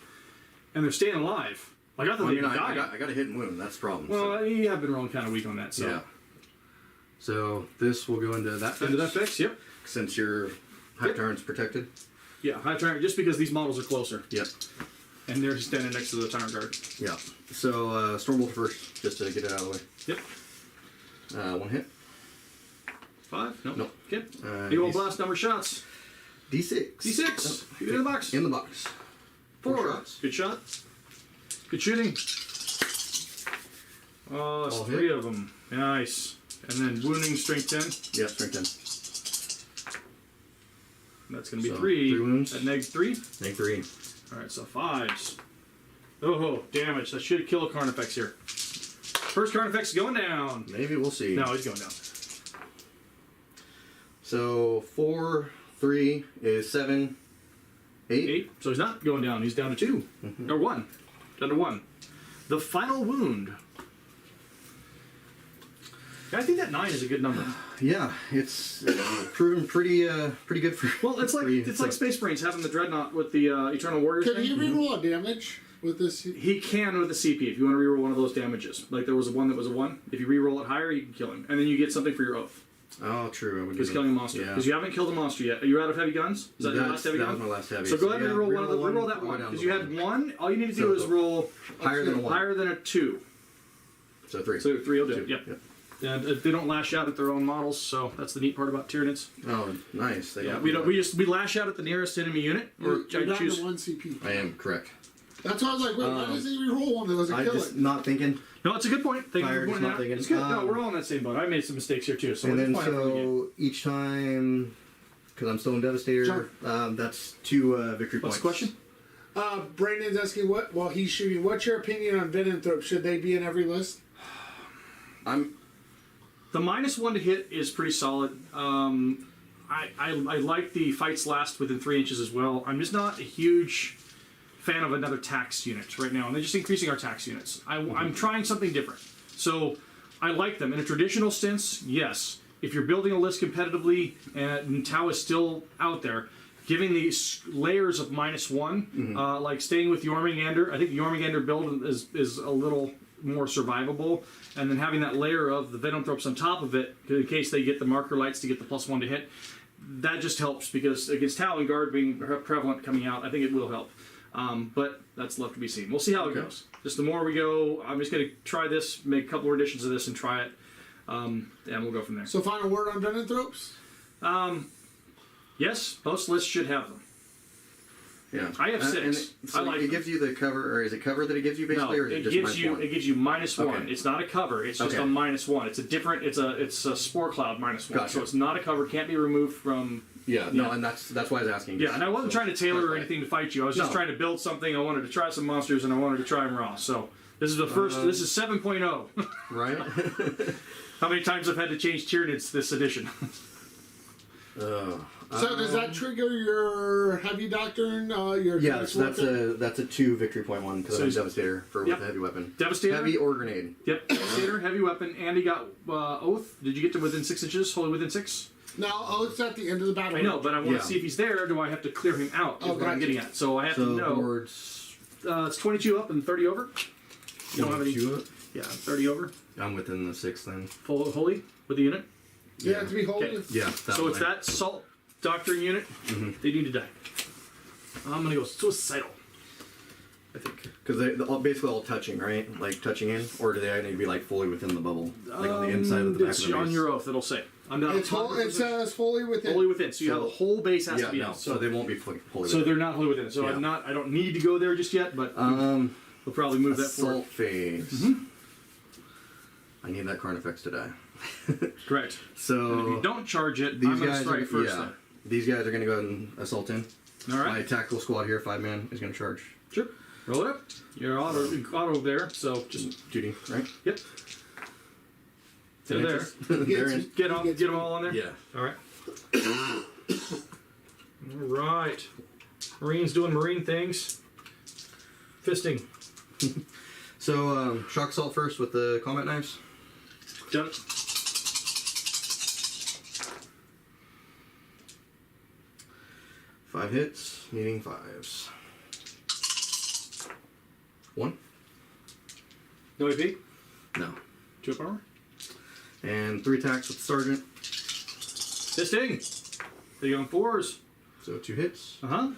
and they're staying alive. Like I thought I they'd mean, be dying. I got a hit and wound. That's the problem. Well, you have been rolling kind of weak on that. So yeah. So this will go into that into that fix, fix. Yep. since your high Yep. tyrant's protected. Yeah, high tyrant. Just because these models are closer, Yep. and they're standing next to the tyrant guard. Yeah. So Stormbolt first, just to get it out of the way. Yep. 1 hit. 5. Nope. Nope. Okay. Uh, Big old he's- blast number of shots. D6. D6. Oh, Keep it in the box. In the box. 4 shots. Good shot. Good shooting. Oh, that's All 3 hit. of them. Nice. And then wounding, strength 10. Yeah, strength 10. That's going to be So, 3. 3 wounds. At neg 3. Make 3. Alright, so 5s. Oh, damage. That should kill a Carnifex here. First Carnifex going down. Maybe we'll see. No, he's going down. So 4, 3 is 7, 8. 8. So he's not going down. He's down to 2. Or 1. Down to 1. The final wound. I think that 9 is a good number. Yeah, it's proven pretty good for. Well, it's like for Space Marines having the Dreadnought with the Eternal Warriors. Can thing. he reroll damage with this? He can with the CP if you want to reroll one of those damages. Like there was one that was a 1. If you reroll it higher, you can kill him, and then you get something for your oath. Oh, true. I would do He's that. killing a monster Yeah. because you haven't killed a monster yet. Are you out of heavy guns? Is that your last heavy that gun? was my last heavy. So go ahead and yeah, roll one of the reroll that I'll go one down because to you had 1. All you need to So do is roll higher than a 1. higher than a 2. So 3. So 3 will do it. 2. Yep. And they don't lash out at their own models, so that's the neat part about Tyranids. Oh, nice. They Yeah, don't we do don't. that. We lash out at the nearest enemy unit, or You're I down choose. to 1 CP. I am correct. That's why I was like, wait, why does he reroll one that doesn't I kill just it? not thinking. No, it's a good point. Thank you Fire, for just pointing not that out. thinking. It's good. No, we're all in that same boat. I made some mistakes here too, so And we're then just fine for the game. so each time, because I'm still in Devastator, Sure. that's 2 victory What's points. the question? Brandon's asking what while he's shooting. What's your opinion on Venanthrope? Should they be in every list? The -1 to hit is pretty solid. I like the fights last within 3 inches as well. I'm just not a huge fan of another tax unit right now, and they're just increasing our tax units. I'm trying something different. So I like them. In a traditional sense, yes. If you're building a list competitively and Tau is still out there, giving these layers of -1, like staying with Jormungandr, I think the Jormungandr build is a little more survivable, and then having that layer of the Venanthropes on top of it, in case they get the marker lights to get the +1 to hit, that just helps because against Tau and Guard being prevalent coming out, I think it will help. But that's left to be seen. We'll see how it goes. Just the more we go, I'm just going to try this, make a couple more editions of this and try it, and we'll go from there. So final word on Venanthropes? Yes, most lists should have them. Yeah. I have 6. And so I like it gives you the cover, or is it cover that it gives you No, basically, or is it it just gives you -1? it gives you -1. Okay. It's not a cover. It's just Okay. a -1. It's a different. It's a spore cloud -1. Gotcha. So it's not a cover. Can't be removed from. Yeah, no, Yeah. and that's why I was asking. Yeah, and I wasn't trying to tailor or Right. anything to fight you. I was just No. trying to build something. I wanted to try some monsters and I wanted to try them raw. So this is the first. This is 7.0. Right? How many times I've had to change Tyranids this edition? So does that trigger your heavy doctrine? Your Yeah, advanced that's warfare? that's a 2 victory point one because So I'm he's- Devastator for Yep. with a heavy weapon. Devastator. Heavy or grenade. Yep. Devastator, heavy weapon, and he got Oath. Did you get to within 6 inches? Wholly within 6. Now, Oath's at the end of the battle. I know, but I want Yeah. to see if he's there. Do I have to clear him out? Is Oh, what I'm gotcha. getting at. So I have to So know. boards. It's 22 up and 30 over. You don't have any. 22 up. Yeah, 30 over. I'm within the 6 then. Full holy with the unit. You have to be holding. Okay. Yeah. So it's that salt doctrine unit. They need to die. I'm gonna go suicidal. I think. Because they're all, basically all touching, right? Like touching in, or do they need to be like fully within the bubble, like on the inside of the back It's of the on base? your oath. It'll say. I'm not. It says fully within. Fully within. So you have the whole base has to Yeah, be no. out. So they won't be fully So within. they're not fully within. So Yeah. I'm not. I don't need to go there just yet, but we'll probably move that forward. Assault phase. I need that Carnifex to die. Correct. So If you don't charge it, these I'm gonna guys strike are, first. yeah, these guys are going to go ahead and assault in. Then. All My right. tactical squad here, 5-man, is going to charge. Sure. Roll it up. You're auto there. So just Duty, right? yep. They're there. They're in. Get them all on there. Yeah. All right. All right. Marines doing marine things. Fisting. So shock assault first with the combat knives. Done it. Five hits, needing 5s. 1? No AP. No. 2 up armor. And 3 attacks with the sergeant. Fisting. They go on 4s. So 2 hits. Uh huh.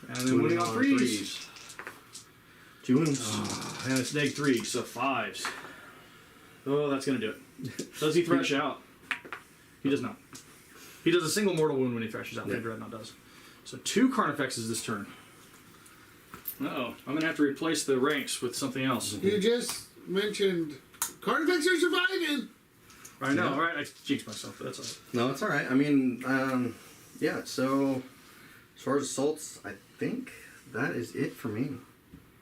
And then winning on 3s. 2 wounds. And it's neg 3, so 5s. Oh, that's gonna do it. Does he thresh out? He does not. He does a single mortal wound when he thrashes out. Yeah. The Dreadnought does. So 2 Carnifexes this turn. Uh-oh. I'm gonna have to replace the ranks with something else. You just mentioned Carnifex are surviving. I know, Yeah. right? I jinxed myself, but that's all right. No, it's alright. I mean, yeah, so as far as assaults, I think that is it for me.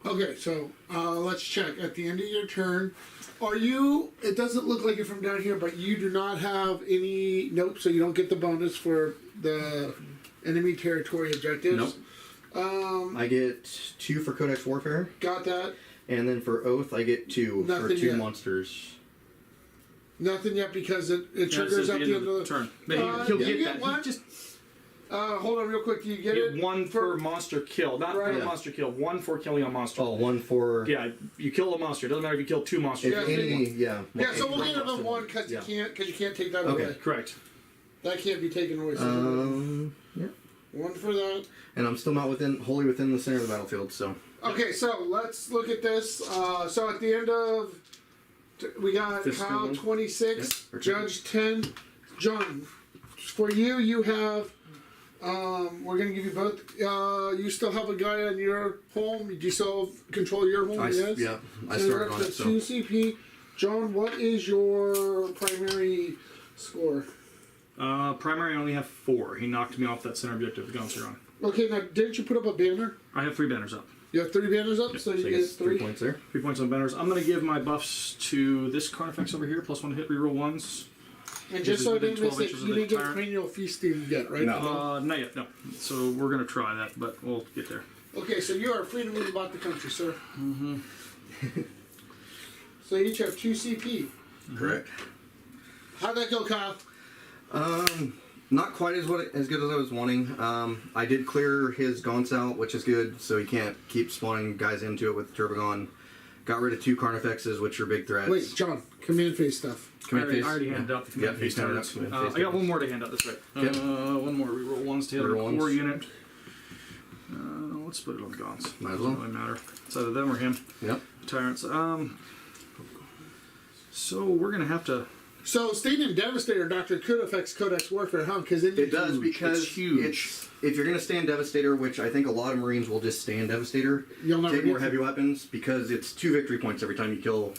Okay, so let's check. At the end of your turn, are you? It doesn't look like it from down here, but you do not have any. Nope. So you don't get the bonus for the enemy territory objectives. Nope. I get 2 for Codex Warfare, Got that. and then for Oath, I get 2 for Nothing 2 yet. monsters. Nothing yet because it Yeah, it triggers says at the end of the turn. you He'll get get that. one? He just Hold on, real quick. Do you get get it? 1 for monster kill, not Right. for Yeah. monster kill. 1 for killing a monster. Oh, 1 for... Yeah, you kill a monster. It doesn't matter if you kill 2 monsters. Yeah, any, yeah. Yeah, so we'll get it on one because Yeah. you can't take that Okay. away. Correct. That can't be taken away. So Yeah. one for that. And I'm still not wholly within the center of the battlefield, so... Okay, so let's look at this. So at the end of, we got Fist Kyle round. 26, Yep. Judge 10. John, for you have, we're going to give you both, you still have a guy on your home? Do you still control your home? Yes? Yeah, I So you're started up on to it, so... 2 CP. John, what is your primary score? Primary, I only have 4. He knocked me off that center objective the guns are on. Okay, now didn't you put up a banner? I have 3 banners up. You have 3 banners up, so So you you get get 3 3. points there. 3 points on banners. I'm going to give my buffs to this Carnifex over here, +1 hit, reroll 1s. And just so I within didn't miss 12 it, inches of you the didn't get tyrant. cranial feasting yet, right? No. Not yet, no. So we're going to try that, but we'll get there. Okay, so you are free to move about the country, sir. Mm-hmm. So you each have 2 CP. Correct. How'd that go, Kyle? Not quite as good as I was wanting. I did clear his Gaunts out, which is good, so he can't keep spawning guys into it with the Turbogon. Got rid of 2 Carnifexes, which are big threats. Wait, John, command phase stuff. Command phase, I already yeah. handed out the command Yep, phase he's handed out targets. command phase I got targets. 1 more to hand out, that's right. Yep. 1 more, reroll 1s to hit on the Reroll core ones. unit. Let's put it on the Gaunts. Might as well. Doesn't really matter. It's either them or him. Yep. Tyrants. So we're going to have to... So staying in Devastator, Doctor, could affect Codex Warfare, huh? Because It does because It's huge. if you're going to stay in Devastator, which I think a lot of Marines will just stay in Devastator, You'll never take get more to- heavy weapons because it's 2 victory points every time you kill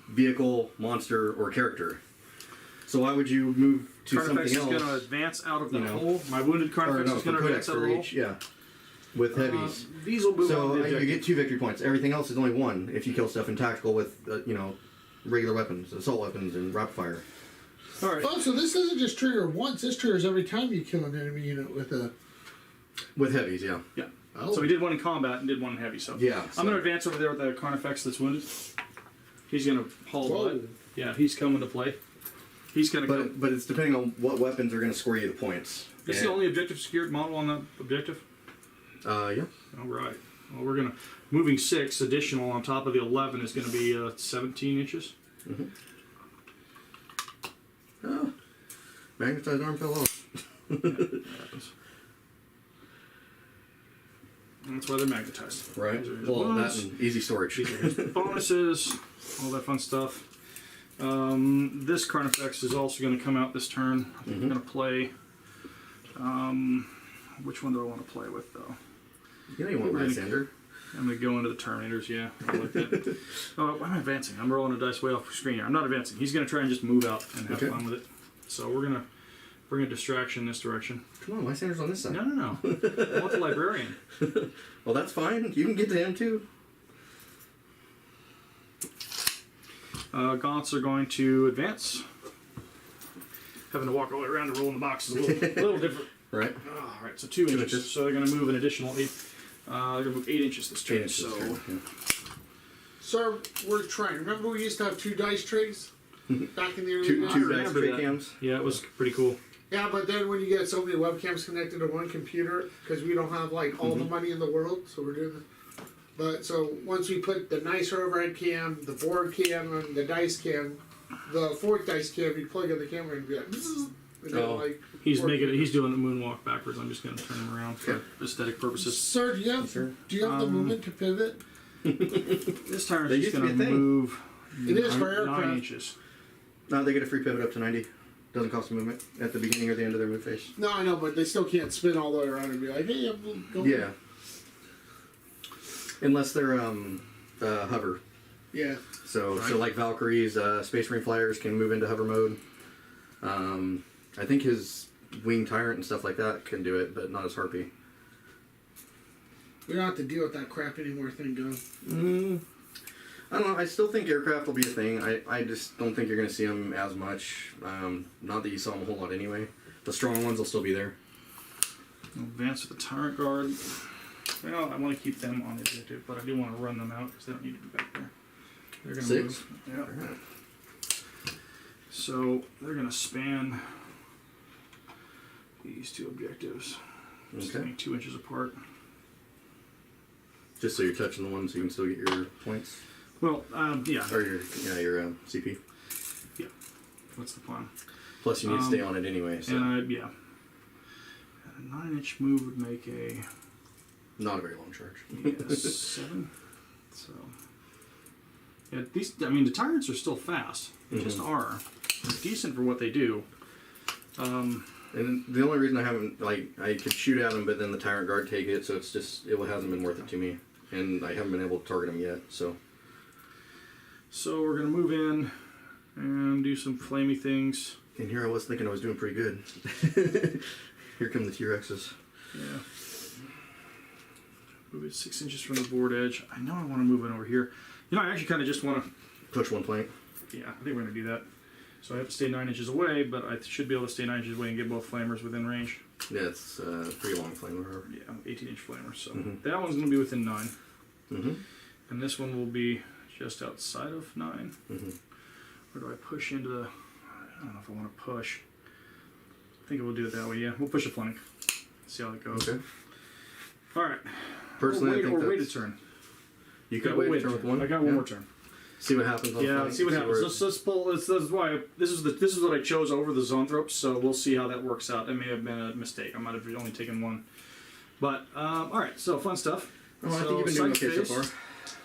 vehicle, monster, or character. So why would you move to Carnifex something is else? going to advance out of the you know. hole. My wounded Or Carnifex no, is for going to advance Codex out of for the hole. each, yeah, with heavies. These will move on So to the you objective. get 2 victory points. Everything else is only 1 if you kill stuff in tactical with regular weapons, assault weapons, and rapid fire. All right. Oh, so this doesn't just trigger once. This triggers every time you kill an enemy unit with a... With heavies, yeah. Yeah. Oh. So we did 1 in combat and did 1 in heavy. So Yeah, I'm so- going to advance over there with the Carnifex that's wounded. He's going to haul Whoa. butt. Yeah, he's coming to play. He's going to go. But it's depending on what weapons are going to score you the points. Is the only objective secured model on the objective? Yeah. All right. Well, we're going to moving 6 additional on top of the 11 is going to be 17 inches. Mm-hmm. Oh, magnetized arm fell off. Yeah, that happens. That's why they're magnetized. Right. These are his Well, that bonus. and easy storage. These are his bonuses, all that fun stuff. This Carnifex is also going to come out this turn. I think I'm going to play. Which one do I want to play with, though? You know you want Lysander. I'm going to go into the Terminators, yeah. I like that. I'm advancing. I'm rolling a dice way off the screen here. I'm not advancing. He's going to try and just move out and have fun with it. So we're going to bring a distraction this direction. Come on, Lysander's on this side. No. I want the Librarian. Well, that's fine. You can get to him, too. Gaunts are going to advance. Having to walk all the way around to roll in the box is a little different. Right. All right, so 2 inches. So they're going to move an additional 8. They're going to move 8 inches this turn. 8 inches so, this turn, yeah. So we're trying. Remember we used to have 2 dice trays back in the early Two 90s? dice remember tray that. cams. yeah, it was pretty cool. Yeah, but then when you get so many webcams connected to one computer, because we don't have like all the money in the world, so we're doing this. But so once we put the nicer overhead cam, the board cam, and the dice cam, the 4th dice cam, you plug in the camera and be like, "Bzzz," and then, like He's doing the moonwalk backwards. I'm just going to turn him around for aesthetic purposes. Sir, do you have the movement to pivot? This tyrant's They just used to going be to a thing. move It is for 9 aircraft. inches. No, they get a free pivot up to 90. Doesn't cost a movement at the beginning or the end of their move phase. No, I know, but they still can't spin all the way around and be like, "Hey, I'm going." Yeah. Unless they're hover. Yeah. So Right. so like Valkyries, Space Marine flyers can move into hover mode. I think his Wing Tyrant and stuff like that can do it, but not his Harpy. We don't have to deal with that crap anymore, thank God. I don't know. I still think aircraft will be a thing. I just don't think you're going to see them as much. Not that you saw them a whole lot anyway. The strong ones will still be there. Advance with the Tyrant Guard. Well, I want to keep them on the objective, but I do want to run them out because they don't need to be back there. They're going to 6? move. Yeah. Alright. So they're going to span these 2 objectives. Okay. Standing 2 inches apart. Just so you're touching the ones so you can still get your points. Well, yeah. Or your CP. Yeah. What's the plan? Plus you need to stay on it anyway, so And yeah. A 9-inch move would make a not a very long charge. 7. So yeah, the Tyrants are still fast. They just are. They're decent for what they do. And the only reason I haven't, I could shoot at them, but then the Tyrant Guard take it, so it hasn't been worth it to me. And I haven't been able to target them yet, so. So we're going to move in and do some flamey things. And here I was thinking I was doing pretty good. Here come the T-Rexes. Yeah. Move it 6 inches from the board edge. I know I want to move it over here. I actually kind of just want to... Push one plank. Yeah, I think we're going to do that. So I have to stay 9 inches away, but I should be able to stay 9 inches away and get both flamers within range. Yeah, it's a pretty long flame. Yeah, 18-inch flamer. So that one's going to be within 9. Mm-hmm. And this one will be just outside of 9. Mm-hmm. Or do I push into the... I don't know if I want to push. I think we'll do it that way, yeah. We'll push a flank. See how it goes. Okay. All right. Personally, I think wait a that's... turn. You could Yeah, wait wait a turn with one? I got one more turn. See what happens on Yeah, flank. see what happens. Let's pull. This is why this is what I chose over the Zoanthropes. So we'll see how that works out. It may have been a mistake. I might have only taken one. But all right. So fun stuff. Oh, I think you've been doing okay so far.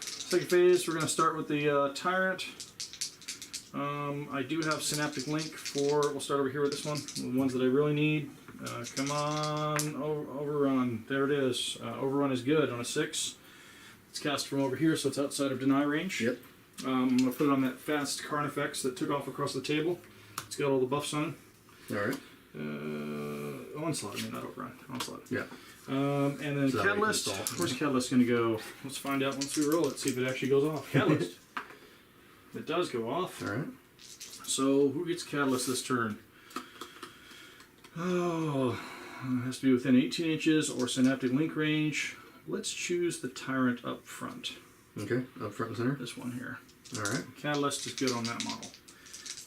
Second phase, we're going to start with the Tyrant. I do have Synaptic Link for. We'll start over here with this one. The ones that I really need. Come on, Overrun. There it is. Overrun is good on a 6. It's cast from over here, so it's outside of deny range. Yep. I'm going to put it on that fast Carnifex that took off across the table. It's got all the buffs on it. All right. Onslaught, I mean, not Overrun. Onslaught. Yeah. And then So that way you can Catalyst. install. Where's Catalyst going to go? Let's find out once we roll it, see if it actually goes off. Catalyst. It does go off. All right. So, who gets Catalyst this turn? Oh, it has to be within 18 inches or Synaptic Link range. Let's choose the Tyrant up front. Okay. Up front and center. This one here. All right. Catalyst is good on that model.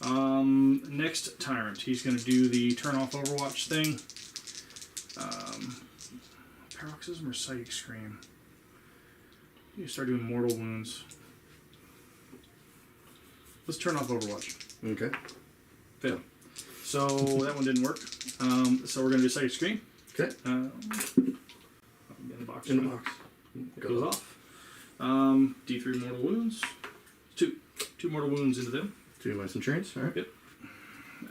Next Tyrant. He's going to do the turn off Overwatch thing. Paroxysm or Psychic Scream? You start doing mortal wounds. Let's turn off Overwatch. Okay. Fail. So that one didn't work. So we're going to do Psychic Scream. Okay. In the box. In the box. Goes off. D3 mortal wounds. Two mortal wounds into them. 2 minus insurance. All right. Yep.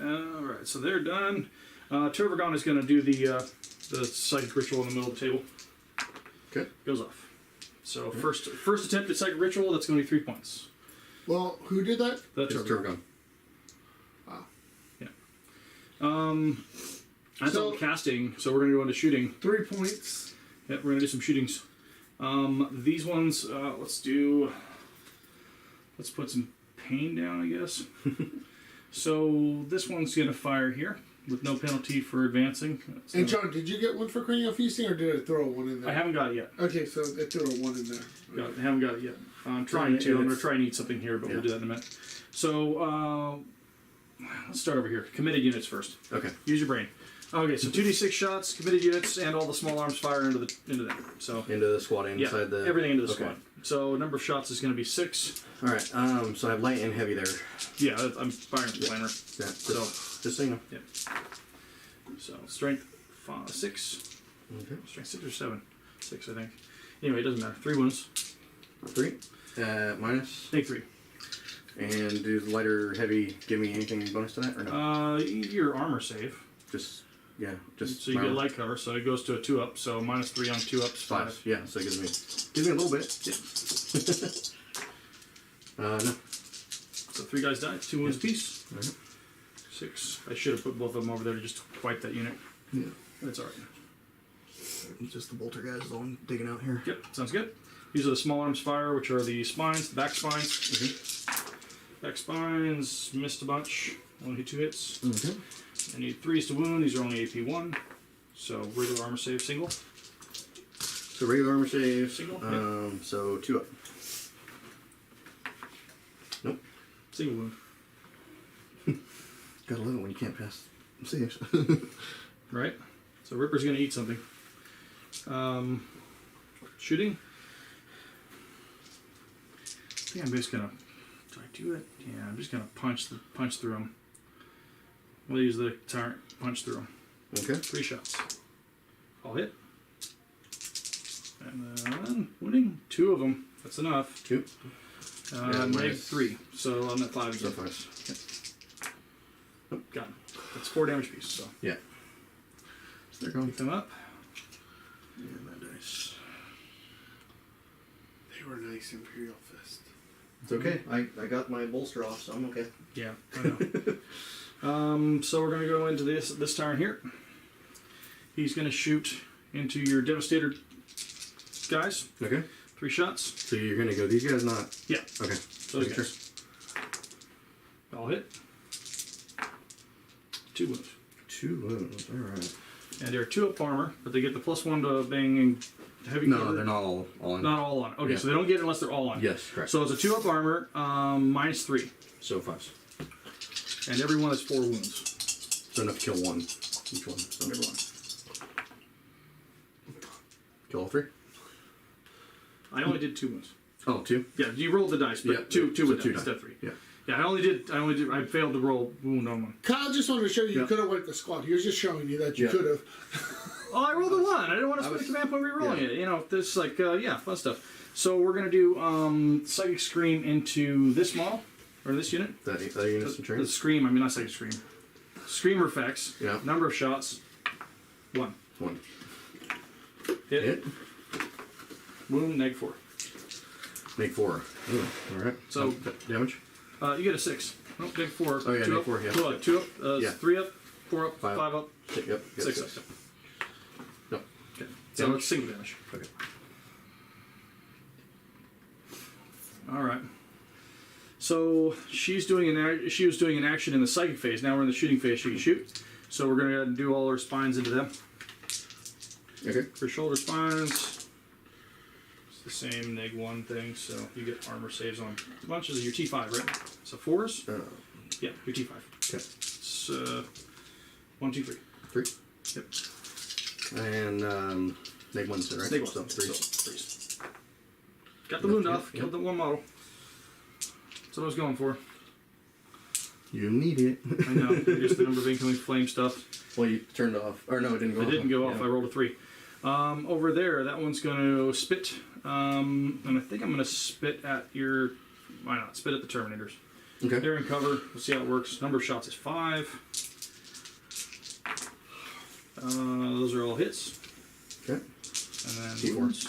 Alright, so they're done. Turvagon is going to do the Psychic Ritual in the middle of the table. Okay. Goes off. So first attempt at Psychic Ritual, that's going to be 3 points. Well, who did that? That's It's Turvagon. Wow. Yeah. That's So- all casting, so we're going to go into shooting. 3 points. Yep, we're going to do some shootings. These ones, let's put some pain down, I guess. So this one's going to fire here with no penalty for advancing. So And John, did you get one for cranial feasting, or did it throw one in there? I haven't got it yet. Okay, so it threw a 1 in there. I haven't got it yet. I'm trying to. I'm going to try and eat something here, but we'll do that in a minute. So let's start over here. Committed units first. Okay. Use your brain. Okay, so 2d6 shots, committed units, and all the small arms fire into them. So Into the squad inside the... everything into the okay. squad. So number of shots is going to be 6. All right. So I have light and heavy there. Yeah, I'm firing with planner. Yeah. Just so you know. Yeah. So strength 6. Okay. Strength 6 or 7? 6, I think. Anyway, it doesn't matter. 3 wounds. 3. Minus. Take 3. And do the lighter heavy give me anything bonus to that or no? Your armor save. Just So you get light cover, so it goes to a 2-up. So minus 3 on 2-ups. 5. Yeah, so it gives me a little bit. Yeah. No. So 3 guys die. 2 wounds apiece. Alright. 6. I should have put both of them over there to just wipe that unit. Yeah. That's alright. Just the bolter guys is all I'm digging out here. Yep, sounds good. These are the small arms fire, which are the spines, the back spines. Mm-hmm. Back spines, missed a bunch. Only hit 2 hits. Okay. I need 3s to wound. These are only AP 1. So regular armor save, single. So regular armor save. Single, So 2 up. Nope. Single wound. Gotta love it when you can't pass saves. Right? So Ripper's going to eat something. Shooting. I think I'm just going to... Do I do it? Yeah, I'm just going to punch through him. We'll use the tyrant punch through him. Okay. 3 shots. All hit. And then wounding. 2 of them. That's enough. 2. Negative 3. So I'm at 5 So again. 5. Oh, got him. That's 4 damage piece. So Yeah. So they're going. pick them up. And that dice. They were nice Imperial Fist. It's okay. I got my bolster off, so I'm okay. Yeah, I know. So we're going to go into this turn here. He's going to shoot into your Devastator guys. Okay. 3 shots. So you're gonna go these guys, not. Yeah. Okay. So those guys. All hit. 2 wounds. 2 wounds. All right. And they're 2-up armor, but they get the +1 to bang and heavy No, cover. they're not all on. Not all on. Okay, Yeah. so they don't get it unless they're all on. Yes, correct. So it's a 2-up armor, -3. So 5s. And every one has 4 wounds. So enough to kill 1 each one. So Every one. kill all 3. I only did 2 wounds. Oh, 2. Yeah, you rolled the dice, but Yeah, two so with 2 dice, die. instead of 3. Yeah. Yeah, I failed to roll wound on one. Kyle just wanted to show you Yeah. could have wiped the squad. He was just showing you that you Yeah. could have. Oh, I rolled a 1. I didn't want to spend a command point re-rolling it. You know, this like fun stuff. So we're gonna do Psychic Scream into this model or this unit. That unit's in The train. Scream. I mean, not Psychic Scream. Screamer effects. Yeah. Number of shots. 1. 1. Hit. Hit. Wound. -4. Make 4. Ooh, all right. So- damage. You get a 6. Nope, -4. Oh, yeah, 2 up. -4, yeah. 2 up. 2 up. Yeah. 3 up. 4 up. 5 5 up. Yep. 6 up. Yep. Okay. So Damage? it's single damage. Okay. All right. So she was doing an action in the psychic phase. Now we're in the shooting phase. She can shoot. So we're gonna do all her spines into them. Okay. Her shoulder spines. It's the same -1 thing. So you get armor saves on bunches of your T5, right? So 4s. Yeah, your T5. Okay. It's 1, 2, 3. 3. Yep. And neg 1, right? Neg 1. So 3. So, 3s. Got the wound off. Killed that one model. That's what I was going for. You need it. I know. Just the number of incoming flame stuff. Well, you turned off. Or no, it didn't go off. It didn't go off. Yeah. I rolled a 3. Over there, that one's going to spit. And I think I'm going to spit at your... Why not? Spit at the Terminators. Okay. They're in cover. We'll see how it works. Number of shots is 5. Those are all hits. Okay. And then T4. wounds.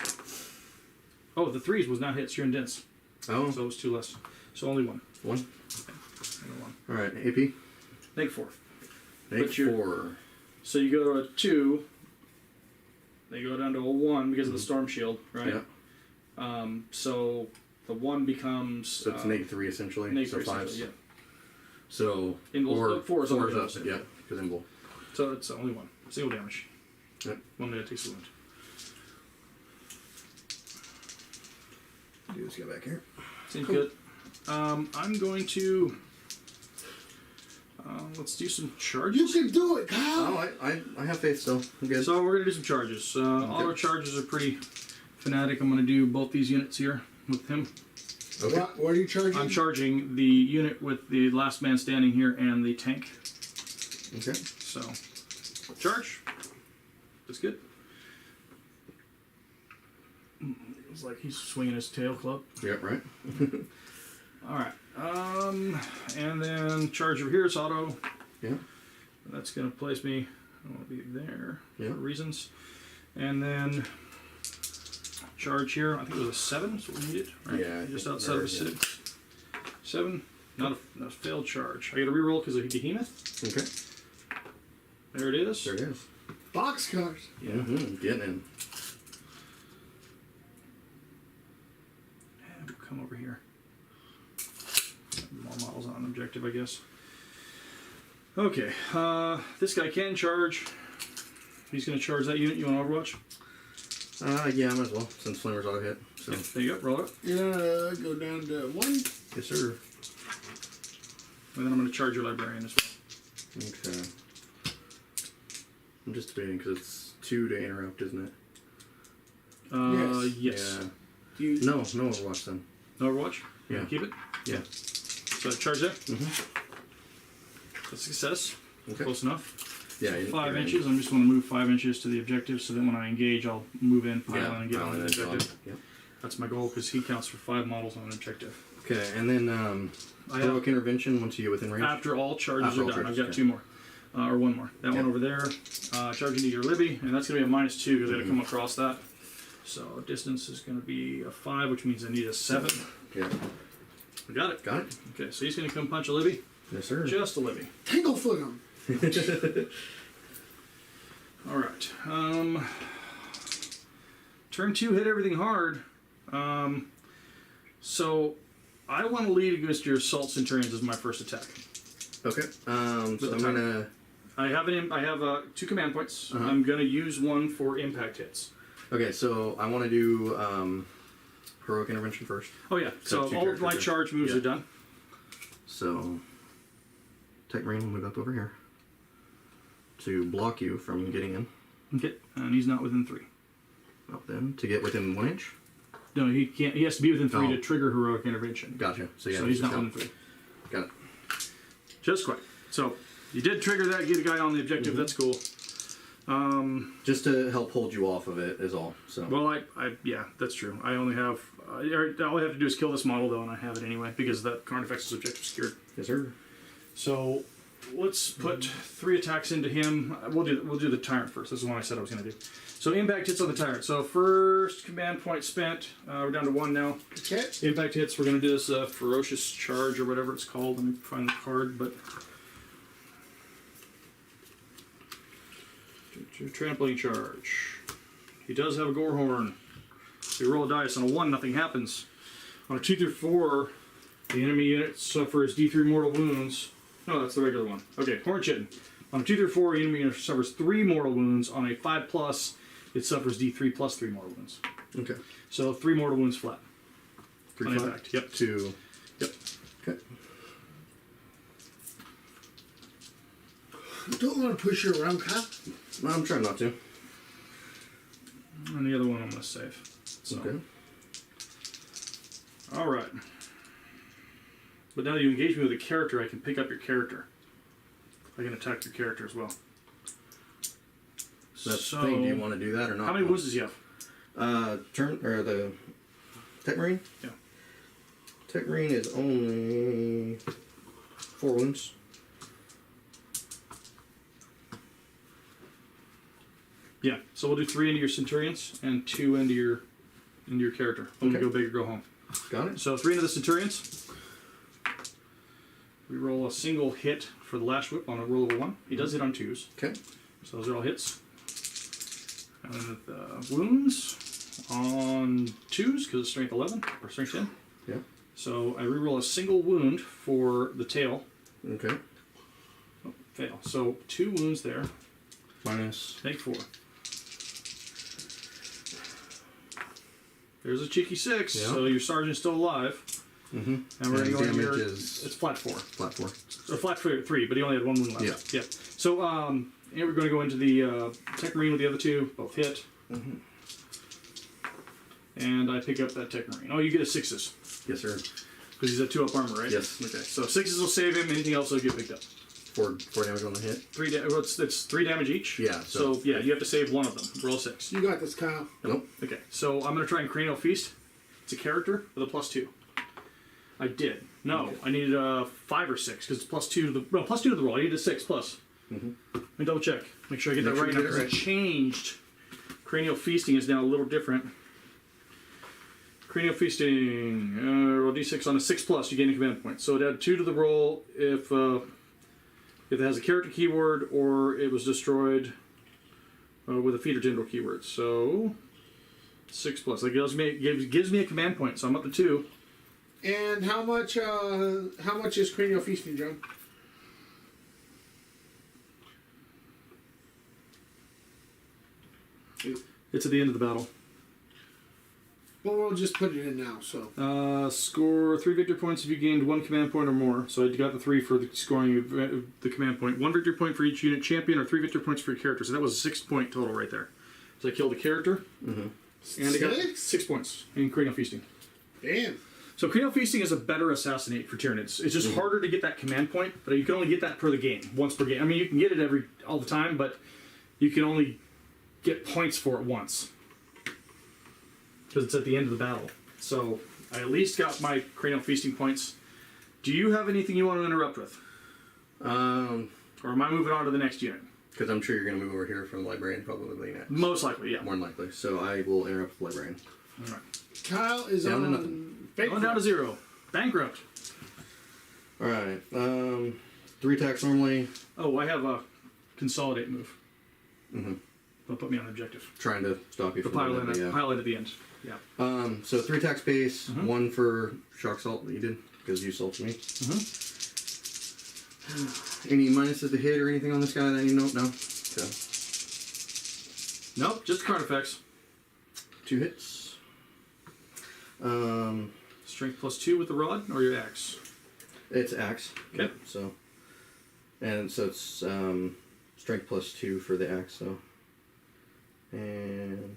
Oh, the 3s was not hits. You're in dense. Oh. So it was 2 less. So only 1. 1. Okay. Only 1. All right. AP. Neg 4. Neg But you're- 4. So you go to a 2. They go down to a 1 because of the storm shield, right? Yeah. So the 1 becomes... So it's neg 3 essentially. Neg so 3, 5s. yeah. So Invul- 4 is only up. invul. Yeah, because invul. So it's only 1. Single damage. Yep. 1 minute takes a wound. Do this guy back here. Seems good. I'm going to... let's do some charges. You can do it, Kyle. Oh, I have faith still. I'm good. So we're going to do some charges. All our charges are pretty fanatic. I'm going to do both these units here with him. Okay. What are you charging? I'm charging the unit with the last man standing here and the tank. Okay. So, charge. That's good. It's like he's swinging his tail club. Yep. Right. All right. And then charge over here is auto. Yeah. That's going to place me. I want to be there Yeah. for reasons. And then charge here. I think it was a 7. That's what we needed. Right? Yeah, I Just think outside of a we're- 6. 7. Not a failed charge. I got to reroll because of Behemoth. Okay. There it is. There it is. Boxcars. Yeah. Mm-hmm. Getting in. And we'll come over here. More models on objective, I guess. Okay, this guy can charge. He's going to charge that unit. You want Overwatch? Yeah, I might as well, since Flamer's auto hit. So. Yeah, there you go. Roll it. Yeah, go down to 1. Yes, sir. And then I'm going to charge your librarian as well. Okay. I'm just debating because it's 2 to interrupt, isn't it? Yes. Yeah. Do you, No Overwatch then. No Overwatch? You Yeah. wanna keep it? Yeah. So charge that. Mm-hmm. That's a success. Okay. Close enough. Yeah. 5 you're in. inches. I'm just going to move 5 inches to the objective so that when I engage, I'll move in, get on, and get on the that's objective. Yep. That's my goal because he counts for 5 models on an objective. Okay, and then I heroic have, intervention once you get within range. after all charges After are all done, charges, I've got okay. 2 more. Or 1 more. That Okay. one over there. Charging to your Libby, and that's going to be a -2 because I got to come across that. So distance is going to be a 5, which means I need a 7. Yeah. We got it. Got it. Okay, so he's going to come punch a Libby. Yes, sir. Just a Libby. Tanglefoot him. All right. Turn 2 hit everything hard. So I want to lead against your Assault Centurions as my first attack. Okay. So I'm gonna. I have 2 command points. Uh-huh. I'm going to use 1 for impact hits. Okay, so I want to do heroic intervention first. Oh yeah. So two all of my characters, charge moves yeah. are done. So Tech Marine will move up over here to block you from getting in. Okay. And he's not within 3. Up then to get within 1 inch. No, he can't. He has to be within 3 Oh. to trigger heroic intervention. Gotcha. So yeah, So he's just not out. within 3. Got it. Just quite. So you did trigger that. Get a guy on the objective. Mm-hmm. That's cool. Just to help hold you off of it is all. So. Well, yeah, that's true. I only have, all I have to do is kill this model though, and I have it anyway because that Carnifex's objective is secured. Yes, sir. So let's put 3 attacks into him. We'll do the Tyrant first. This is the one I said I was going to do. So impact hits on the Tyrant. So first command point spent. We're down to 1 now. Okay. Impact hits. We're going to do this ferocious charge or whatever it's called. Let me find the card, but. Trampling charge. He does have a gore horn. So you roll a dice. On a 1, nothing happens. On a 2 through 4, the enemy unit suffers D3 mortal wounds. No, that's the regular one. Okay, horn chittin. On a 2 through 4, the enemy unit suffers 3 mortal wounds. On a 5+, it suffers D3 plus 3 mortal wounds. Okay. So 3 mortal wounds flat. 3 On flat. impact. Yep. 2. Yep. Okay. Don't want to push you around, Kyle. I'm trying not to. And the other one I'm going to save. So. Okay. All right. But now that you engage me with a character, I can pick up your character. I can attack your character as well. That's the thing. Do you want to do that or not? How many wounds does he have? The Tech Marine? Yeah. Tech Marine is only 4 wounds. Yeah. So we'll do 3 into your Centurions and 2 into your character. I'm Okay. gonna go big or go home. Got it. So 3 into the Centurions. We roll a single hit for the Lash Whip on a roll of a 1. He does hit on 2s. Okay. So those are all hits. And the wounds on 2s because it's strength 11 or strength 10. Yeah. So I reroll a single wound for the tail. Okay. Oh, fail. So 2 wounds there. Minus. Take 4. There's a cheeky 6. Yeah. So your sergeant's still alive. Mm-hmm. And we're going to go damage into is it's flat 4. flat 4. Or flat 3, but he only had 1 wound left. Yeah. Yeah. So here we're going to go into the Tech Marine with the other 2. Both hit. Mm-hmm. And I pick up that Tech Marine. Oh, you get a 6s. Yes, sir. Because he's at 2 up armor, right? Yes. Okay. So 6s will save him. Anything else will get picked up. 4 damage on the hit. 3 well, it's 3 damage each. Yeah. So yeah, you have to save one of them. Roll 6. You got this, Kyle. Nope. Okay. So I'm going to try and Cranial Feast. It's a character with a +2. I did. No, I needed a 5 or 6 because it's +2 to the +2 to the roll. I needed a 6 plus. Mm-hmm. Let me double check. Make sure I get Make that sure right you now get it because right. it changed. Cranial Feasting is now a little different. Cranial Feasting, roll d6 on a 6 plus, you gain a command point. So it add 2 to the roll if it has a character keyword or it was destroyed with a feat or general keyword. So 6 plus. That gives me a command point, so I'm up to 2. And how much is Cranial Feasting, John? It's at the end of the battle. Well, we'll just put it in now, so. Score 3 victory points if you gained 1 command point or more. So I got the 3 for the scoring of the command point. 1 victory point for each unit champion, or 3 victory points for your character. So that was a 6-point total right there. So I killed a character, and I got 6 points in Cranial Feasting. Damn. So Cranial Feasting is a better assassinate for Tyranids. It's just harder to get that command point, but you can only get that per the game, once per game. I mean, you can get it all the time, but you can only get points for it once. Because it's at the end of the battle. So I at least got my Cranial Feasting points. Do you have anything you want to interrupt with? Or am I moving on to the next unit? Because I'm sure you're going to move over here from the librarian probably next. Most likely, yeah. More than likely. So I will interrupt the librarian. All right. Kyle is Down to on nothing. Going down to 0. Bankrupt. Alright. 3 attacks normally. Oh, I have a consolidate move. Mm-hmm. They'll put me on the objective. Trying to stop you The from doing that, yeah. pilot at the end. Yeah. So 3 attacks base, 1 for shock salt that you did, because you salted me. Any minuses to hit or anything on this guy that you know? No? Okay. Nope, just card effects. 2 hits. Strength +2 with the rod or your axe? It's axe. Okay. So, and so it's strength +2 for the axe, so. And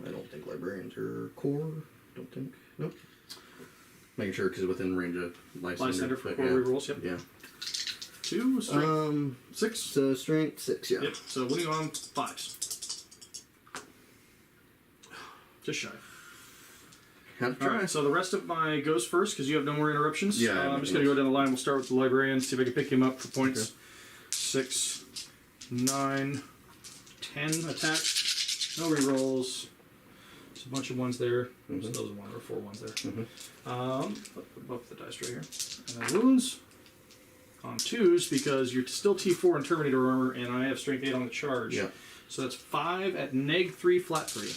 I don't think librarians are core. Don't think. Nope. Making sure because within range of Lysander for but core yeah. rerolls, yep. Yeah. 2, strength 6. So strength 6, yeah. Yep, so winning on 5s. Just shy. Have to try. Alright, so the rest of my goes first because you have no more interruptions. Yeah, I have I'm just nothing going to go down the line. We'll start with the librarian, see if I can pick him up for points. Okay. 6, 9, 10 attack. No rerolls. There's a bunch of ones there. So those are 1 or 4 ones there. Buff the dice right here. And then wounds on 2s because you're still T4 in Terminator armor, and I have strength 8 on the charge. Yeah. So that's 5 at -3, flat 3.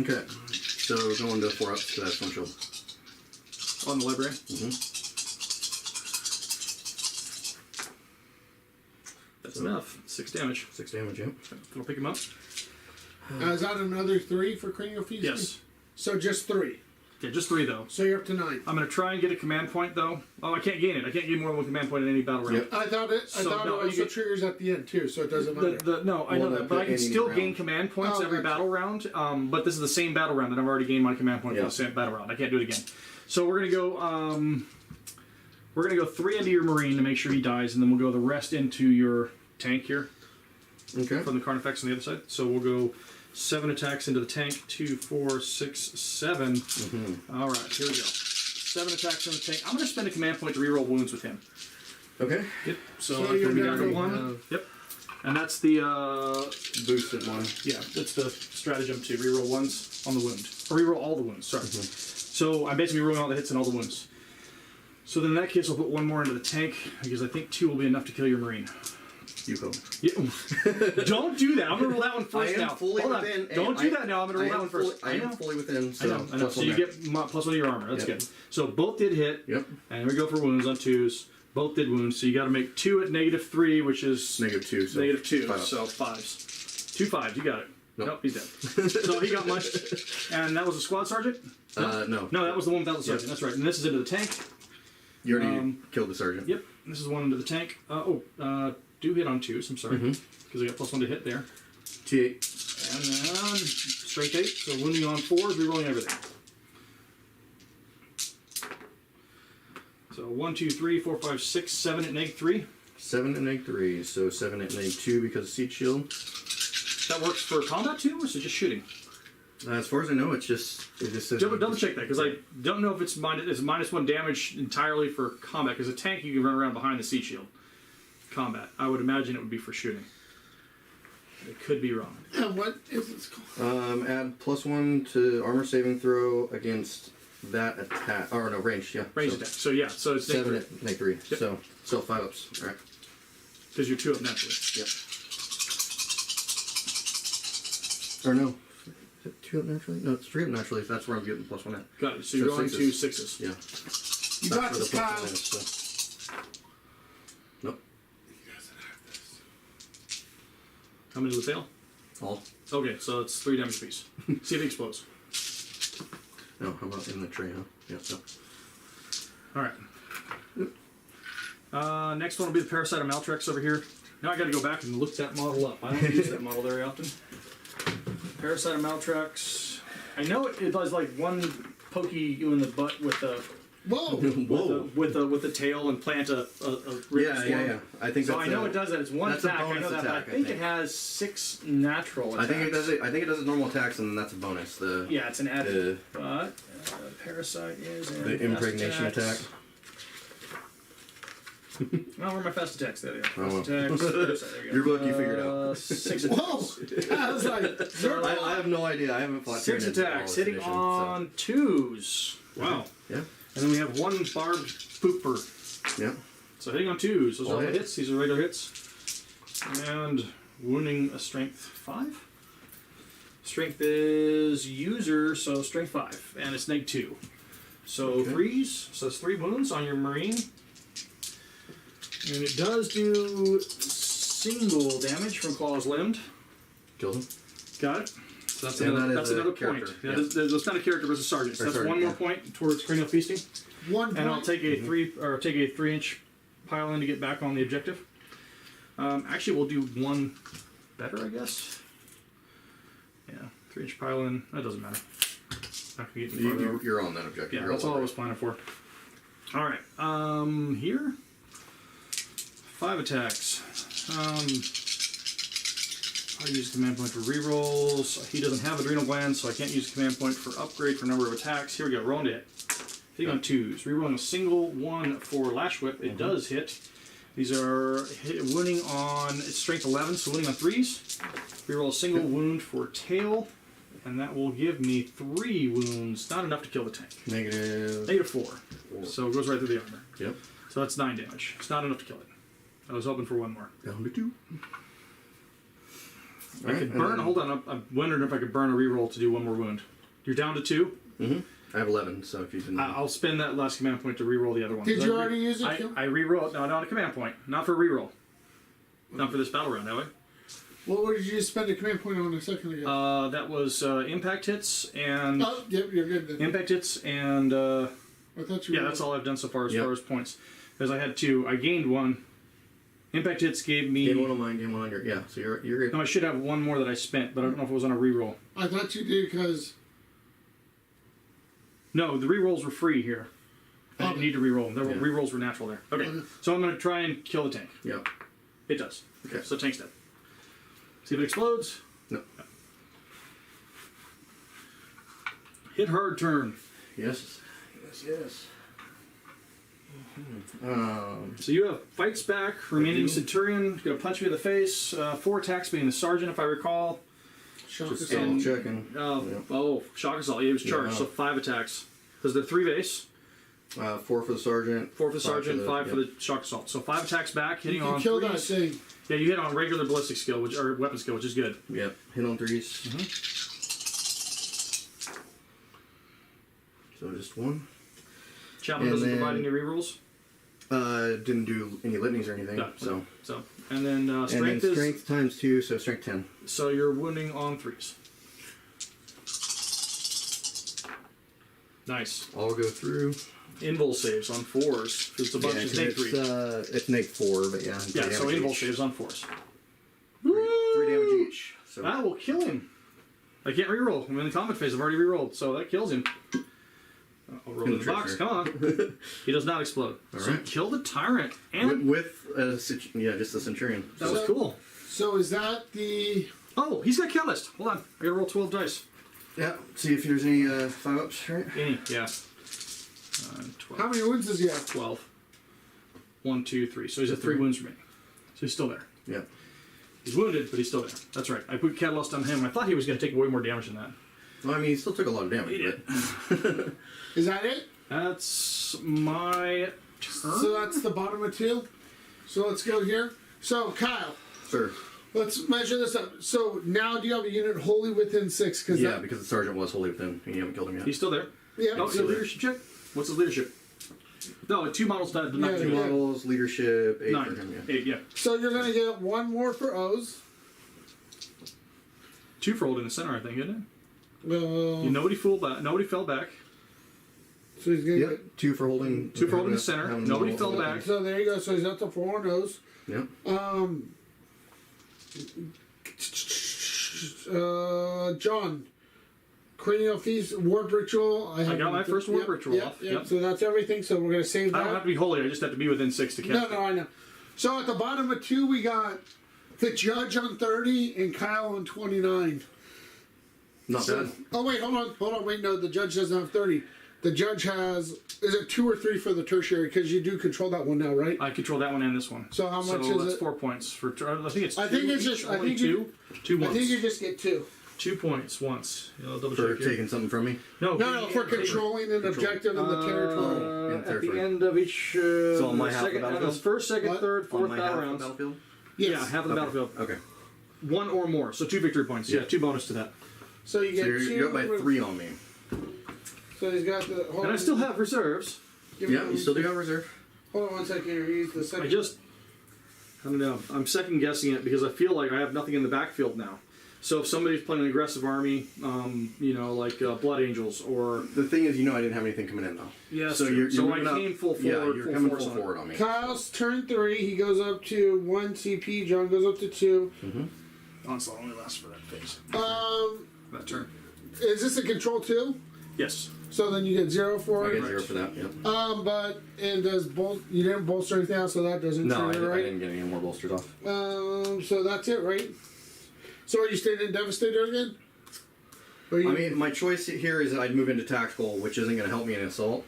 Okay. So going to 4 ups, so that's 1 shield. On the library. That's enough. 6 damage. 6 damage, yeah. I'll pick him up. Is that another 3 for Cranial Feasting? Yes. So just 3. Yeah, just 3 though. So you're up to 9. I'm going to try and get a command point though. Oh, I can't gain it. I can't gain more than 1 command point in any battle round. Yep. I thought it no, you also get- triggers at the end too, so it doesn't matter. No, I know Well, that, but I can any still round. gain command points Oh, every gotcha. battle round. But this is the same battle round that I've already gained my command point for Yeah. the same battle round. I can't do it again. So we're gonna go. We're gonna go 3 into your marine to make sure he dies, and then we'll go the rest into your tank here Okay. from the Carnifex on the other side. So we'll go 7 attacks into the tank. 2, 4, 6, 7. Mm-hmm. All right, here we go. 7 attacks in the tank. I'm gonna spend a command point to reroll wounds with him. Okay. Yep. So So I you're can be down to down to 1. Yep. And that's the Boosted one. yeah, that's the stratagem to reroll ones on the wound. Or reroll all the wounds, sorry. So I'm basically rolling all the hits and all the wounds. So then in that case, I'll put 1 more into the tank, because I think 2 will be enough to kill your marine. You hope. Yeah. Don't do that. I'm going to roll that one first I am now. fully Hold on. within. Don't do that now. I'm going to roll that one first. I am fully within. So I know. plus So one you back. get +1 to your armor. That's Yep. good. So both did hit. Yep. And we go for wounds on 2s. Both did wounds. So you got to make 2 at -3, which is -2. So -2. 5. So 5s. 2 5s. You got it. Nope. Nope, he's dead. So he got munched. And that was a squad sergeant? No. No, that was the one without the sergeant. Yep. That's right. And this is into the tank. You already killed the sergeant. Yep. This is one into the tank. Do hit on 2s. I'm sorry. Because I got +1 to hit there. T8. And then straight 8. So wounding on 4s, rerolling everything. So 1, 2, 3, 4, 5, 6, 7 at -3. 7 at -3. So 7 at -2 because of seat shield. That works for combat too, or is it just shooting? As far as I know, it just says. Double check that, because I don't know if it's -1 damage entirely for combat. Because a tank you can run around behind the seat shield. Combat. I would imagine it would be for shooting. It could be wrong. And what is this called? Add +1 to armor saving throw against that attack. Or no, range. Yeah. Range so attack. So yeah, so it's 7 at -3. Yep. So 5 ups. All right. because you're 2 up naturally. Yep. Or no. Is it 2 up naturally? No, it's 3 up naturally. That's where I'm getting +1 at. Got it. So you're going 2 6s. Yeah. You That's got for this, the Kyle. +1 is, so. Nope. How many does it fail? All. Okay, so it's 3 damage apiece. See if it explodes. No, how about in the tray, huh? Yeah, no. All right. Next one will be the Parasite of Maltrex over here. Now I got to go back and look that model up. I don't use that model very often. Parasite of Maltrex. I know it does like 1 pokey you in the butt with the Whoa! Whoa. with the tail and plant a rip Yeah. swarm. I think So that's I know it does that. It's 1 that's a attack. I bonus know that, but attack, I think it has 6 natural attacks. I think it does it. I think it does its normal attacks, and then that's a bonus. The Yeah, it's an added. But Parasite is in the fast impregnation attack. attacks. Oh, where are my fast attacks? There they are. Oh, Fast well. attacks. Parasite, there we go. Your book, you figured out. 6 Whoa! attacks. I was like, I have no idea. I haven't fought 6 Tyranids in all attacks, this hitting edition, on 2s. Wow. So. Yeah. And then we have 1 barbed pooper. Yeah. So hitting on 2s. Those are all the hit. hits. These are regular hits. And wounding a strength 5. Strength is user, so strength 5. And it's -2. So Okay. 3s. So that's 3 wounds on your marine. And it does do single damage from claws limbed. Killed him. Got it. So that's And another, that is that's a another point. character, Yeah, yeah. that's not a character versus sergeant. So Or that's sergeant, 1 more yeah. point towards cranial feasting. 1 point. And I'll take a 3-inch pile in to get back on the objective. Actually, we'll do 1 better, I guess. Yeah, 3-inch pile in. That doesn't matter. Not gonna get any farther over. You're on that objective. Yeah, You're that's all I was planning for. All right. Here, 5 attacks. I use command point for rerolls. He doesn't have adrenal glands, so I can't use command point for upgrade for number of attacks. Here we go. Rolling to hit. Hitting on 2s. Rerolling a single 1 for lash whip. It does hit. These are wounding on it's strength 11, so wounding on 3s. Reroll a single wound for tail, and that will give me 3 wounds. Not enough to kill the tank. -4. -4. So it goes right through the armor. Yep. So that's 9 damage. It's not enough to kill it. I was hoping for 1 more. Down to 2. I could burn. Hold on. I'm wondering if I could burn a reroll to do 1 more wound. You're down to 2. I have 11, so if you can. I'll spend that last command point to reroll the other one. Did you already use it, Kim? I reroll. No, not a command point. Not for reroll. Not for this battle round, have I? What did you just spend a command point on a second ago? That was impact hits and Oh, yep, you're good then. impact hits and I thought you were. yeah, that's all I've done so far as Yep. far as points. Because I had two. I gained one. Impact hits gave me. Gain one on mine, gain one on your. Yeah, so you're good. No, I should have one more that I spent, but I don't know if it was on a reroll. I thought you did because. No, the rerolls were free here. I didn't Okay. need to reroll them. Yeah. Rerolls were natural there. Okay, Okay. so I'm going to try and kill the tank. Yep. It does. Okay. So tank's dead. See if it explodes. No. Hit hard turn. Yes. Yes. So you have fights back, remaining do. Centurion, gonna punch me in the face, 4 attacks being the Sergeant if I recall. Shock Just assault. double checking. Oh, shock assault, he was charged, Yeah. so 5 attacks. Because they're 3 base, 4 for the sergeant. 4 for the Sergeant, 5 for yep. the shock assault. So 5 attacks back, hitting You can on kill that 3s. thing. Yeah, you hit on regular ballistic skill, or weapon skill, which is good. Yep. Hit on 3s. So just 1. Chaplain And doesn't then- provide any rerolls. Didn't do any litanies or anything. No, So. So, and then And strength then is. strength times 2, so strength 10. So you're wounding on 3s. Nice. I'll go through. Invul saves on 4s. It's a bunch of take 3. It's neg 4, but yeah. Yeah, 3 so damage invul each. saves on 4s. 3 damage each. So That will kill him. I can't reroll. I'm in the combat phase. I've already rerolled, so that kills him. I'll roll in the box. Come on. He does not explode. So Alright. kill the Tyrant. And with just the centurion. that was cool. So is that the. Oh, he's got catalyst. Hold on. I gotta roll 12 dice. Yeah. See if there's any 5-ups, right? Any, yeah. 12. How many wounds does he have? 12. 1, 2, 3. So he's at 3 wounds remaining. So he's still there. Yeah. He's wounded, but he's still there. That's right. I put catalyst on him. I thought he was going to take way more damage than that. Well, I mean, he still took a lot of damage. He did. But Is that it? That's my turn. So that's the bottom of 2. So let's go here. So Kyle, sure. let's measure this up. So now do you have a unit wholly within 6? Cause Yeah, because the sergeant was wholly within, and you haven't killed him yet. He's still there. Yeah. Oh, so a leadership check? What's his leadership? No, 2 models not Yeah, Two yeah. models, leadership, 8 for 9. him. Yeah. 8, yeah. So you're gonna get 1 more for O's. 2 for holding the center, I think, isn't it? Uh, Nobody fell back. so he's gonna Yep. 2 for holding. 2 for holding the having center. having Nobody model- fell back. So there you go. So he's up to 4 on O's. Yep. John. Cranial Feast, Warp Ritual. I got my first Warp Ritual off. Yep. So that's everything. So we're gonna save I that. don't have to be holy. I just have to be within 6 to cast. No, I know. So at the bottom of 2, we got the Judge on 30 and Kyle on 29. Not bad. Oh wait, hold on. Wait, no, the Judge doesn't have 30. The Judge has, is it 2 or 3 for the tertiary? Because you do control that one now, right? I control that one and this one. So how much so is that's it? 4 points for. I think it's. I think 2 it's each, just- I only think 2. you- 2 I once. think you just get 2. 2 points once. I'll double For check here. taking something from me. No, No, for controlling an objective in the territory. In At the territory. end of each. So on my half of the second, battlefield? first, second, What? third, On fourth my battle half of rounds. battlefield. Yes. Yeah, half of the battlefield. Okay. 1 or more. So 2 victory points. Yeah, 2 bonus to that. So you So get you're, 2. you're up by 3 on me. So he's got the. Hold And I on. still have reserves. Give me Yeah, one you still do sec. have reserve. Hold on 1 second here. He's the second. I don't know. I'm second guessing it because I feel like I have nothing in the backfield now. So if somebody's playing an aggressive army, like Blood Angels or The thing is, I didn't have anything coming in though. yeah, So you're so I moving up- came full forward. Yeah, you're full coming force full on it. forward on me. Kyle's turn 3. He goes up to 1 CP. John goes up to 2. Onslaught only lasts for that phase. Um, That turn. is this a control 2? Yes. So then you get 0 for I it. get 0 for that. Yep. And you didn't bolster anything else, so that doesn't No, I trigger, right? didn't get any more bolsters off. So that's it, right? So are you staying in Devastator again? Or I you, mean, my choice here is I'd move into tactical, which isn't going to help me in assault.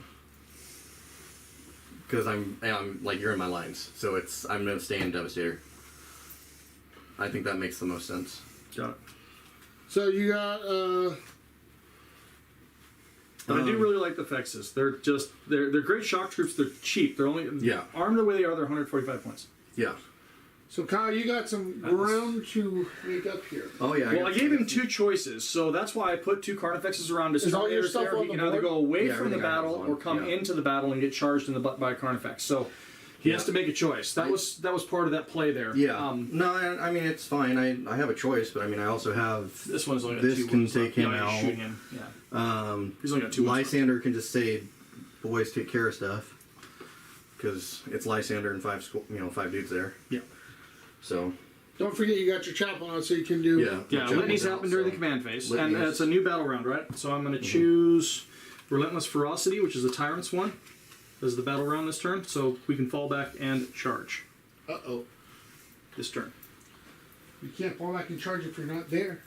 Because I'm like, you're in my lines. So I'm going to stay in Devastator. I think that makes the most sense. Got it. so you got But I do really like the Fexes. They're great shock troops. They're cheap. They're only armed the way they are. They're 145 points. Yeah. so Kyle, you got some ground to make up here. Oh, yeah. Well, I gave him 2 choices, so that's why I put 2 Carnifexes around Is all your destroyers stuff there. on He the can either board? go away Yeah, from the everything I have battle is on, or come yeah. into the battle and get charged in the butt by a Carnifex. So He has to make a choice. That was part of that play there. Yeah. No, I mean it's fine. I have a choice, but I mean I also have This one's only got this two can wounds take left. him Yeah, out. shoot him. Yeah. He's only got two wounds left. Lysander can just say, "Boys, take care of stuff," because it's Lysander and five dudes there. Yeah. So. Don't forget you got your chapel out, so you can do. Yeah. Litanies happen during the command phase, and it's a new battle round, right? So I'm going to choose Relentless Ferocity, which is the Tyrants one. This is the battle round this turn, so we can fall back and charge. This turn. You can't fall back and charge if you're not there.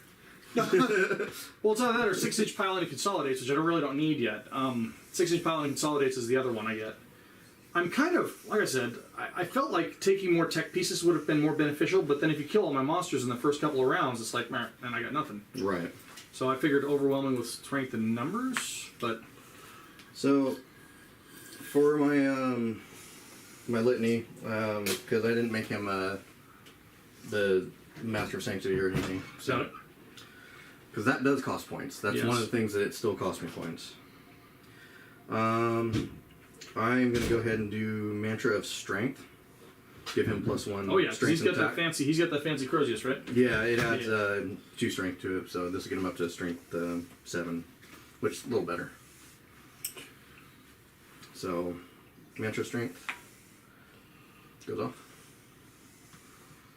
Well, it's either that or 6-inch Paladin and Consolidates, which I really don't need yet. 6-inch Paladin Consolidates is the other one I get. I'm kind of, like I said, I felt like taking more tech pieces would have been more beneficial, but then if you kill all my monsters in the first couple of rounds, it's like, man, I got nothing. Right. So I figured overwhelming with strength and numbers, but... So, for my my litany, because I didn't make him the Master of Sanctity or anything. Got it. Because that does cost points. That's one of the things that it still costs me points. I'm going to go ahead and do Mantra of Strength. Give him +1. Oh yeah, because strength he's got attack. that fancy Crozius, right? Yeah, it adds 2 strength to it, so this will get him up to strength 7, which is a little better. So, Mantra of Strength goes off.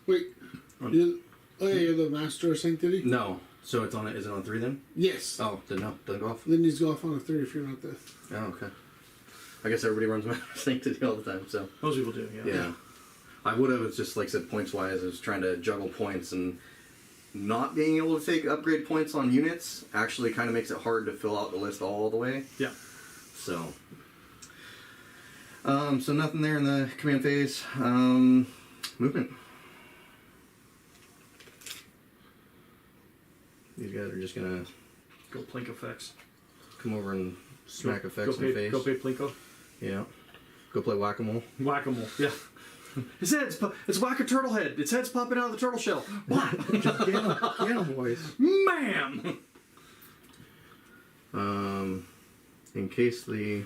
Wait. You're the Master of Sanctity? No, so it's on. Is it on 3 then? Yes. Oh, then no, doesn't go off. Then he's go off on a 3 if you're not there. Oh, okay. I guess everybody runs Master of Sanctity all the time, so. Most people do, yeah. Yeah. I would have, it's just like I said, points wise, I was trying to juggle points, and not being able to take upgrade points on units actually kind of makes it hard to fill out the list all the way. Yeah. So. So nothing there in the command phase. Movement. These guys are just gonna Go Plink effects. come over and smack effects in the face. Go pay Plinko. Yeah. Go play whack-a-mole. Whack-a-mole, yeah. His head's, it's Whack a Turtle Head. Its head's popping out of the turtle shell. Whack! Get him, boys. Ma'am! In case the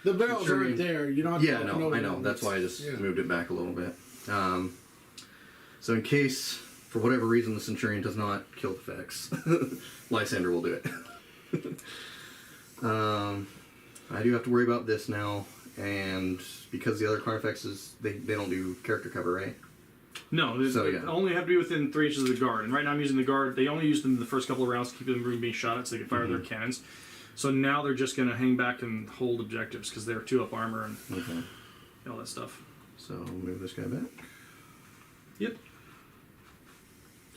barrels aren't there. You don't. Yeah, no, I know. That's why I just moved it back a little bit. So in case, for whatever reason, the Centurion does not kill the effects, Lysander will do it. I do have to worry about this now, and because the other Carnifexes, they don't do character cover, right? No, they only have to be within 3 inches of the guard. And right now I'm using the guard. They only use them in the first couple of rounds to keep them from being shot at so they can fire their cannons. So now they're just going to hang back and hold objectives because they're 2-up armor and all that stuff. So move this guy back. Yep.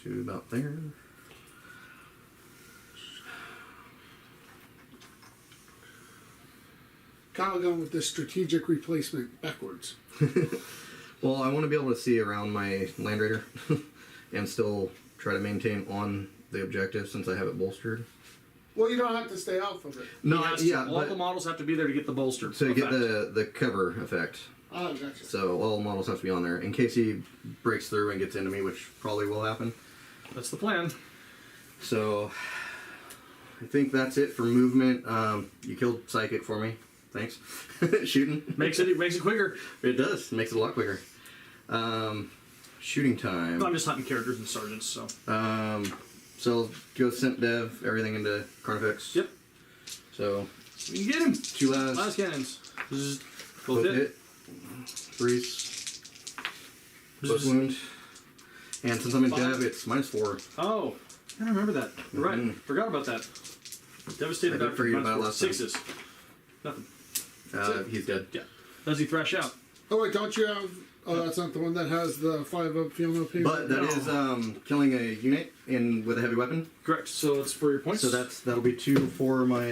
To about there. Kyle going with the strategic replacement backwards. Well, I want to be able to see around my Land Raider and still try to maintain on the objective since I have it bolstered. Well, you don't have to stay off of it. No, all the models have to be there to get the bolster. To get the cover effect. Oh, gotcha. So all models have to be on there in case he breaks through and gets into me, which probably will happen. That's the plan. So I think that's it for movement. You killed Psychic for me. Thanks. Shooting makes it quicker. It does. Makes it a lot quicker. Shooting time. I'm just hunting characters and sergeants, so. So go Simp Dev everything into Carnifex. Yep. So we can get him. 2 last cannons. Both hit. 3s. Close wound. And since I'm in Dev, it's -4. Oh, I don't remember that. You're right. Forgot about that. Devastated I did forget about last time. 6s. Nothing. He's dead. Yeah. Does he thrash out? Oh wait, don't you have? Oh, that's not the one that has the 5-up feel no pain. But that is killing a unit with a heavy weapon. Correct. So it's for your points. So that'll be 2 for my.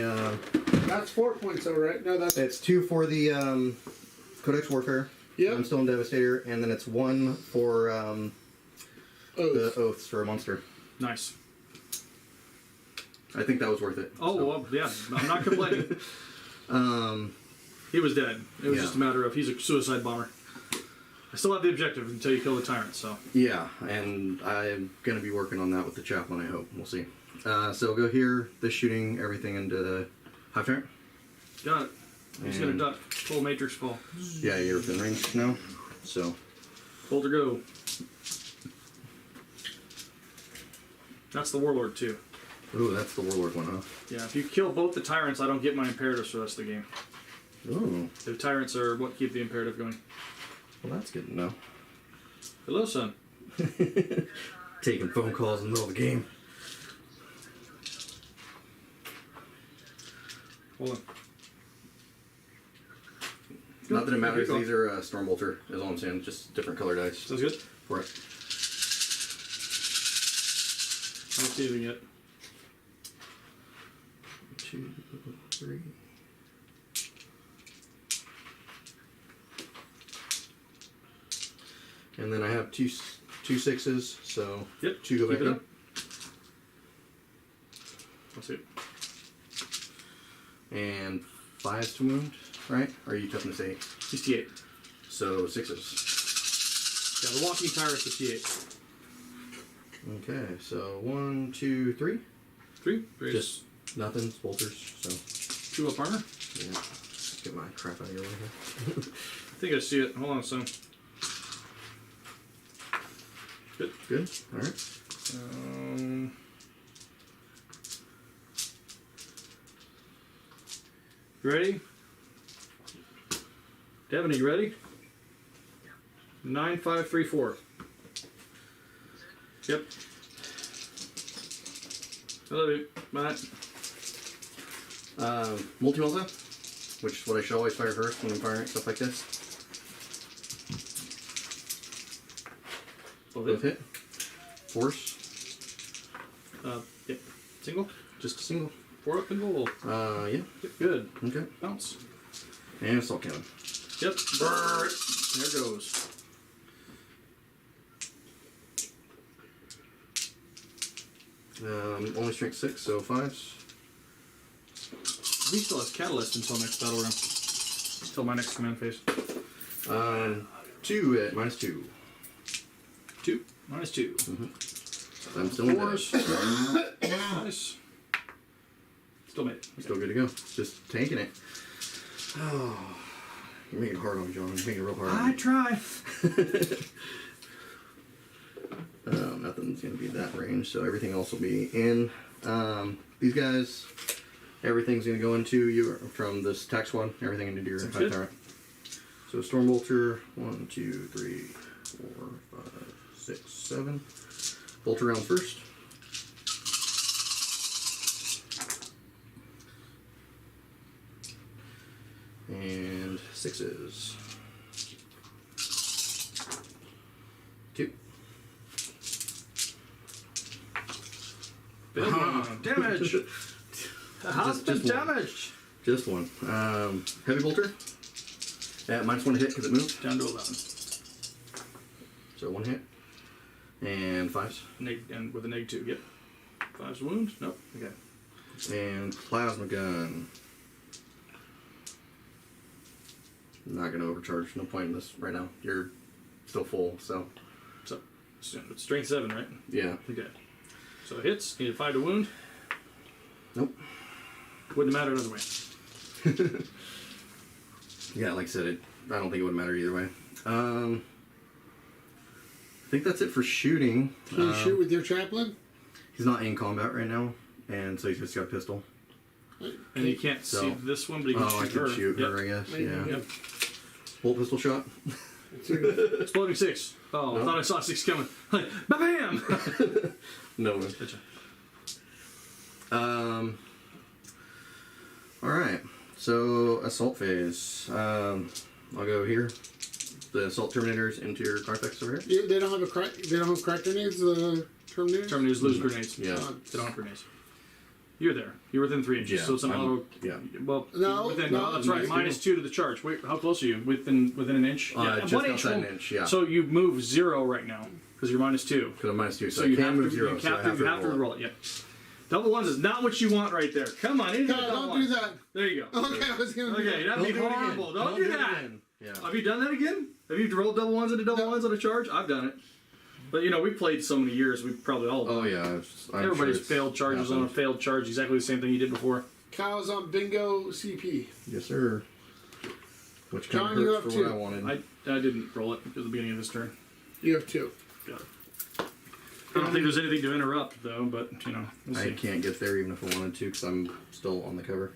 That's 4 points, though, right? No, that's. It's 2 for the Codex Warfare. Yeah. I'm still in Devastator, and then it's 1 for the Oaths for a monster. Nice. I think that was worth it. Oh, so. well, yeah. I'm not complaining. He was dead. It was just a matter of he's a suicide bomber. I still have the objective until you kill the tyrant, so. Yeah, and I'm going to be working on that with the chaplain, I hope. We'll see. So go here, this shooting, everything into the Hive Tyrant. Got it. He's gonna duck. Full matrix fall. Yeah, you're within range now. So. Bolter go. That's the Warlord too. Ooh, that's the Warlord one, huh? Yeah, if you kill both the Tyrants, I don't get my Imperatives for the rest of the game. Ooh. The Tyrants are what keep the Imperative going. Well, that's good to know. Hello, son. Taking phone calls in the middle of the game. Hold on. Not that it matters, Keep going. these are Stormbolter, is all I'm saying, just different color dice Sounds good. for it. I don't see anything yet. 2, 3. And then I have two 6s, so Yep. 2 go Keep back it in. up. Let's see. And 5s to wound, right? Or are you toughness 8? 68. So 6s. Yeah, the Walking Tyrant's 58. Okay, so 1, 2, 3. 3. Just nothing, bolters, so 2 up armor. yeah. Let's get my crap out of your way here. I think I see it. Hold on, son. Good. Good, alright. You ready? Devin, are you ready? 9, 5, 3, 4. Yep. I love you. Bye. Multi-multi, which is what I should always fire first when I'm firing stuff like this. Both hit. Force. Yep. Single? Just a single. 4 up and goal. Yeah. Yep, good. Okay. Bounce. And assault cannon. Yep. Brrr. There it goes. Only strength 6, so 5s. He still has Catalyst until next battle round. Until my next command phase. 2 at -2. 2. -2. I'm still in Fours. that. Nice. Still made it. Still good to go. Just tanking it. Oh, you're making it hard on me, John. You're making it real hard on me. try. Nothing's going to be that range, so everything else will be in. These guys, everything's going to go into you from this attack squad, everything into your high turret. So Stormbolter, 1, 2, 3, 4, 5, 6, 7. Bolter round first. And 6s. 2. Damage. The house been just one. damaged. Just one. Heavy bolter. At -1 to hit because it moved. Down to 11. So 1 hit. And 5s. And with a -2. Yep. 5's wound. Nope. Okay. And plasma gun. Not gonna overcharge. No point in this right now. You're still full, so So, it's strength 7, right? yeah. Okay. So it hits. Need a 5 to wound. Nope. Wouldn't matter another way. Yeah, like I said, I don't think it would matter either way. I think that's it for shooting. Can you shoot with your chaplain? He's not in combat right now, and so he's just got a pistol. And you can't So- see this one, but you can Oh, I shoot can her. shoot Yep. her, I guess. Maybe, Yeah. Yep. Bolt pistol shot. Exploding 6. Oh, I No. thought I saw 6 coming. Like, bam! No. Gotcha. All right. So assault phase. I'll go here. The assault terminators into your Carfax over here. Yeah, they don't have a crack. They don't have crack grenades. The Terminators. Terminators lose grenades. Yeah. They don't have grenades. You're there. You're within 3 inches, Yeah, so it's an I'm- auto. yeah. Well, No, within, no, that's right. minus -2 to the charge. Wait, how close are you? Within an inch? Just 1 inch. outside an won't- inch, yeah. So you move 0 right now because you're -2. Because I'm -2, so, So I you can have move to, 0. you so I have to roll it. roll it. Yep. Double ones is not what you want right there. Come on, anything No, but double don't ones. do that. There you go. Okay, I was gonna. Okay, that'd Don't be do it again. horrible. Don't do it that. again. Yeah. Have you done that again? Have you rolled double ones into double ones on a charge? I've done it. But you know, we played so many years, we've probably all. Oh yeah. I'm Everybody's sure it's failed charges on a happened. failed charge, exactly the same thing you did before. Kyle's on bingo CP. Yes, sir. which kind John, of you hurts have for what I two. wanted. I didn't roll it at the beginning of this turn. You have 2. Got it. I don't think there's anything to interrupt though, but you know, we'll I see. can't get there even if I wanted to because I'm still on the cover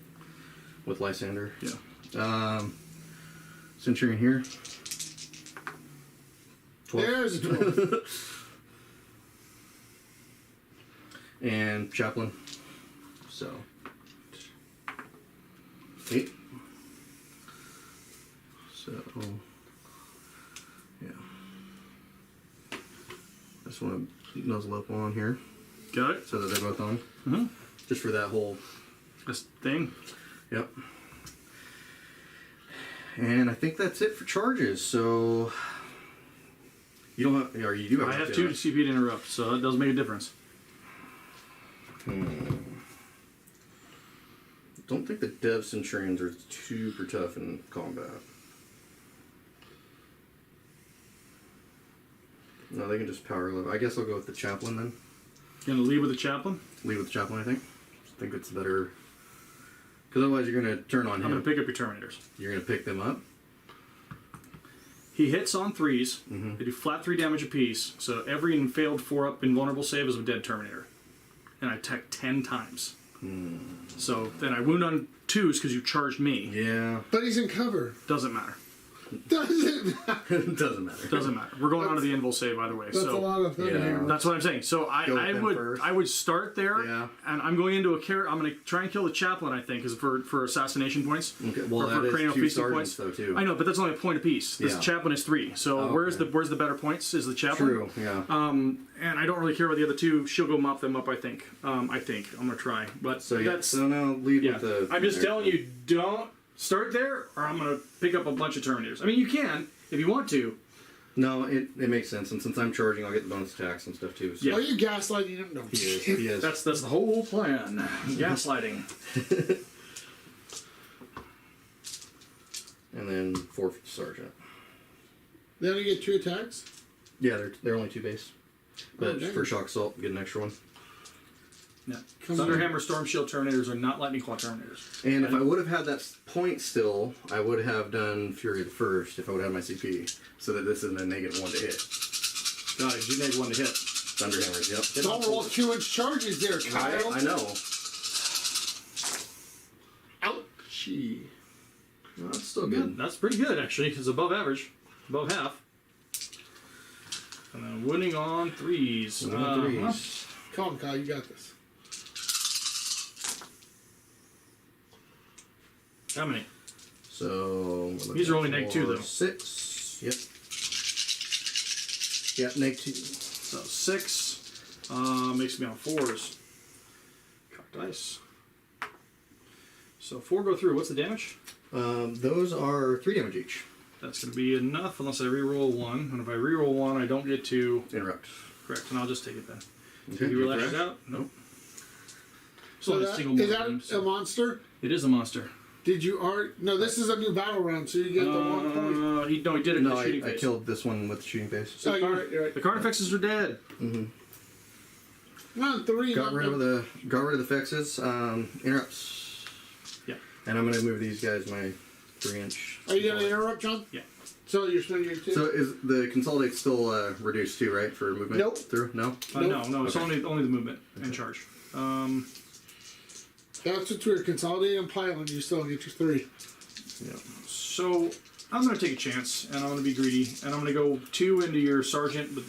with Lysander. Yeah. Centurion here. 12. There's a 12. And Chaplain. So 8. So yeah. I just want to nuzzle up on here Got it. so that they're both on. Mm-hmm. Just for that whole. This thing. Yep. And I think that's it for charges. So you don't have, or you do have. I have 2 to CP to interrupt, so that does make a difference. Don't think the Dev Centurions are super tough in combat. No, they can just power live. I guess I'll go with the Chaplain then. You gonna lead with the chaplain? Lead with the Chaplain, I think. I think it's better. Because otherwise you're going to turn on I'm him. gonna pick up your Terminators. You're going to pick them up. He hits on 3s. Mm-hmm. They do flat 3 damage apiece. So every failed 4-up invulnerable save is a dead Terminator. And I attack 10 times. So then I wound on 2s because you charged me. Yeah. But he's in cover. Doesn't matter. Doesn't matter. It doesn't matter. Doesn't matter. We're going on to the invul save, by the way. That's a so lot of Thunderhammer. that's what I'm saying. So Go with them first. I would start there. Yeah. And I'm going into a character. I'm going to try and kill the chaplain. I think, is for assassination points. Okay. Well, Or that is cranial 2 feasting sergeants though too. I know, but that's only a point apiece. This Yeah. chaplain is 3. So Oh, where's okay. the better points? Is the chaplain? True. Yeah. And I don't really care about the other 2. She'll go mop them up. I think. I'm gonna try. But So yeah. that's So now lead yeah. with the. I'm just telling you, don't start there, or I'm gonna pick up a bunch of Terminators. I mean, you can if you want to. No, it makes sense, and since I'm charging, I'll get the bonus attacks and stuff too. So. Yeah. Are you gaslighting him? No. He is. He is. That's the whole plan. Gaslighting. And then 4 for the sergeant. They only get 2 attacks? Yeah, they're only 2 base. But dang. for shock assault, get an extra one. Yeah. Come Thunderhammer, Storm Shield Terminators are not Lightning Claw Terminators. And if I would have had that point still, I would have done Fury the First if I would have my CP, so that this isn't a -1 to hit. Got it. You need 1 to hit. Thunderhammers, yep. Don't roll 2-inch charges there, Kyle. I know. Ouchie. No, that's still good. That's pretty good, actually. It's above average. Above half. And then winning on 3s. Threes. Come on, Kyle, you got this. How many? So These are only -2 though. 6. Yep. Yep, -2. So 6 makes me on 4s. Cock dice. So 4 go through. What's the damage? Those are 3 damage each. That's going to be enough unless I reroll 1. And if I reroll 1, I don't get to. Interrupt. Correct. And I'll just take it then. Okay. He you're lashes correct. out? Nope. So only a that, single is more that room, a so- monster? It is a monster. Did you art? No, this is a new battle round, so you get the 1 point. He did it No, with the shooting I phase. killed this one with the shooting phase. Oh, you're right, you're right. The Carnifexes are dead. Come on, 3. Got rid of the fexes. Interrupts. Yeah. And I'm gonna move these guys my 3-inch. Are you going to interrupt, John? Yeah. So you're spending your 2? So is the consolidate still reduced too, right, for movement Nope. through? No. No, it's Okay. only the movement and charge. That's what we're consolidating and piling. You still get your 3. Yeah. So I'm going to take a chance, and I'm going to be greedy, and I'm going to go 2 into your sergeant with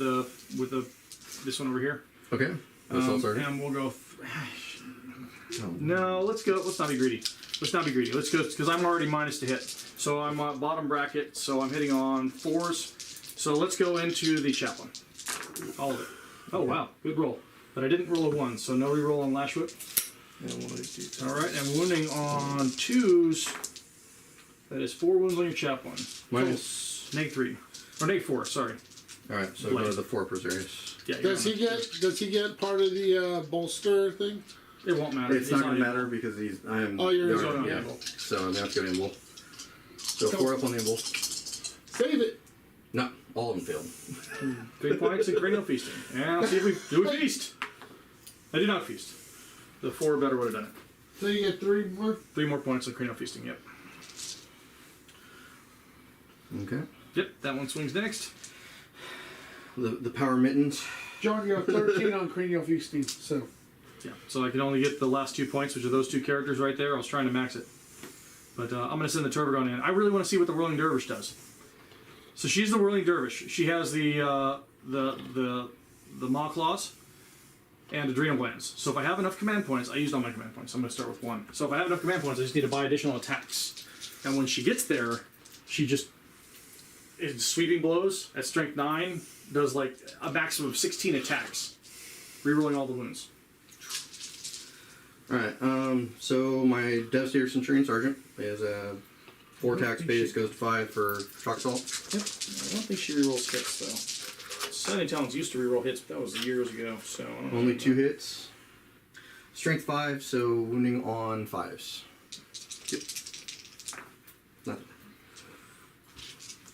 this one over here. Okay. Assault sergeant. And we'll go. Oh. No, let's go. Let's not be greedy. Let's go because I'm already minus to hit. So I'm bottom bracket. So I'm hitting on 4s. So let's go into the chaplain. All of it. Oh wow, good roll. But I didn't roll a 1, so no reroll on lash whip. All right, and wounding on 2s. That is 4 wounds on your chaplain. Minus. -3 or -4. Sorry. All right. So Blade. go to the 4 Presaris. Yeah. you're Does on he it. get part of the bolster thing? It won't matter. It's not gonna even- matter because I'm. Oh, you're yeah, on yeah. Invul. So I'm gonna have to go to Invul. So 4 up on the Invul. Save it. No, all of them failed. 3 points and cranial feasting. And see if we feast. I did not feast. The 4 better would have done it. So you get 3 more. 3 more points of cranial feasting. Yep. Okay. Yep, that one swings next. The power mittens. John, you have 13 on cranial feasting, so. Yeah, so I can only get the last 2 points, which are those 2 characters right there. I was trying to max it. But I'm going to send the Turbogon in. I really want to see what the Whirling Dervish does. So she's the Whirling Dervish. She has the Maw Claws and Adrenal Glands. So if I have enough command points, I used all my command points. I'm going to start with 1. So if I have enough command points, I just need to buy additional attacks. And when she gets there, she just is sweeping blows at strength 9, does like a maximum of 16 attacks, rerolling all the wounds. Alright, so my Devastator Centurion Sergeant is 4 attacks base, goes to 5 for Shock Assault. Yep. I don't think she rerolls hits though. Sunny Talons used to reroll hits, but that was years ago. So I don't Only know. 2 hits. Strength 5, so wounding on 5s. Yep. Nothing.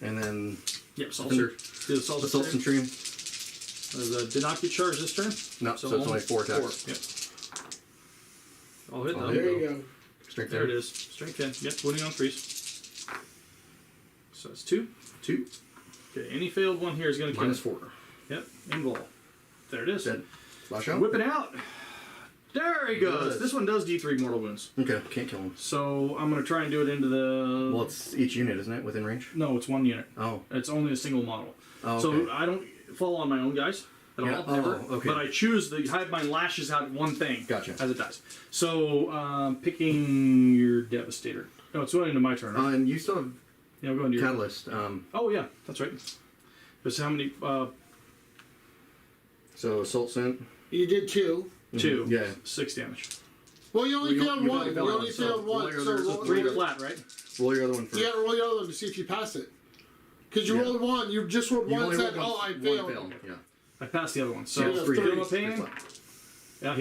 And then Yep. Thunder. Assault Assault Centurion. Did not get charged this turn. No, so it's only 4 attacks. 4. Yep. All hit though. There you go. Strength There 10. it is. Strength 10. Yep. Wounding on 3s. So it's 2. 2. Okay. Any failed one here is going to kill. Minus 4. Yep. Invul. There it is. Dead. Flash out. Whip it out. There he goes. Good. This one does D3 mortal wounds. Okay, can't kill him. So I'm going to try and do it into the. Well, it's each unit, isn't it? Within range? No, it's 1 unit. Oh. It's only a single model. Oh, So okay. I don't fall on my own guys at Yeah. all, ever. Oh, okay. But I choose the Hive Mind lashes out one thing. Gotcha. As it dies. So picking your Devastator. No, it's going into my turn. Right? And you still have Yeah, I'll go into your. Catalyst. Oh yeah, that's right. There's how many? So Assault Scent. You did 2. 2. Yeah. 6 damage. Well, you only Well, failed you 1. only You failed only one, so failed 1. roll your So other- roll, 3 roll, flat, right? Roll your other one first. yeah, roll your other one to see if you pass it. Because you Yeah. rolled 1. You just rolled You 1 only and said, rolled oh, I one failed. fail. Yeah. I passed the other one. So Yeah, it's it's three. feel no It's pain. flat. Yeah,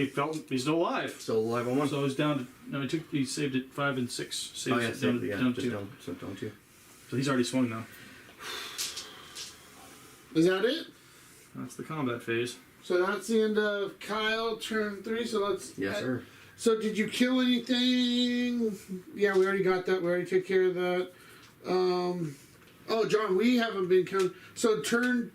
he's still alive. Still alive on one. So he's down to. No, he saved it 5 and 6. Saved Oh yeah, it same, down, yeah, down to just 2. down, so down 2. So he's already swung now. Is that it? That's the combat phase. So that's the end of Kyle, turn 3. So let's. Yes, sir. So did you kill anything? Yeah, we already got that. We already took care of that. Oh, John, we haven't been counting. So turn.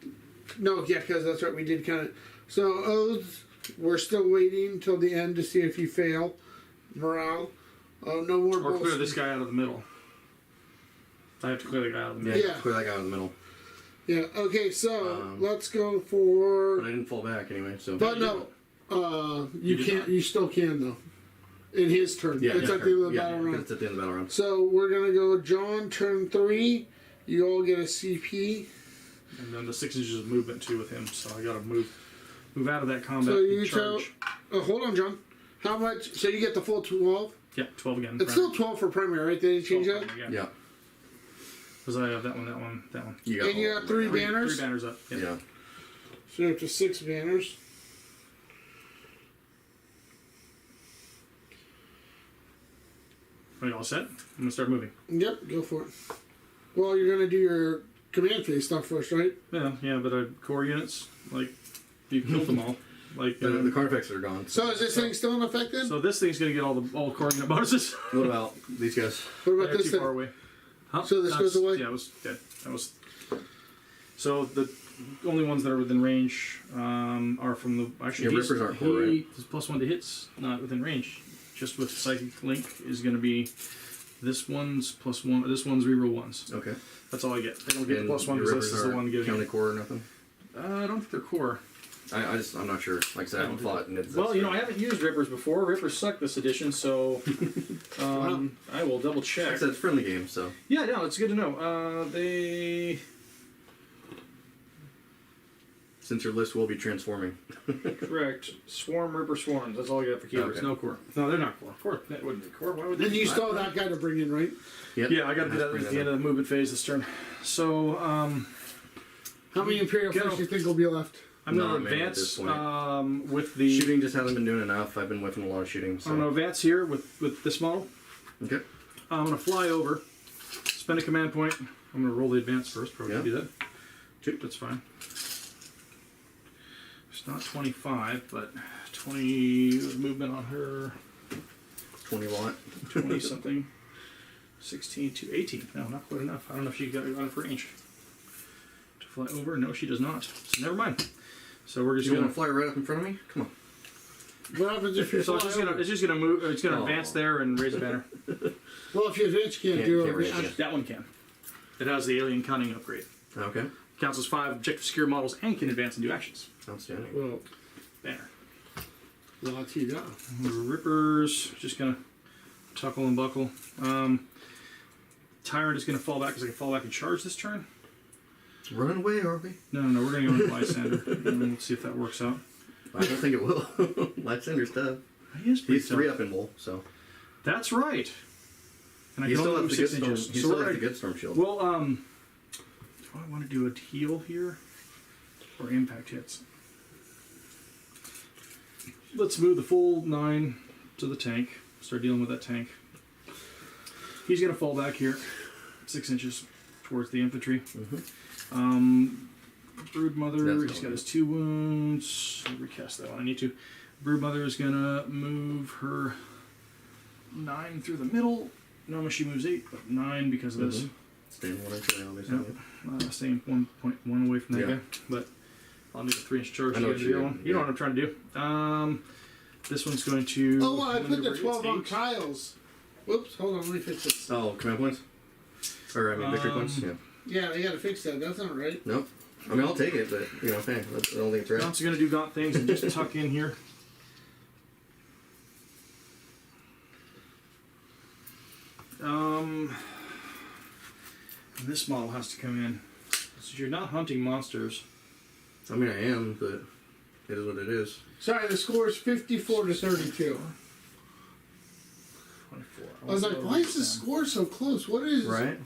No, yeah, because that's right. We did count it. So oaths, we're still waiting till the end to see if you fail. Morale. No more. Or clear bullshit. this guy out of the middle. I have to clear the guy out of the middle. Yeah, Yeah. clear that guy out of the middle. Yeah. Okay. So let's go But I for. didn't fall back anyway, so. But no, you did can't. not. You still can though. In his turn. Yeah, It's yeah, at the end of the yeah, battle because round. it's at the end of the battle round. So we're gonna go John, turn 3. You all get a CP. And then the 6 inches of movement too with him. So I gotta move out of that combat So you and tell. charge. Oh, hold on, John. How much? So you get the full 12. Yeah, 12 again. It's still 12 for primary, right? They didn't change that. Yeah. Because I have that one. You got And you all got of them. 3 Three banners. banners up. Yep. Yeah. So you're up to 6 banners. Are you all set? I'm gonna start moving. Yep, go for it. Well, you're gonna do your command phase stuff first, right? Yeah, but core units, like, you killed them all. Like, The Carnifex are gone. So is this thing still in effect then? so this thing's gonna get all core unit bonuses. What about these guys? What about They're this too thing? far away. Huh? So this goes away? Yeah, it was dead. That was. So the only ones that are within range are from the actually. Yeah, Rippers aren't core, right? His +1 to hits, not within range. Just with Psychic Link is going to be this one's +1. This one's reroll ones. Okay. That's all I get. They don't get And the +1 your because this Rippers is the aren't one giving. county core or nothing? I don't think they're core. I'm not sure. Like I said, I haven't fought. And it's, Well, I haven't used Rippers before. Rippers suck this edition, so I will double Like I check. said, it's a friendly game, so. Yeah, no, it's good to know. They. Since your list will be transforming. Correct. Swarm, Ripper, Swarms. That's all I got for keywords. Okay. No core. No, they're not core. Of course, that wouldn't be core. Why would they? Then you still have that guy to bring in, right? Yep. Yeah, I got to do that at the end of the movement phase this turn. So, How many Imperial Get Fists off. do you think will be left? I'm going Not to many at advance this point. with the. Shooting just hasn't been doing enough. I've been whiffing a lot of shooting. So. I'm going to advance here with this model. Okay. I'm going to fly over, spend a command point. I'm going to roll the advance first. Probably Yeah. do that. That's fine. It's not 25, but 20 movement on her. 20 watt. 20 something. 16 to 18. No, not quite enough. I don't know if she got enough range to fly over. No, she does not. So never mind. So we're just You gonna want to fly right up in front of me? Come on. What happens if you So fly it's just gonna move. It's gonna advance there and raise a banner. Well, if you advance, you can't do Can't raise, it. yeah. That one can. It has the alien cunning upgrade. Okay. Counts as 5 objective secure models and can advance and do actions. Outstanding. Well, Banner. la-ti-da. Rippers. Just gonna tuckle and buckle. Tyrant is gonna fall back because I can fall back and charge this turn. Run away, Harvey. No, we're gonna go into Lysander. And let's see if that works out. I don't think it will. Lysander's tough. He's He's 3 up in bowl, so. That's right. And I He can still only has move the 6 good storm. inches. He So still we're has the gonna- good storm shield. Well, do I want to do a heal here or impact hits? Let's move the full 9 to the tank. Start dealing with that tank. He's gonna fall back here, 6 inches towards the infantry. Brood Mother, That's he's going got his 2 wounds. I'll recast that one. I need to. Brood Mother is gonna move her 9 through the middle. Normally she moves 8, but 9 because of this. Staying 1 inch away, obviously. Yep. Staying 1.1 away from that Yeah. guy, but I'll need a 3-inch charge. I know to what get you the other do, one. You know yeah. what I'm trying to do. This one's going to. Oh, well, I put the maneuver 12 on 8. tiles. Whoops, hold on, let me fix this. Oh, command points? Or, I mean, victory points? Yeah. Yeah, I gotta fix that. That's not right. Nope. I mean, I'll take it, but, you know, hey, I don't think it's I'm right. also going to do gaunt things and just tuck in here. And this model has to come in. So you're not hunting monsters. I mean, I am, but it is what it is. Sorry, the score is 54 to 32. 24. I was like, why is the score so close? What is Right.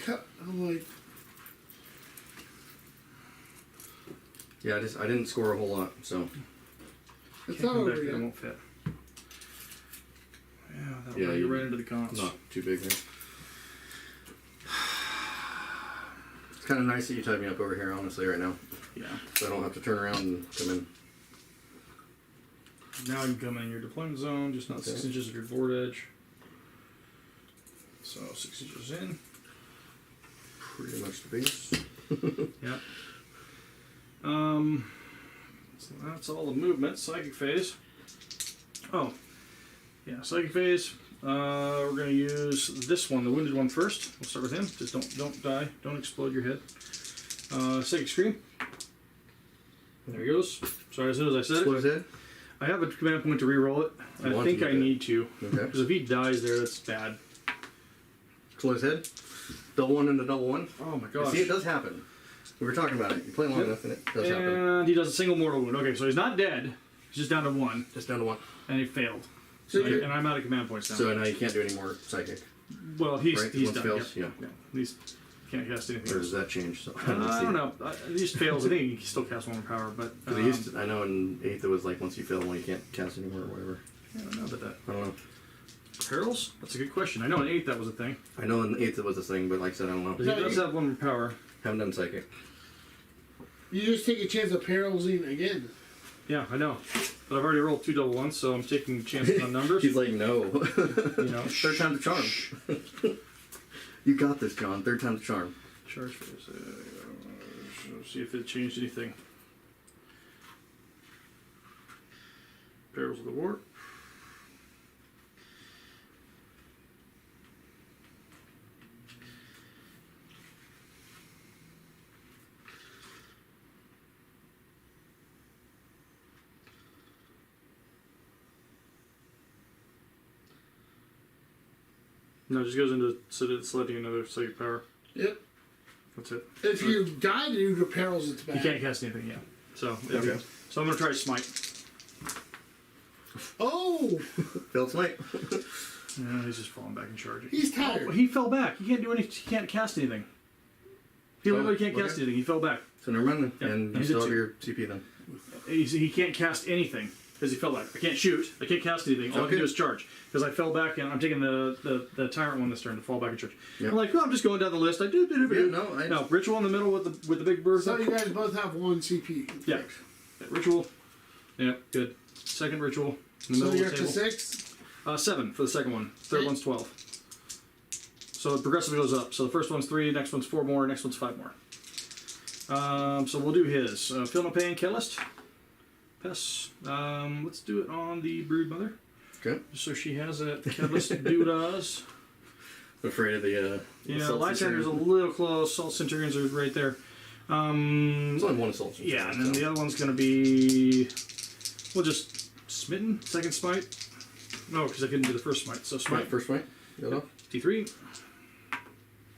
I'm like, Yeah, I didn't score a whole lot, so. it's Can't not come over back there, it yet. won't fit. Yeah, that'll Yeah, bring you you- right into the cons. Not too big there. It's kind of nice that you tied me up over here, honestly, right now. Yeah. So I don't have to turn around and come in. Now you can come in your deployment zone, just not 6 Okay. inches of your board edge. So 6 inches in. Pretty much the base. Yep. So that's all the movement. Psychic phase. Oh, yeah, psychic phase. We're gonna use this one, the wounded one first. We'll start with him. Just don't die. Don't explode your head. Psychic scream. There he goes. Sorry, as soon as I said Explode it, his head? I have a command point to re-roll it. You I want think to I do that. need to, Okay. because if he dies there, that's bad. Explode his head? Double 1 into double 1? Oh my gosh. See, it does happen. We were talking about it. You play long Yep. enough and it does happen. And he does a single mortal wound. Okay, so he's not dead. He's just down to 1, Just down to 1. and he failed. So So you're- and I'm out of command points now. So now you can't do any more psychic. Well, he's Right, he's once done. fails, Yep. yeah. He's can't cast anything. Or else. does that change? So, I don't know. He just fails. I think he can still cast one more power, but Because it used to, I know in 8th it was like once you fail one you can't cast anymore or whatever. I don't know about that. I don't know. Perils? That's a good question. I know in 8th that was a thing. I know in 8th it was a thing, but like I said, I don't know. But he does have one more power. Haven't done psychic. You just take a chance of paralysing again. Yeah, I know. But I've already rolled 2 double ones, so I'm taking chances on numbers. He's like, no. You know, Third time's a charm. You got this, John. Third time's a charm. charge phase. See if it changed anything. Perils of the War. No, it just goes into selecting another psychic power. Yep. That's it. If you die due to perils, it's bad. You can't cast anything, yeah. So, yeah. Okay. So I'm gonna try Smite. Oh! Failed smite. Yeah, he's just falling back and charging. He's tired. Oh, he fell back. He can't do any. He can't cast anything. He literally can't cast okay. anything. He fell back. So never mind then. Yeah, And you he's still a have two. your CP then. He can't cast anything because he fell back. I can't shoot. I can't cast anything. All I Okay. can do is charge because I fell back and I'm taking the tyrant one this turn to fall back and charge. Yeah. I'm like, oh, I'm just going down the list. I do. Yeah, no, No, ritual in the middle with the big bird. So you guys both have 1 CP. Yeah. Ritual. Yeah, good. Second ritual in the So middle you're of up the to table. 6? 7 for the second one. Third Okay. one's 12. So it progressively goes up. So the first one's 3, next one's 4 more, next one's 5 more. So we'll do his. Feel no pain, catalyst. Pass. Let's do it on the Brood Mother. Okay. So she has that catalyst doodahs. Afraid of the. Yeah, Lysander's a little close. Salt Centurions are right there. It's only one assault. Yeah, and then the other one's going to be. We'll just Smitten, second smite. No, because I couldn't do the first smite. So smite. Right, first smite. Go off. D3.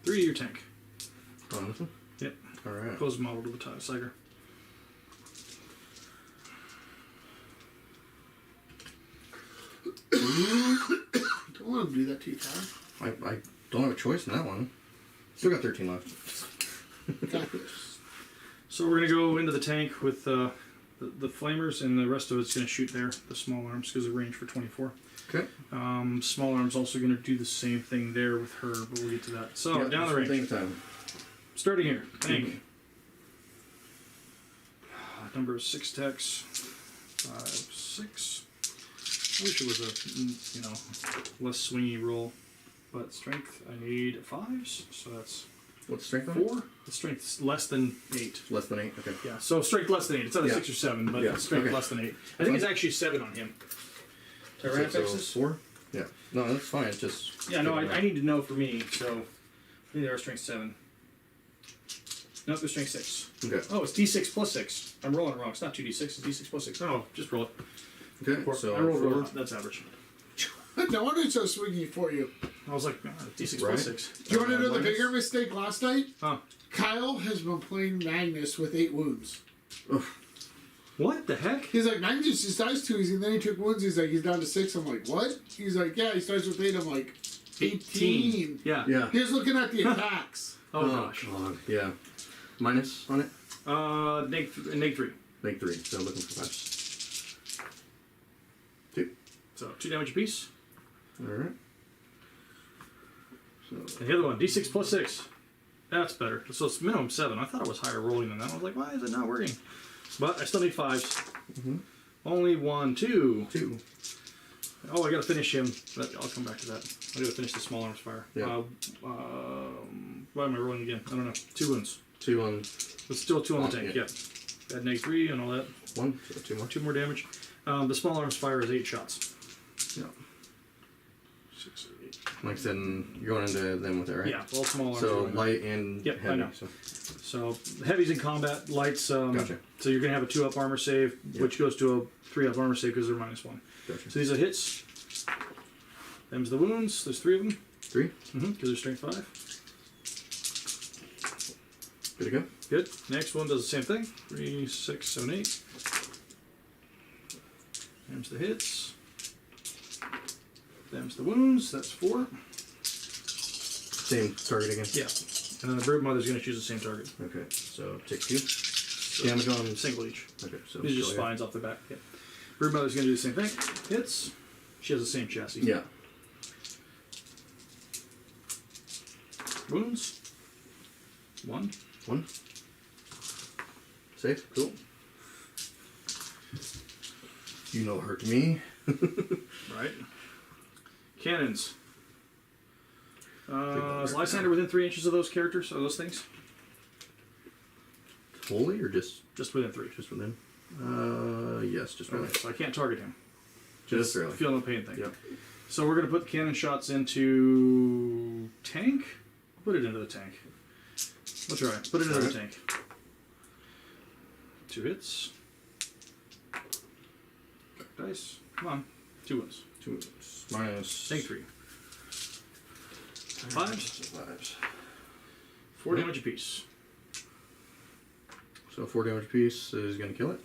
3 to your tank. On this one? Yep. Alright. Close model to the Tiger. Don't want to do that to you, Tyler. I don't have a choice in that one. Still got 13 left. So we're going to go into the tank with the flamers, and the rest of it's going to shoot there, the small arms, because of range for 24. Okay. Small arms also going to do the same thing there with her, but we'll get to that. So, Yeah, down the range. Time. Starting here, tank. Number 6 techs. 5, 6. I wish it was a, less swingy roll. But strength, I need 5s, so that's What's strength on 4. The strength's less than 8. Less than 8, okay. Yeah, so strength less than 8. It's either Yeah. 6 or 7, but Yeah, strength okay. less than 8. I think it's actually 7 on him. Tyranids? So 4? Yeah. No, that's fine. It's just. Yeah, no, I need to know for me, so I think they're strength 7. Nope, they're strength 6. Okay. Oh, it's D6 plus 6. I'm rolling wrong. It's not 2D6, it's D6 plus 6. No, just roll it. Okay. So So I rolled 4. 4. That's average. No wonder it's so swingy for you. I was like, D6 Right. plus 6. Do you want to know the minus? bigger mistake last night? Huh. Kyle has been playing Magnus with 8 wounds. What the heck? He's like, Magnus just dies 2, and then he took wounds. He's like, he's down to 6. I'm like, what? He's like, yeah, he starts with 8. I'm like, 18. Yeah. Yeah. He was looking at the attacks. Oh, gosh. God. Yeah. Minus on it? Neg 3. Make 3. So looking for 5. 2. So 2 damage apiece. Alright. So. And the other one, D6 plus 6. That's better. So it's minimum 7. I thought it was higher rolling than that. I was like, why is it not working? But I still need 5s. Mm-hmm. Only 1, 2. 2. Oh, I gotta finish him. But I'll come back to that. I gotta finish the small arms fire. Yeah. Why am I rolling again? I don't know. 2 wounds. 2 on. But still 2 on the tank, yeah. Add neg 3 and all that. 1. So 2 more. 2 more damage. The small arms fire is 8 shots. Yeah. 6, 8. Like I said, you're going into them with it, right? Yeah, all small arms. So are in there. light and Yep, I heavy. know. So. So heavy's in combat, lights. Gotcha. So you're gonna have a 2-up armor save, Yep. which goes to a 3-up armor save because they're -1. Gotcha. So these are hits. Them's the wounds. There's 3 of them. 3. Because they're strength 5. Good to go. Good. Next one does the same thing. 3, 6, 7, 8. There's the hits. There's the wounds. That's 4. Same target again. Yeah. And then the Brood Mother's gonna choose the same target. Okay. So take 2. Damage on. Single each. Okay. So These are just still, yeah. spines off the back. Yeah. Brood Mother's gonna do the same thing. Hits. She has the same chassis. Yeah. Wounds. 1. 1. Safe. Cool. You know hurt to me. Right. Cannons. Is Lysander within 3 inches of those characters, or those things? Fully or just Just within 3. just within? Yes, just Okay, within. so I can't target him. Just barely. Feel no pain thing. Yep. So we're going to put cannon shots into tank. Put it into the tank. We'll try. Put it into the tank. 2 hits. Dice. Come on. 2 wins. 2 minus. Tank 3. 5s. 5s. 4 damage apiece. So 4 damage apiece is going to kill it.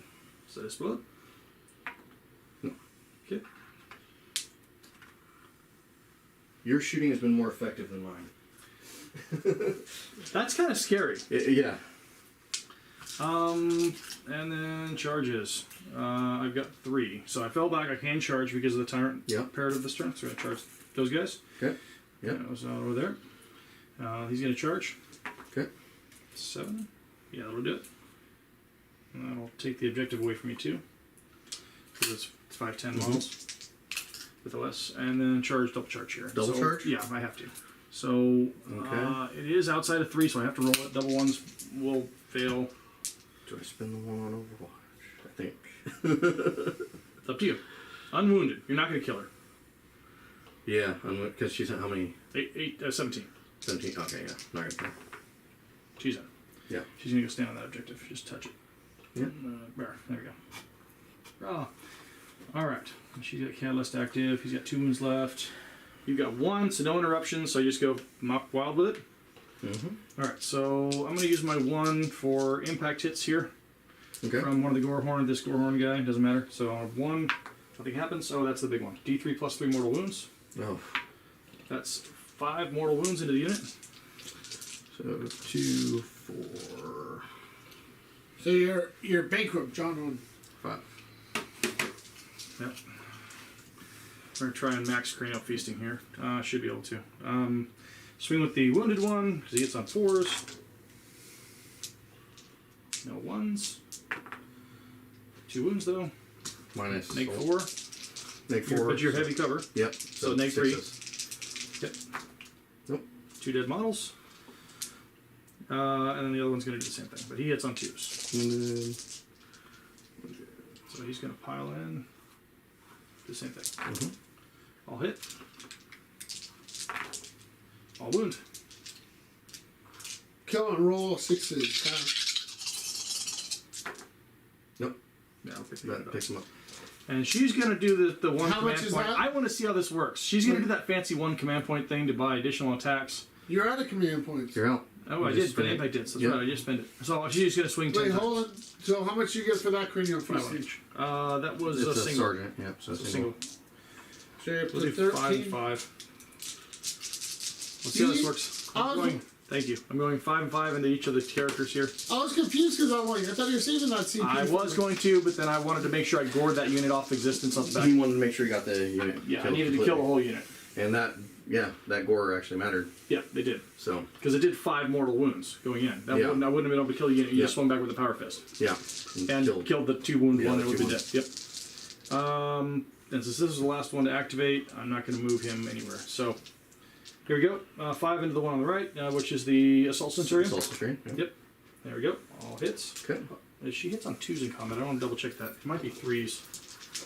Does that explode? No. Okay. Your shooting has been more effective than mine. That's kind of scary. Yeah. And then charges. I've got 3. So I fell back. I can charge because of the tyrant Yep. parrot of the strength. So I'm going to charge those guys. Okay. Yep. Goes over there. He's going to charge. Okay. 7. Yeah, that'll do it. And that'll take the objective away from me too. Because it's 5-10 models with OS. And then charge, double charge here. Double charge? Yeah, I have to. So Okay. it is outside of 3, so I have to roll it. Double ones will fail. Do I spend the one on Overwatch? I think. It's up to you. Unwounded. You're not going to kill her. Yeah, because she's at how many? 17. 17. Okay, yeah. Not gonna. She's in. Yeah. She's going to go stand on that objective. Just touch it. Yeah. There we go. Oh. All right. She's got Catalyst active. He's got 2 wounds left. You've got 1, so no interruptions. So you just go mop wild with it. Mm-hmm. All right. So I'm going to use my 1 for impact hits here. Okay. From one of the Gorehorn. This Gorehorn guy, doesn't matter. So I have 1. Nothing happens. Oh, that's the big one. D3 plus 3 mortal wounds. Oh. That's 5 mortal wounds into the unit. So 2, 4. So you're bankrupt, John. On 5. Yep. We're gonna try and max cranial feasting here. Should be able to. Swing with the wounded one because he hits on 4s. No 1s. 2 wounds though. Minus Neg 4. Neg 4. But you're heavy cover. Yep. So neg 3. Yep. Nope. 2 dead models. And then the other one's gonna do the same thing, but he hits on 2s. And So he's gonna pile in. Do the same thing. then, All hit. All wound. kill and roll 6s. Nope. Yeah, I'll pick the That unit up. picks him up. And she's gonna do the one How much command is point. that? I want to see how this works. She's gonna do that fancy 1 command point thing to buy additional attacks. You're out of command points. You're out. Oh, I You did just for spend it. impact hits. That's Yep. right. I just spent it. So she's gonna swing 10 Wait, times. hold on. So how much you get for that cranial 5 on feasting? each. That was It's a a single. sergeant. Yep. So That's a single. single. So you're up We'll to do 5 and 13. 5. Let's see how this See? works. I was- Thank you. I'm going 5 and 5 into each of the characters here. I was confused because I'm like, I thought you were saving that CP. I was going to, but then I wanted to make sure I gored that unit off existence off the back. He wanted to make sure he got the unit. Yeah, I killed needed to kill the completely. whole unit. And that gore actually mattered. Yeah, they did. So Because it did 5 mortal wounds going in. Yeah. I wouldn't have been able to kill the unit. You just Yeah. swung back with the power fist. yeah. And killed the 2 wound Yeah, one the that would be 2 dead. Yep. And since this is the last one to activate, I'm not going to move him anywhere. So here we go. 5 into the one on the right, which is the Assault Centurion. Assault Centurion. Yep. There we go. All hits. Okay. She hits on 2s in combat. I want to double check that. It might be 3s.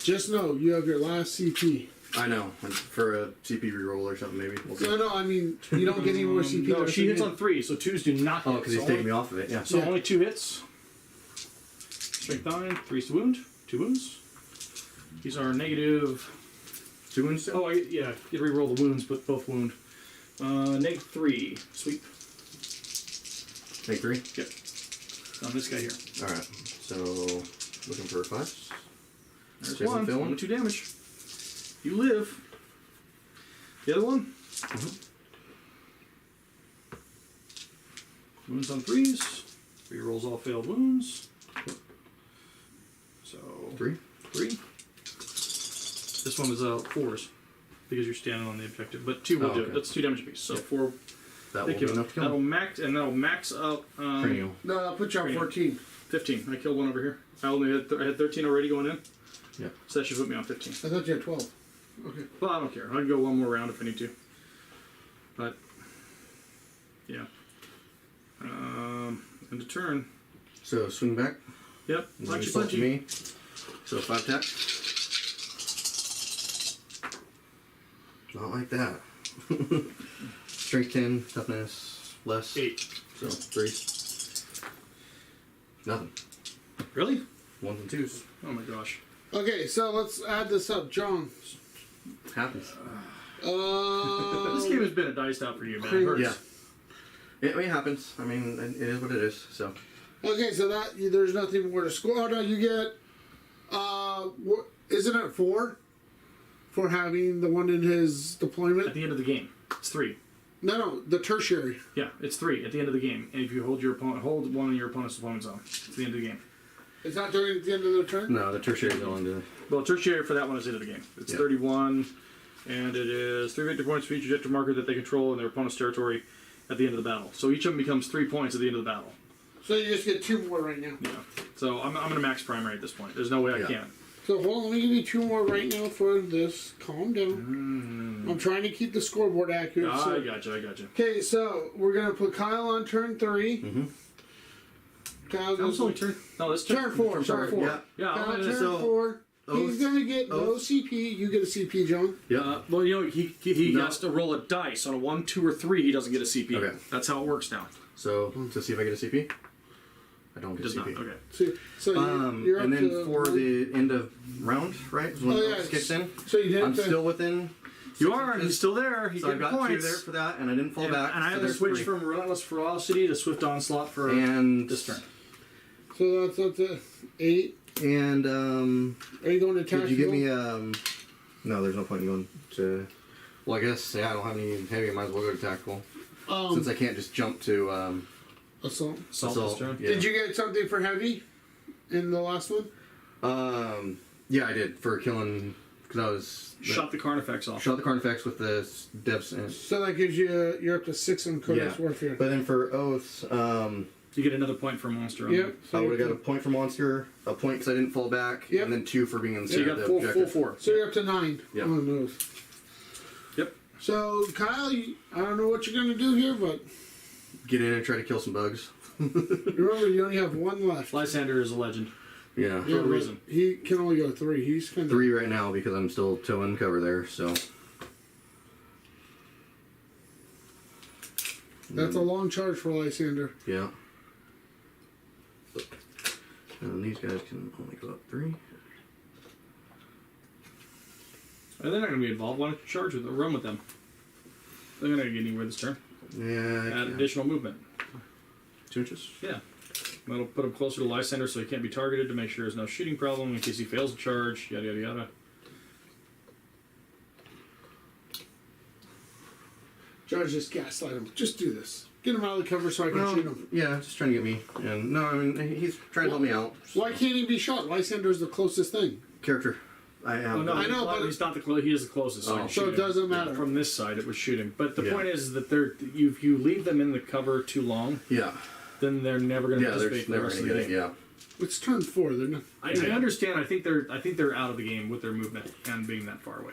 Just know you have your last CP. I know. For a CP reroll or something, maybe. We'll see. No, I mean, you don't get any more CP. No, than she hits CP. on 3, so 2s do not hit. Oh, because he's So taking only- me off of it. Yeah. So Yeah. only 2 hits. Strength 9, 3's to wound. 2 wounds. These are negative. 2 wounds. Still? Oh, yeah. You reroll the wounds, but both wound. Neg 3. Sweep. Take 3. Yep. On this guy here. All right. So looking for 5s. There's Jason one. Phil. Only 2 damage. You live. The other one. Wounds on 3s. Rerolls all failed wounds. So 3. 3. This one was 4s because you're standing on the objective, but 2 will Oh, do okay. it. That's 2 damage apiece. So Yeah. 4. That will Thank be you. enough to kill That'll him. max up. Cranial. No, I'll put you on Cranial. 14. 15. I killed one over here. I only had I had 13 already going in, Yeah. so that should put me on 15. I thought you had 12. Okay. Well, I don't care. I'd go one more round if I need to. But yeah. End of turn. So swing back. Yep. And then Punchy, assault to punchy. me. So 5 tap. Not like that. Strength 10, toughness less. 8. So 3. Nothing. Really? 1s and 2s. Oh my gosh. Okay, so let's add this up. John. Happens. This game has been a diced out for you, man. It hurts. Yeah. It happens. I mean, it is what it is. So Okay, so that there's nothing more to score. Oh no, you get. Isn't it 4 for having the one in his At deployment? the end of the game, it's 3. No, the tertiary. Yeah, it's 3 at the end of the game. And if you hold one of your opponent's deployment zone, it's the end of the game. It's not during the end of the turn. no, the tertiary is all into. Well, tertiary for that one is the end of the game. It's Yeah. 31, and it is 3 victory points for each objective marker that they control in their opponent's territory at the end of the battle. So each of them becomes 3 points at the end of the battle. So you just get 2 more right now. Yeah. So I'm going to max primary at this point. There's no way I Yeah. can't. So hold on, let me give you 2 more right now for this. Calm down. I'm trying to keep the scoreboard accurate. I so. gotcha. Okay, so we're gonna put Kyle on turn 3. Kyle's That was only turn. No, that's turn 4. Turn 4. Yeah. Yeah. Kyle, So, turn 4. He's gonna get no CP. You get a CP, John. Yeah. well, you know, he No. has to roll a dice on a 1, 2, or 3. He doesn't get a CP. Okay. That's how it works now. So to see if I get a CP, I don't It get does a not. CP. Okay. So you're up And then to for 1. the end of round, right? Is when Oh, it yeah. kicks in. So you did. I'm still within. You are, and he's still there. He's So I've getting got 2 points. there for that, and I didn't fall and, back. and I so had to there's switch 3. from Relentless Ferocity to Swift Onslaught for and this turn. So that's up to 8. And Are you going to attack? could you give me No, there's no point in going to. Well, I guess I don't have any heavy. I might as well go to tactical since I can't just jump to assault? Assault this turn. Yeah. Did you get something for heavy in the last one? Yeah, I did for killing because I was Shot the Carnifex off. shot the Carnifex with the devs. So that gives you you're up to 6 on Codex Warfare. But then for oaths, You get another point for monster. On Yep. that. So I would you're have got a point for monster, a point because I didn't fall back, Yep. and then 2 for being in the So you center got of the full objective. 4. So you're up to 9 Yeah. on those. Yep. So Kyle, I don't know what you're gonna do here, but Get in and try to kill some bugs. remember you only have 1 left. Lysander is a legend. Yeah. For a but reason. he can only go 3. He's kind of 3 right now because I'm still towing cover there, so. That's a long charge for Lysander. Yeah. And these guys can only go up 3. They're not going to be involved. Why don't you charge with them? Run with them. They're not going to get anywhere this turn. Yeah. Add additional movement. 2 inches? Yeah. That'll put him closer to Lysander so he can't be targeted to make sure there's no shooting problem in case he fails a charge. Yada yada yada. Judge, just gaslight him. Just do this. Get him out of the cover so I can shoot him. Yeah, just trying to get me. And no, I mean he's trying to help me out. Why can't he be shot? Lysander's the closest thing. Character. I have. Oh, no, I know, but he's not the he is the closest. Oh. I can So shoot it him. doesn't matter. From this side, it was shooting. But the Yeah. point is that if you leave them in the cover too long, Yeah. then they're never going to Yeah, they're participate just in the never rest gonna of the get it. game. Yeah. It's turn 4. They're not. I understand. I think they're out of the game with their movement and being that far away.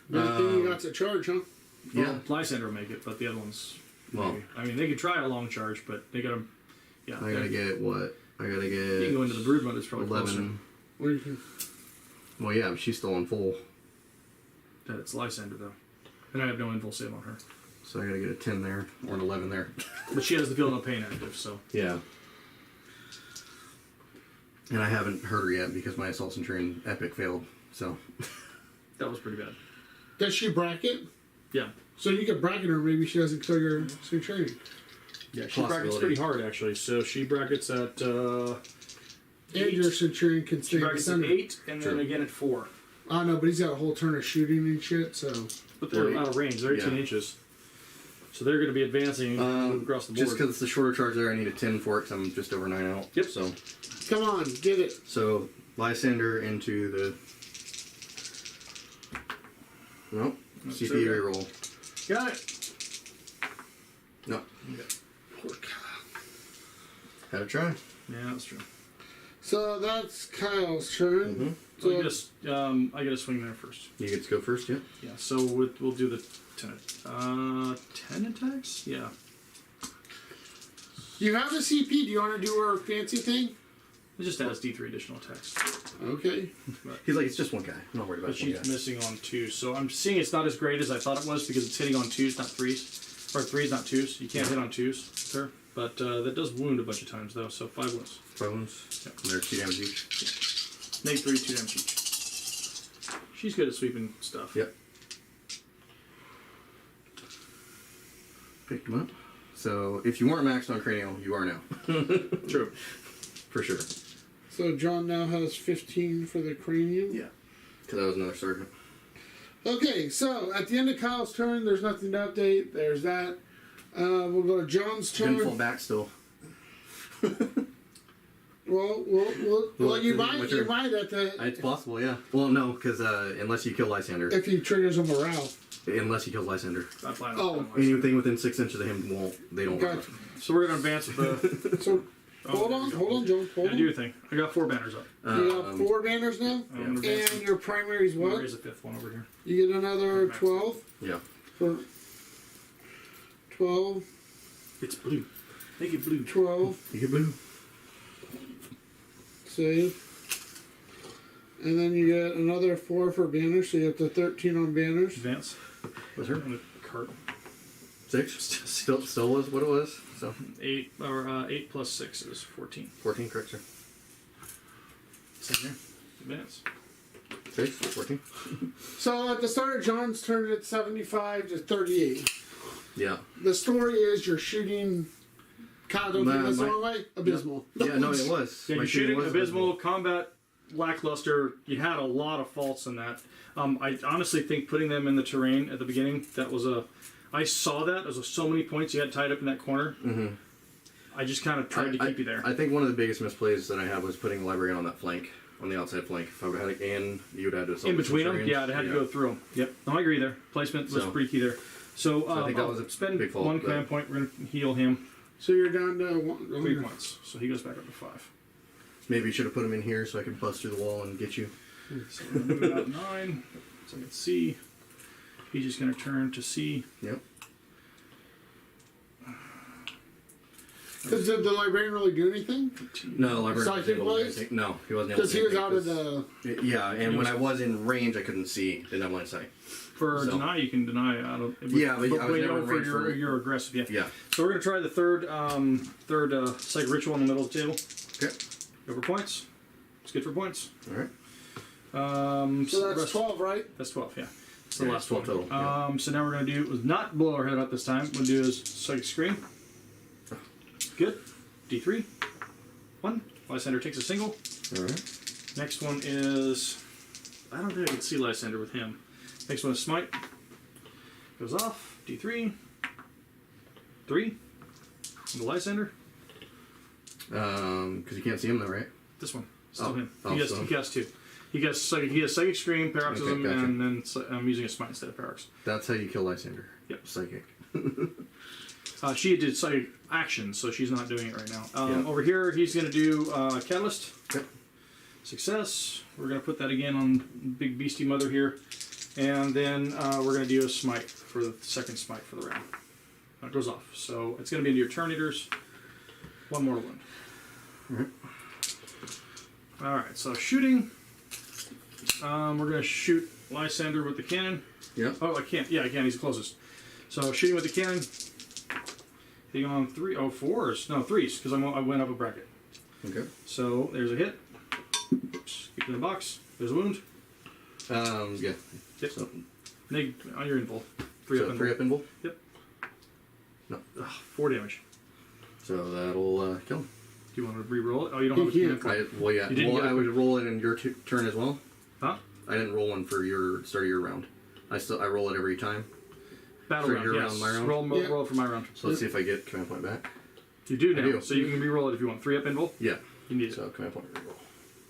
The only thing you got to charge, huh? Yeah. Well, Lysander will make it, but the other ones. Well, maybe. I mean, they could try a long charge, but they got to. Yeah. I gotta get what? I gotta You get. can go into the brood mode. It's probably 11. Or you can. Well, yeah, but she's still on full, closer. It's Lysander though, and I have no invul save on her. so I gotta get a 10 there or an 11 there. But she has the feel no pain active, so. Yeah. And I haven't hurt her yet because my Assault Centurion Epic failed. So. That was pretty bad. Does she bracket? Yeah. So you could bracket her. Maybe she doesn't kill your Centurion. Yeah, she brackets pretty hard actually. So she brackets at. And your Centurion can stay She in the brackets at center. 8, and then True. again at 4. I know, but he's got a whole turn of shooting and shit. So But they're Well, out of range. They're 18 yeah. inches. So they're going to be advancing across the board. Just because it's the shorter charge there, I need a 10 for it because I'm just over 9 out. Yep. So. come on, get it. So Lysander into the. Nope. That's CP okay. reroll. Got it. No. Poor Kyle. Had a try. Yeah, that's true. So that's Kyle's turn. Mm-hmm. So So I get to swing there first. You get to go first, yeah? Yeah. So we'll do the 10 attacks. Yeah. you have a CP. Do you want to do her fancy thing? It just adds D3 additional attacks. Okay. He's like, it's just one guy. I'm not worried about But one she's guy. missing on 2s. So I'm seeing it's not as great as I thought it was because it's hitting on 2s, not 3s. Or 3s, not 2s. You can't hit on 2s, sir. But that does wound a bunch of times, though. So 5 wounds. 5 wounds. Yep. And they're 2 damage each. Make 3, 2 damage each. She's good at sweeping stuff. Yep. Picked him up. So if you weren't maxed on cranial, you are now. True. For sure. So John now has 15 for the cranium. Yeah. Because I was another sergeant. Okay, so at the end of Kyle's turn, there's nothing to update. There's that. We'll go to John's Didn't fall turn. back still. Well, you might at the It's possible, yeah. Well, no, because unless you kill Lysander. if he triggers a morale. Unless he kills Lysander. I plan Oh. on Anything within 6 inches of him won't. They don't work. Gotcha. So we're going to advance with the. So Hold on, Joe. Hold Yeah, do your thing. I got 4 banners up. You have 4 banners now? I'm gonna raise And your primary's I'm gonna what? raise a 5th one over here. You get another 12 Yeah. for 12, It's blue. Make it blue. 12, You get blue. save. And then you get another 4 for banners, so you have the 13 on banners. Advance. What's her? And the cart. 6. Still was what it was. So 8 or 8 plus 6 is 14. 14, correct, sir. Same here. Advance. 6, 14. So at the start of John's turn, it's 75 to 38. Yeah. The story is you're shooting. God, don't take this the wrong way. Abysmal. Yeah, no, it was. Yeah, My you're shooting shooting was abysmal, combat lackluster. You had a lot of faults in that. I honestly think putting them in the terrain at the beginning, that was a. I saw that. There was so many points you had tied up in that corner. Mm-hmm. I just kind of tried to keep you there. I think one of the biggest misplays that I had was putting the librarian on that flank, on the outside flank. If I would have had it in, you would have had to In between them, yeah, it had to go through them. Yep. No, I agree there. Placement was pretty key there. So, I think that was a spend big fault, 1 but- command point. We're going to heal him So you're down to 3 points. So he goes back up to 5. Maybe you should have put him in here so I could bust through the wall and get you. So we're going to move it out 9. So I can see. He's just going to turn to C. Yep. Because did the librarian really do anything? No, the librarian Psychic wasn't able to do blades? anything. No, he wasn't able to Because do he was anything out of 'cause- the. Yeah, and when I was in range, I couldn't see. Didn't have line of sight. For So- deny, you can deny out of. Yeah, but I was when never in for range your, for- your aggressive. Yeah. Yeah. So we're gonna try the third psychic ritual in the middle of the table. Okay. Go for points. It's good for points. All right. So that's rest- 12, right? That's 12. Yeah. It's the Yeah, last 12 one. total, yeah. So now we're gonna do is not blow our head up this time. What we'll do is psychic scream. Good. D3. 1. Lysander takes a single. All right. Next one is. I don't think I can see Lysander with him. Next one is smite. Goes off. D3. 3. And the Lysander. Because you can't see him though, right? This one. Still Oh. him. Oh, He has so- 2. He has psychic scream, paroxysm, Okay, gotcha. and then I'm using a smite instead of parox. That's how you kill Lysander. Yep. Psychic. She did psychic action, so she's not doing it right now. Yeah. Over here, he's going to do catalyst. Okay. Success. We're going to put that again on big beastie mother here, and then we're going to do a smite for the second smite for the round. That goes off. So it's going to be into your Tyranids. 1 more wound. Alright. All right. So shooting. We're going to shoot Lysander with the cannon. Yeah. Oh, I can't. Yeah, I can. He's the closest. So shooting with the cannon. Hitting on 4s. No, 3s, because I went up a bracket. Okay. So there's a hit. Oops. Keep it in the box. There's a wound. Yeah. Yep. So, Neg on your invul. 3 up so invul. 3 up invul. Yep. No. 4 damage. So that'll kill him. Do you want to re-roll it? Oh, you don't have a command point. Well, yeah. You didn't Well, get I a- would roll it in your turn as well. Huh? I didn't roll one for your start of your round. I roll it every time. Battle For round, your yes. round, my round? Yeah. Roll for my round. So let's see if I get command point back. You do now, do. so you can re-roll it if you want. 3 up invul? Yeah. You need it. So command point reroll.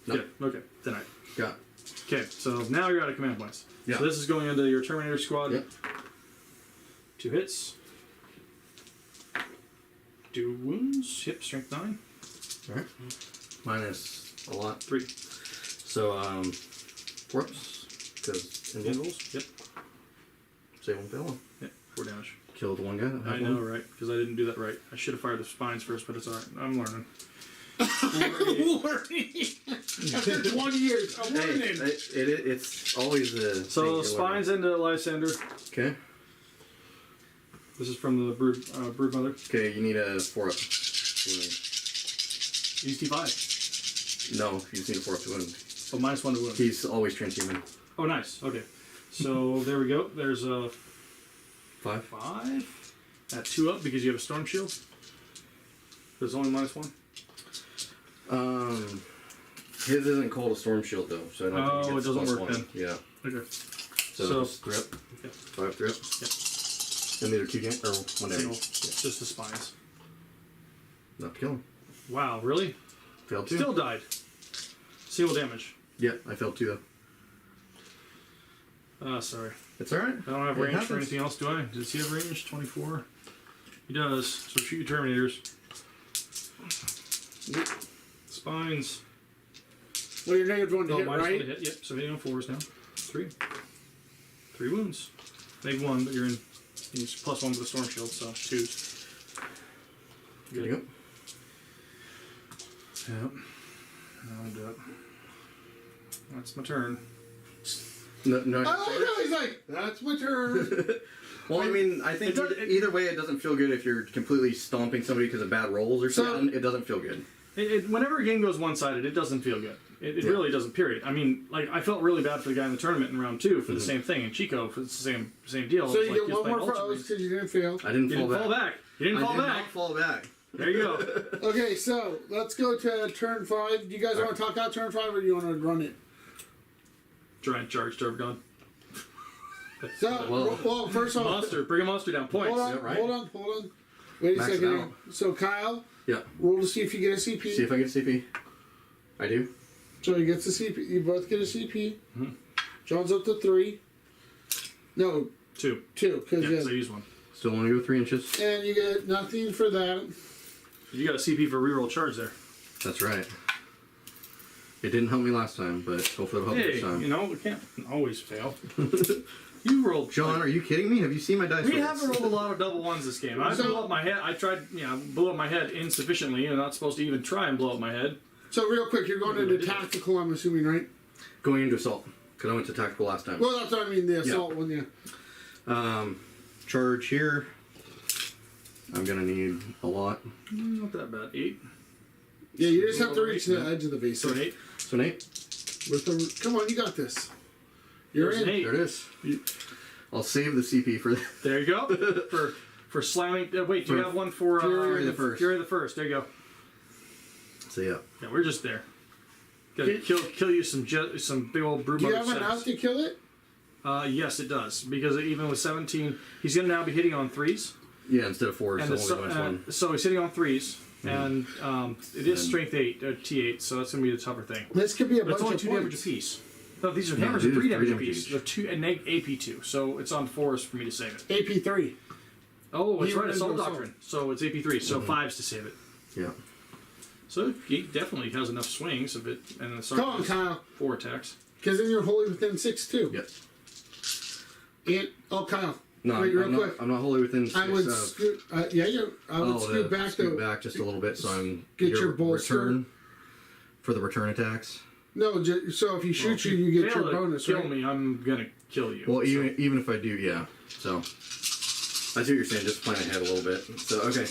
Nope. Yeah, okay. Tonight. Got it. Okay, so now you're out of command points. Yeah. So this is going into your Terminator squad. Yep. 2 hits. 2 wounds. Hip strength 9. Alright. Minus a lot. 3. So, 4 ups. Because Invulns. Yep. save one fail. Yep. 4 damage. Killed one guy. I know, right? Because I didn't do that right. I should have fired the spines first, but it's alright. I'm learning. After 20 years, I'm Hey, learning. it's always the. So spines into Lysander. Okay. This is from the brood mother. Okay, you need a 4 up. He's T5. No, you just need a 4 up to wound. Oh, -1 to wound. He's always transhuman. Oh, nice. Okay. So there we go. There's a 5. 5. At 2 up because you have a storm shield. There's only -1. His isn't called a storm shield though, so I don't think he Oh, gets it doesn't +1. work then. Yeah. Okay. So just 3 up. Yep. 5 3 up. Yep. And these are 2 or 1 Single. damage. Just the spines. Not to kill him. Wow, really? Failed 2. Still died. Single damage. Yeah, I failed 2 though. Sorry. It's alright. I don't have It range for happens. anything else, do I? Does he have range? 24? He does. So shoot your Terminators. Spines. Well, you're negative 1 to Oh, hit, minus 1 right? to hit. Yep, so hitting on 4s now. 3. 3 wounds. Neg 1, but you're in. You use +1 to the storm shield, so 2s. There you go. Yep. I'll do it. That's my turn. No, I like how he's like, that's my turn. well, I mean, I think either way, it doesn't feel good if you're completely stomping somebody because of bad rolls or something. It doesn't feel good. Whenever a game goes one-sided, it doesn't feel good. It really doesn't, period. I mean, like, I felt really bad for the guy in the tournament in round 2 for the same thing, and Chico for the same deal. So It was you like, get just one more playing for Ultra O's because you didn't fail. I didn't You fall didn't fall back. back. You didn't fall I did back. not fall back. There you go. Okay, so let's go to turn 5. Do you guys want to talk out turn 5 or do you want to run it? Giant charge, turbo gun. So, well, first off, Monster, bring a monster down. Points. hold on, Yeah, right. hold on. Wait a Max it second. out. Here. So Kyle, Yeah. roll to see if you get a CP. See if I get CP. I do. So he gets a CP. You both get a CP. Mm-hmm. John's up to 3. No, 2. 2. Yeah, so use 1. Still want to go 3 inches. And you get nothing for that. You got a CP for reroll charge there. That's right. It didn't help me last time, but hopefully it'll help Hey, this time. you know, we can't always fail. You rolled. John, are you kidding me? Have you seen my dice? We rolls? haven't rolled a lot of double ones this game. I blew up my head. I tried, blew up my head insufficiently. You're not supposed to even try and blow up my head. So real quick, you're going into tactical, I'm assuming, right? Going into assault, because I went to tactical last time. Well, that's what I mean, the assault one, yeah. Charge here. I'm gonna need a lot. Not that bad. 8. Yeah, you just have to Over reach 8, the edge of the base. So an 8. So an 8. With the, come on, you got this. You're There's in. an 8. There it is. I'll save the CP for. There you go. for slamming. Wait, do you have one for Fury the First. Fury the First. There you go. So yeah. Yeah, we're just there. Gotta kill you some big old brood Do you mother have enough sets. to kill it? Yes, it does, because even with 17, he's gonna now be hitting on 3s. Yeah, instead of 4, And so only minus 1. so he's hitting on 3s, and it is strength 8, T8, so that's gonna be the tougher thing. This could be a But it's bunch only of 2 points. damage apiece. No, these are No, hammers these are are 3 damage 3 damage apiece. each. They're 2 and AP2, so it's on 4s for me to save it. AP3. Oh, that's He right, runs Assault assault. Doctrine. So it's AP3, so 5s to save it. Yeah. So he definitely has enough swings of it, and the Come on, Kyle. 4 attacks. Because then you're wholly within 6 too. Yep. And Kyle. No, wait, real I'm quick. not. I'm not wholly within 6 I would of. scoot. I would scoot back scoot though. back just a little bit, so I'm Get your bolster. return for the return attacks. No, so if he shoots you, you get Fail your to bonus, kill right? me, I'm gonna kill you. Well, so. even if I do, yeah. So I see what you're saying. Just plan ahead a little bit. So okay,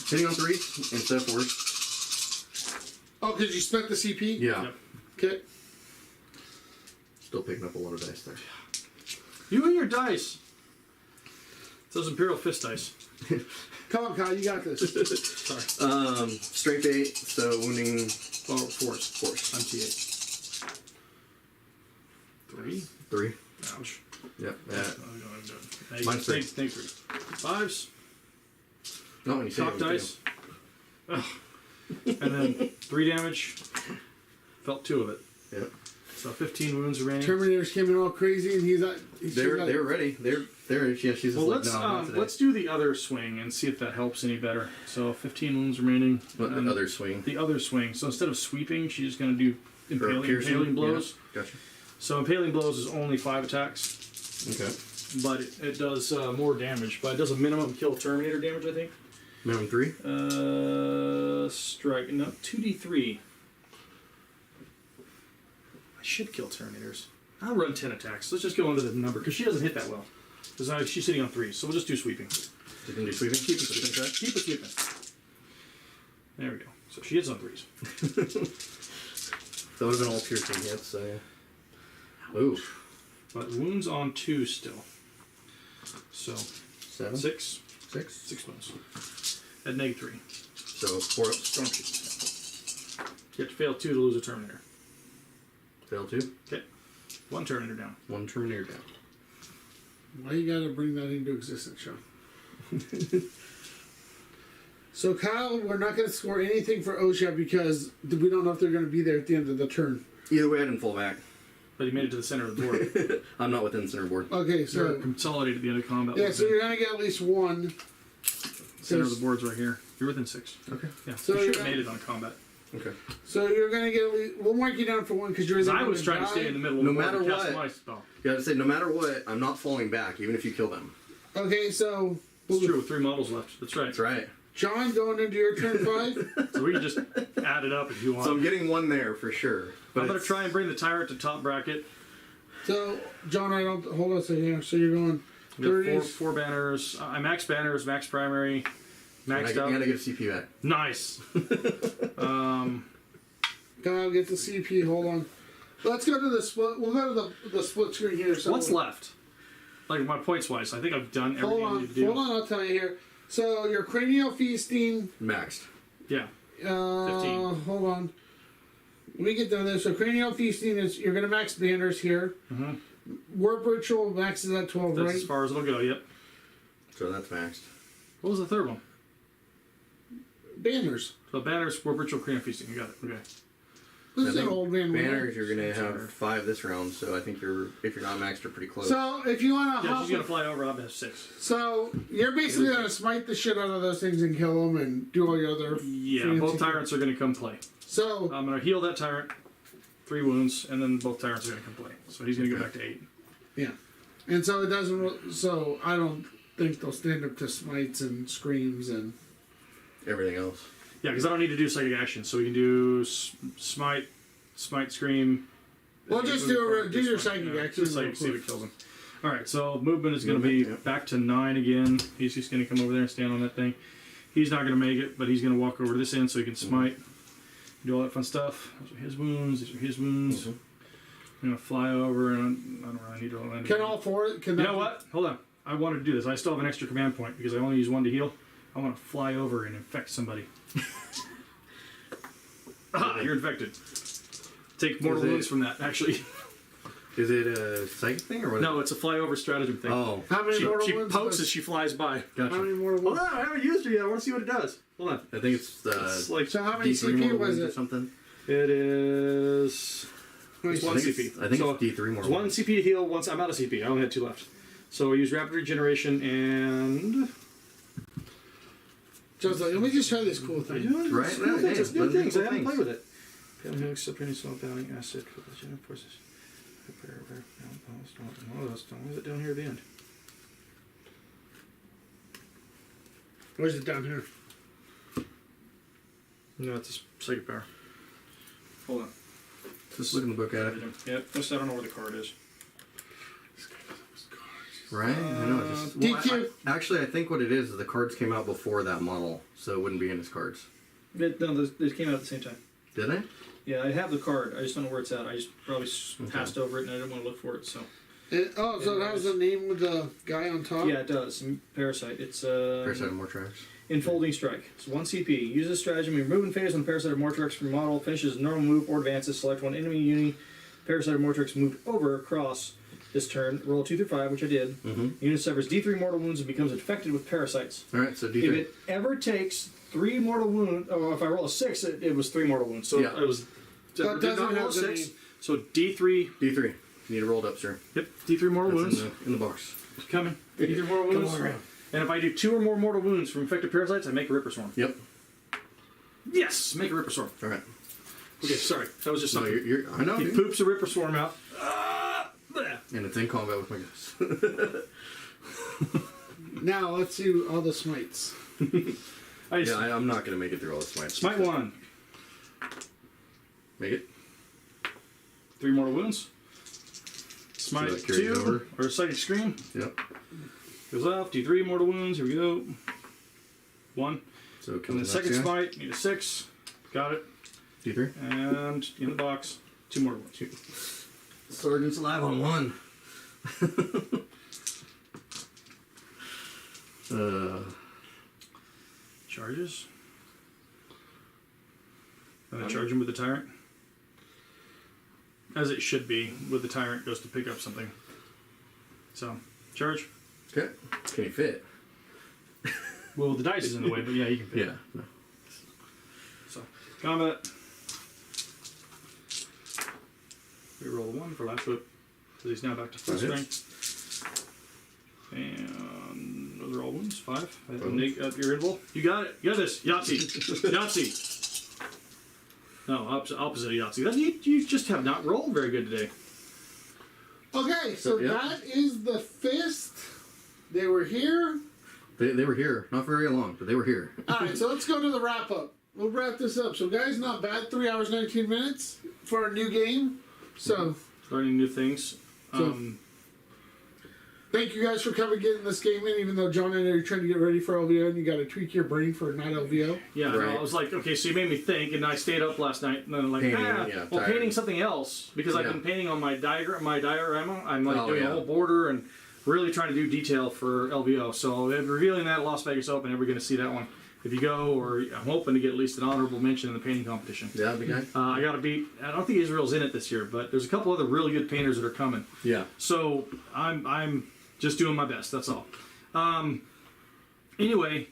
hitting on 3s instead of 4s. Oh, because you spent the CP? Yeah. Yep. Okay. Still picking up a lot of dice there. You and your dice. It's those Imperial Fist dice. Come on, Kyle, you got this. Sorry. Strength 8, so wounding Oh, force. force. I'm T8. 3? 3. Ouch. Yep. Minus Mine's 3. 3. 5s. No, when you say Top it, dice. Ugh. And then 3 damage. Felt 2 of it. Yep. So 15 wounds remaining. Terminators came in all crazy, and They're ready. They're yeah. She's just Well, like no, not today. let's do the other swing and see if that helps any better. So 15 wounds remaining. What, the other swing. The other swing. So instead of sweeping, she's going to do Piercing? impaling blows. Yeah. Gotcha. So impaling blows is only 5 attacks, Okay. but it does more damage. But it does a minimum kill Terminator damage, I think. Minimum 3. Strike. No, 2d3. I should kill Terminators. I'll run 10 attacks. Let's just go under the number, because she doesn't hit that well. Because she's sitting on 3s, so we'll just do sweeping. You can do sweeping. Keep it sweeping. Keep it sweeping. There we go. So she hits on 3s. That would have been all piercing hits. So yeah. Ooh. But wounds on 2 still. So 7. 6. 6. 6 wounds. At -3. So 4 up. Storm Shield. You have to fail 2 to lose a Terminator. Fail 2. Okay. 1 Terminator down. 1 Terminator down. Why you gotta bring that into existence, Sean? So, Kyle, we're not gonna score anything for OSHA because we don't know if they're gonna be there at the end of the turn. Either way, I didn't fall back. But he made it to the center of the board. I'm not within the center board. Okay, You're so consolidated at the end of combat. yeah, so you're gonna get at least 1. Center of the board's right here. You're within 6. Okay. Yeah. So So you you're should have gonna- made it on combat. Okay. So you're gonna get. We'll mark you down for one because you're. either I was gonna trying to stay die- in the middle of No the board matter and cast what. my spell. You gotta say, no matter what, I'm not falling back, even if you kill them. Okay, so It's true. 3 models left. That's right. That's right. John going into your turn 5. So we can just add it up if you want. So I'm getting one there for sure. But I'm going to it's- try and bring the tyrant to top bracket. So John, I don't hold on a second here. So you're going We got 30s. four banners. I max banners, max primary, maxed I out. gotta get a CP back. Nice. Kyle get the CP. Hold on. Let's go to the split. We'll go to the split screen here. So What's left? Like my points wise, I think I've done everything Hold I on. need to do. Hold on. I'll tell you here. So your cranial feasting. Maxed. Yeah. 15. Hold on. Let me get down there. So cranial feasting is you're gonna max banners here. Mhm. Warp ritual maxes at 12, That's right? as far as it'll go. Yep. So that's maxed. What was the third one? Banners. So banners, warp ritual, cranial feasting. You got it. Okay. This I is an think old man. Banners, you're gonna Sorry. have 5 this round, so I think if you're not maxed, you're pretty close. So if you want to Yeah, hop, she's gonna fly over. I'll have 6. so you're basically gonna smite the shit out of those things and kill them and do all your other. Yeah, fancy- both tyrants are gonna come play. So I'm gonna heal that tyrant, 3 wounds, and then both tyrants are gonna come play. So he's gonna go back to 8. yeah, and so it doesn't. So I don't think they'll stand up to smites and screams and. Everything else. Yeah, because I don't need to do psychic action, so we can do smite, scream. Well, just do your psychic Yeah, action. do psychic, real see quick. what kills him. All right, so movement is going to be Movement, yeah. back to 9 again. He's just going to come over there and stand on that thing. He's not going to make it, but he's going to walk over to this end so he can smite. Do all that fun stuff. Those are his wounds. These are his wounds. I'm going to fly over, and I don't really need to land. Can all four? Can You that know what? Hold on. I wanted to do this. I still have an extra command point because I only use 1 to heal. I want to fly over and infect somebody. Aha, you're infected. Take mortal Is it- wounds from that, actually. Is it a psychic thing or what? No, it's a flyover stratagem thing. Oh, How many She mortal pokes wounds? as she flies by. How gotcha. many mortal Hold wounds? on, I haven't used her yet. I want to see what it does. Hold on. I think it's It's like So how many D3 CP mortal was wounds or it? something. it is. Wait, It's 1 I think CP. it's, I think So it's D3 more. It's 1 CP to heal. Once I'm out of CP. I only had 2 left. So we use rapid regeneration and. Joe's like, let me just try this cool thing. Right? It's new Yeah, things. It's yeah, new those are things. cool I haven't things. played with it. Pale Helix, subterranean snow bounding acid for the general forces. Why is it down here at the end? Where's it down here? No, it's a psychic power. Hold on. Just look in the book at it. Yep, I don't know where the card is. Right? I know. Just, DQ. Actually, I think what it is the cards came out before that model, so it wouldn't be in his cards. No, they came out at the same time. Did they? Yeah, I have the card. I just don't know where it's at. I just probably passed over it and I didn't want to look for it. So. So that was the name with the guy on top? Yeah, it does. Parasite. It's Parasite of more tracks. Enfolding Strike. It's 1 CP. Use this strategy. Remove and phase on the Parasite of Mortrix from model. Finishes normal move or advances. Select one enemy uni. Parasite of Mortrix moved over across this turn. Roll 2 through 5, which I did. Unit suffers D3 mortal wounds and becomes infected with parasites. Alright, so If D3. it ever takes 3 mortal wounds, if I roll a 6, it was 3 mortal wounds. So Yeah. it was. That did not doesn't roll a have the 6. name. So D3. D3. You need it rolled up, sir. Yep, D3 mortal That's wounds. in the box. Coming. D3 mortal wounds. Come on around. And if I do 2 or more mortal wounds from infected parasites, I make a Ripper Swarm. Yep. Yes, make a Ripper Swarm. Alright. Okay, sorry. That was just No, something. I know, He dude. poops a Ripper Swarm out. Bleh. And it's in combat with my guys. Now let's do all the smites. I just, Yeah, I'm not going to make it through all the smites. Smite 1. Make it. 3 mortal wounds. So Smite that carries 2. over. Or Psychic Scream. Yep. Goes off. D3 mortal wounds. Here we go. 1. So And kill the the second next guy. smite. Need a 6. Got it. D3. And in the box. 2 mortal wounds. Sergeant's alive on 1. Charges. And I charge him with the tyrant. As it should be, with the tyrant goes to pick up something. So, charge. Okay. Can he fit? Well, the dice is in the way, but yeah, you can pick. Yeah. No. So, combat. We roll a 1 for last whip, because he's now back to full That strength. And Those are all ones. 5. Your invul. You got it. You got this. Yahtzee. Yahtzee. No, opposite of Yahtzee. You just have not rolled very good today. Okay, so that is the fist. They were here. They were here. Not for very long, but they were here. Alright, so let's go to the wrap up. We'll wrap this up. So guys, not bad. 3 hours, 19 minutes for a new game. So Learning new things. thank you guys for coming getting this game in, even though John and I are trying to get ready for LVO and you got to tweak your brain for not LVO. Yeah, Right. no, I was like, okay, so you made me think, and I stayed up last night, and then I'm like, Painting, painting something else, because I've been painting on my diorama. I'm like doing a whole border and really trying to do detail for LVO. So revealing that at Las Vegas Open, and we're going to see that one. If you go, or I'm hoping to get at least an honorable mention in the painting competition. Yeah, that'd be nice. I got to beat. I don't think Israel's in it this year, but there's a couple other really good painters that are coming. Yeah. So I'm just doing my best. That's all. Anyway,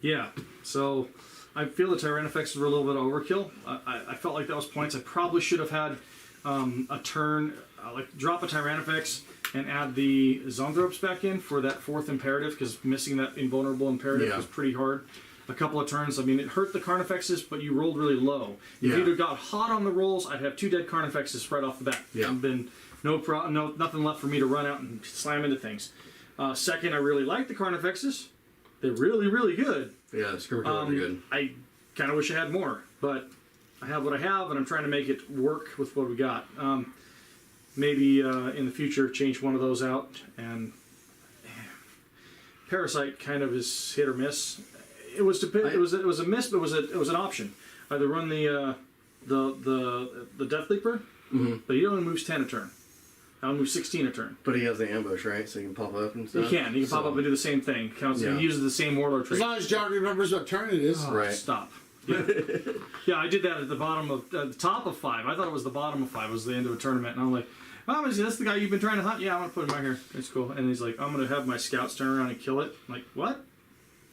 yeah. So I feel the Tyranifex were a little bit of overkill. I felt like that was points. I probably should have had a turn, like drop a Tyranifex and add the Zondropes back in for that 4th imperative, because missing that invulnerable imperative was pretty hard. A couple of turns. I mean, it hurt the Carnifexes, but you rolled really low. If you'd have got hot on the rolls, I'd have 2 dead Carnifexes right off the bat. Yeah. And been nothing left for me to run out and slam into things. Second, I really like the Carnifexes. They're really, really good. Yeah, the skirmish are good. I kind of wish I had more, but I have what I have, and I'm trying to make it work with what we got. Maybe in the future change one of those out. And Parasite kind of is hit or miss. It was it was a miss, but it was an option. Either run the Death Leaper, but he only moves 10 a turn. I'll move 16 a turn. But he has the ambush, right? So you can pop up and stuff. He can pop up and do the same thing. He uses the same warlord trait. As long as John remembers what turn it is. Right. Stop. Yeah. Yeah, I did that at the top of 5. I thought it was the bottom of 5. It was the end of a tournament, and I'm like, oh, is this the guy you've been trying to hunt? Yeah, I want to put him right here. It's cool. And he's like, I'm going to have my scouts turn around and kill it. I'm like, what?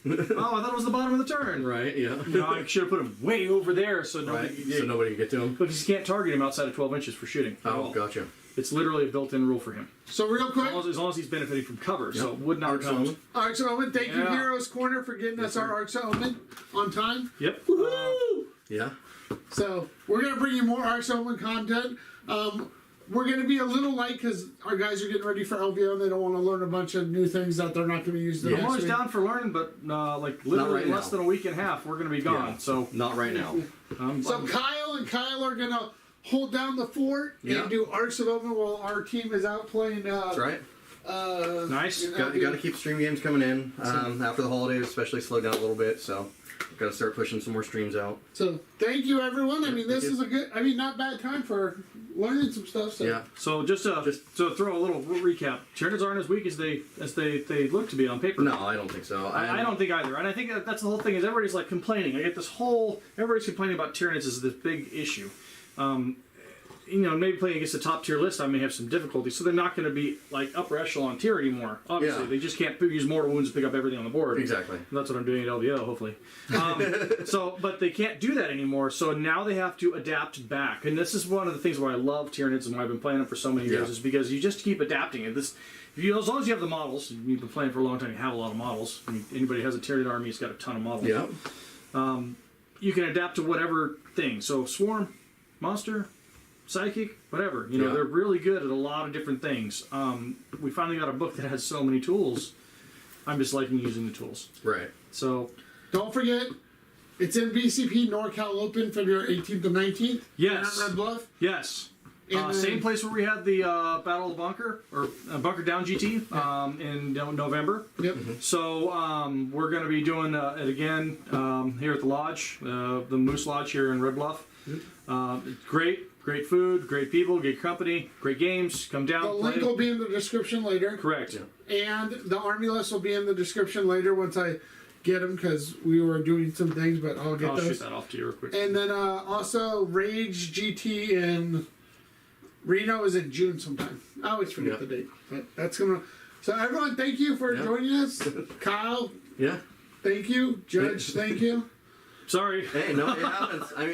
Oh, I thought it was the bottom of the turn. Right, yeah. You know, I should have put him way over there so nobody could get to him. Because you can't target him outside of 12 inches for shooting. Oh, gotcha. It's literally a built-in rule for him. So real quick, As long as he's benefiting from cover, so it would not Arks of count. Omen. Arks of Omen, thank you, Heroes Corner, for getting us our Arks of Omen on time. Yep. Yeah. So we're gonna bring you more Arks of Omen content. We're gonna be a little light because our guys are getting ready for LVO and they don't want to learn a bunch of new things that they're not gonna use. I'm always down for learning, but like literally right less now. than a week and a half, we're going to be gone. Yeah. So Not right now. So Kyle and Kyle are gonna hold down the fort and do Arks of Omen while our team is out playing. That's right. nice. you know, Got to keep stream games coming in after the holidays, especially slow down a little bit. So got to start pushing some more streams out. So thank you, everyone. I mean, this is a good, not bad time for learning some stuff. So. Yeah. So just to throw a little recap, Tyranids aren't as weak as they look to be on paper. No, I don't think so. I don't think either, and I think that's the whole thing. Is everybody's like complaining? I get this whole everybody's complaining about Tyranids is this big issue. Maybe playing against a top tier list, I may have some difficulty. So they're not going to be like upper echelon tier anymore. Obviously, they just can't use mortal wounds to pick up everything on the board. Exactly. And that's what I'm doing at LVO, hopefully. But they can't do that anymore. So now they have to adapt back. And this is one of the things why I love Tyranids and why I've been playing them for so many years is because you just keep adapting it. As long as you have the models, you've been playing for a long time, you have a lot of models. I mean, anybody who has a Tyranid army has got a ton of models. Yeah. You can adapt to whatever thing. So swarm, monster, psychic, whatever. They're really good at a lot of different things. We finally got a book that has so many tools. I'm just liking using the tools. Right. So Don't forget, it's in BCP NorCal Open, February 18th to 19th. Yes. In Red Bluff. yes. And Same place where we had the Battle of the Bunker, or Bunker Down GT in November. Yep. So we're going to be doing it again here at the lodge, the Moose Lodge here in Red Bluff. Great food, great people, great company, great games. Come down. The link will be in the description later. Correct. And the army list will be in the description later once I get them because we were doing some things, but I'll get I'll those. shoot that off to you real quick. And then also Rage GT in Reno is in June sometime. I always forget the date, but that's gonna. So everyone, thank you for joining us. Kyle, Yeah. thank you. Judge, thank you. Sorry. Hey, no, it happens. I mean,